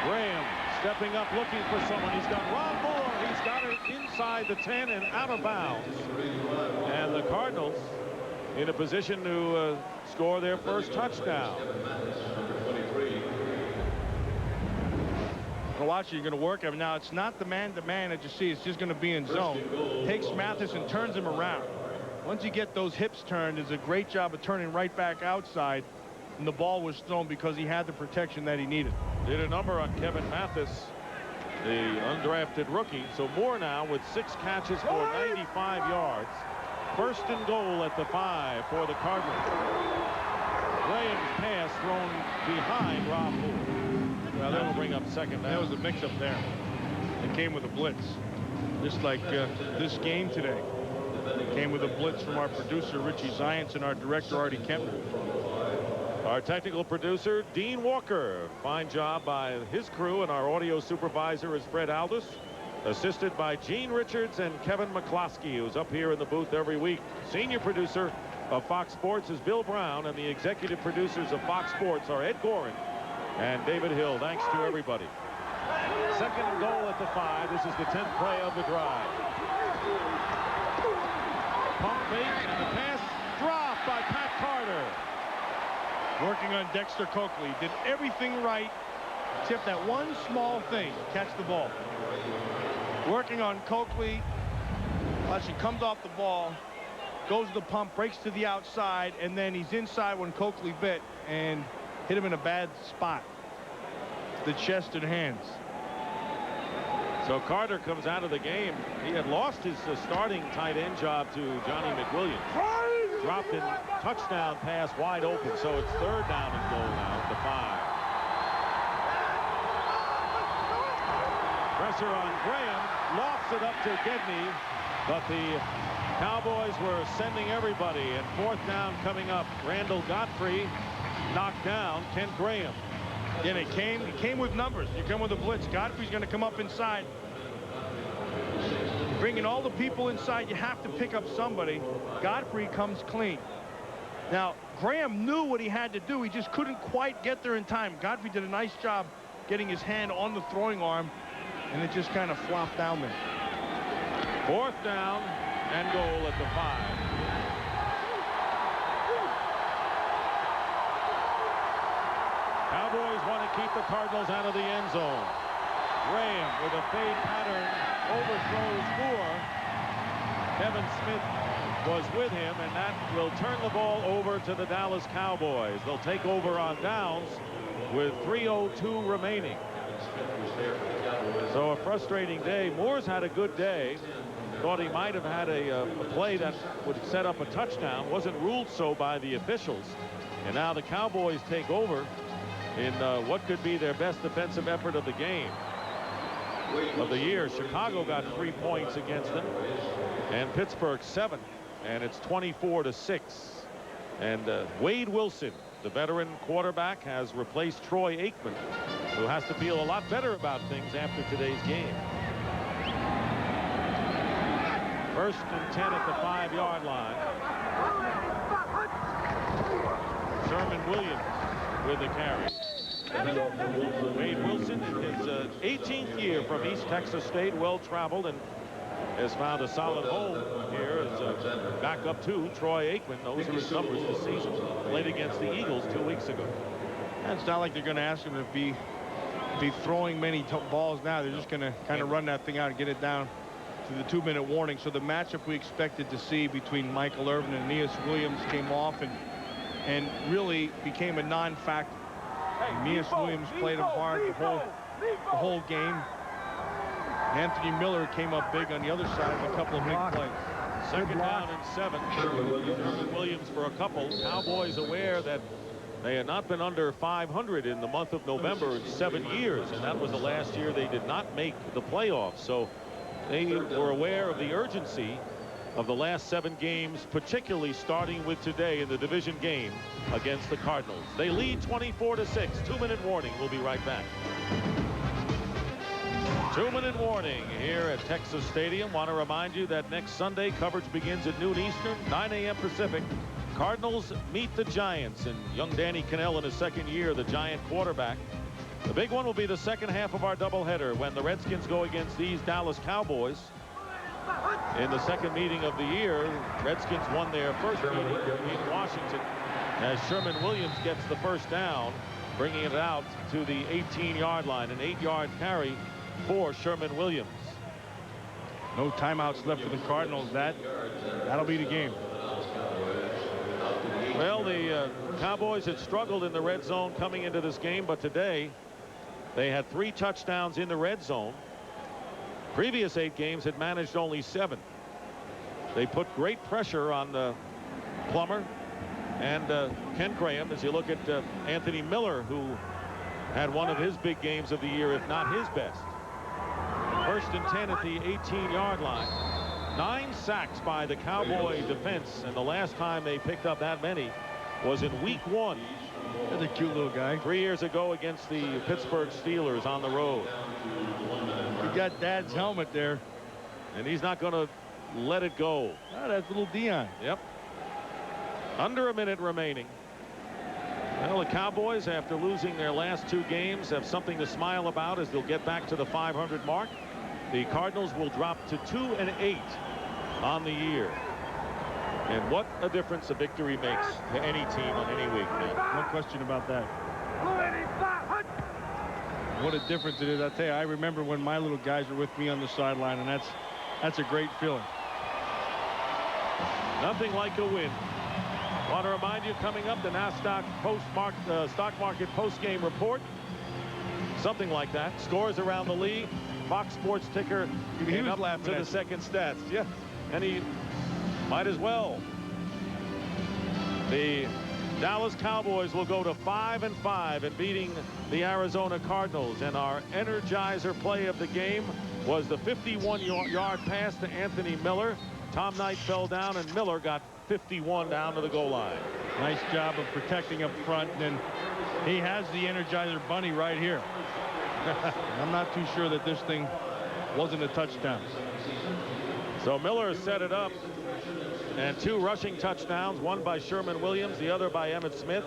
Graham stepping up, looking for someone. He's got Ron Moore. He's got it inside the 10 and out of bounds. And the Cardinals in a position to score their first touchdown. Watch, you're going to work him. Now, it's not the man-to-man that you see. It's just going to be in zone. Takes Mathis and turns him around. Once you get those hips turned, does a great job of turning right back outside. And the ball was thrown because he had the protection that he needed. Did a number on Kevin Mathis, the undrafted rookie. So Moore now with 6 catches for 95 yards. 1st and goal at the 5 for the Cardinals. Graham's pass thrown behind Rob Moore. Well, that will bring up 2nd down. That was a mix-up there. It came with a blitz, just like this game today. It came with a blitz from our producer, Richie Zients, and our director, Artie Kempner. Our technical producer, Dean Walker. Fine job by his crew, and our audio supervisor is Fred Aldis, assisted by Gene Richards and Kevin McCloskey, who's up here in the booth every week. Senior producer of Fox Sports is Bill Brown, and the executive producers of Fox Sports are Ed Gorin and David Hill. Thanks to everybody. 2nd and goal at the 5. This is the 10th play of the drive. Pump fake, and the pass dropped by Pat Carter. Working on Dexter Coakley. Did everything right except that one small thing. Catch the ball. Working on Coakley. Watch, he comes off the ball, goes to the pump, breaks to the outside, and then he's inside when Coakley bit and hit him in a bad spot. The chest and hands. So Carter comes out of the game. He had lost his starting tight end job to Johnny McWilliams. Dropped in touchdown pass wide open. So it's 3rd down and goal now at the 5. Pressure on Graham. Lofts it up to Gedney. But the Cowboys were sending everybody. And 4th down coming up. Randall Godfrey knocked down Kent Graham. And it came with numbers. You come with a blitz. Godfrey's going to come up inside. Bringing all the people inside, you have to pick up somebody. Godfrey comes clean. Now, Graham knew what he had to do. He just couldn't quite get there in time. Godfrey did a nice job getting his hand on the throwing arm, and it just kind of flopped down there. 4th down and goal at the 5. Cowboys want to keep the Cardinals out of the end zone. Graham with a fade pattern overthrows Moore. Kevin Smith was with him, and that will turn the ball over to the Dallas Cowboys. They'll take over on downs with 3:02 remaining. So a frustrating day. Moore's had a good day. Thought he might have had a play that would set up a touchdown. Wasn't ruled so by the officials. And now the Cowboys take over in what could be their best defensive effort of the game. Of the year. Chicago got 3 points against them, and Pittsburgh 7, and it's 24-6. And Wade Wilson, the veteran quarterback, has replaced Troy Aikman, who has to feel a lot better about things after today's game. 1st and 10 at the 5-yard line. Sherman Williams with the carry. Wade Wilson in his 18th year from East Texas State, well-traveled, and has found a solid home here as backup to Troy Aikman. Those are his numbers this season. Played against the Eagles 2 weeks ago. And it's not like they're going to ask him to be throwing many balls now. They're just going to kind of run that thing out and get it down to the 2-minute warning. So the matchup we expected to see between Michael Irvin and Aeneas Williams came off and really became a non-factor. Aeneas Williams played him hard the whole game. Anthony Miller came up big on the other side with a couple of big plays. Second down and 7. Sherman Williams for a couple. Cowboys aware that they had not been under 500 in the month of November in 7 years, and that was the last year they did not make the playoffs. So they were aware of the urgency of the last 7 games, particularly starting with today in the division game against the Cardinals. They lead 24-6. 2-minute warning. We'll be right back. 2-minute warning here at Texas Stadium. Want to remind you that next Sunday coverage begins at noon Eastern, 9 a.m. Pacific. Cardinals meet the Giants, and young Danny Cannell in his second year, the Giant quarterback. The big one will be the second half of our doubleheader when the Redskins go against these Dallas Cowboys. In the second meeting of the year, Redskins won their first meeting in Washington as Sherman Williams gets the first down, bringing it out to the 18-yard line, an 8-yard carry for Sherman Williams. No timeouts left for the Cardinals. That'll be the game. Well, the Cowboys had struggled in the red zone coming into this game, but today they had 3 touchdowns in the red zone. Previous 8 games had managed only 7. They put great pressure on Plummer and Ken Graham. As you look at Anthony Miller, who had one of his big games of the year, if not his best. First and 10 at the 18-yard line. 9 sacks by the Cowboy defense, and the last time they picked up that many was in week 1. That's a cute little guy. 3 years ago against the Pittsburgh Steelers on the road. He got Dad's helmet there. And he's not going to let it go. Oh, that's little Dion. Yep. Under a minute remaining. Well, the Cowboys, after losing their last 2 games, have something to smile about as they'll get back to the 500 mark. The Cardinals will drop to 2-8 on the year. And what a difference a victory makes to any team on any week, man. No question about that. What a difference it is. I tell you, I remember when my little guys were with me on the sideline, and that's a great feeling. Nothing like a win. Want to remind you, coming up, the NASDAQ stock market post-game report. Something like that. Scores around the league. Fox Sports ticker came up to the second stats. Yeah, and he might as well. The Dallas Cowboys will go to 5-5 in beating the Arizona Cardinals, and our energizer play of the game was the 51-yard pass to Anthony Miller. Tom Knight fell down, and Miller got 51 down to the goal line. Nice job of protecting up front, and he has the Energizer Bunny right here. I'm not too sure that this thing wasn't a touchdown. So Miller set it up, and 2 rushing touchdowns, one by Sherman Williams, the other by Emmitt Smith.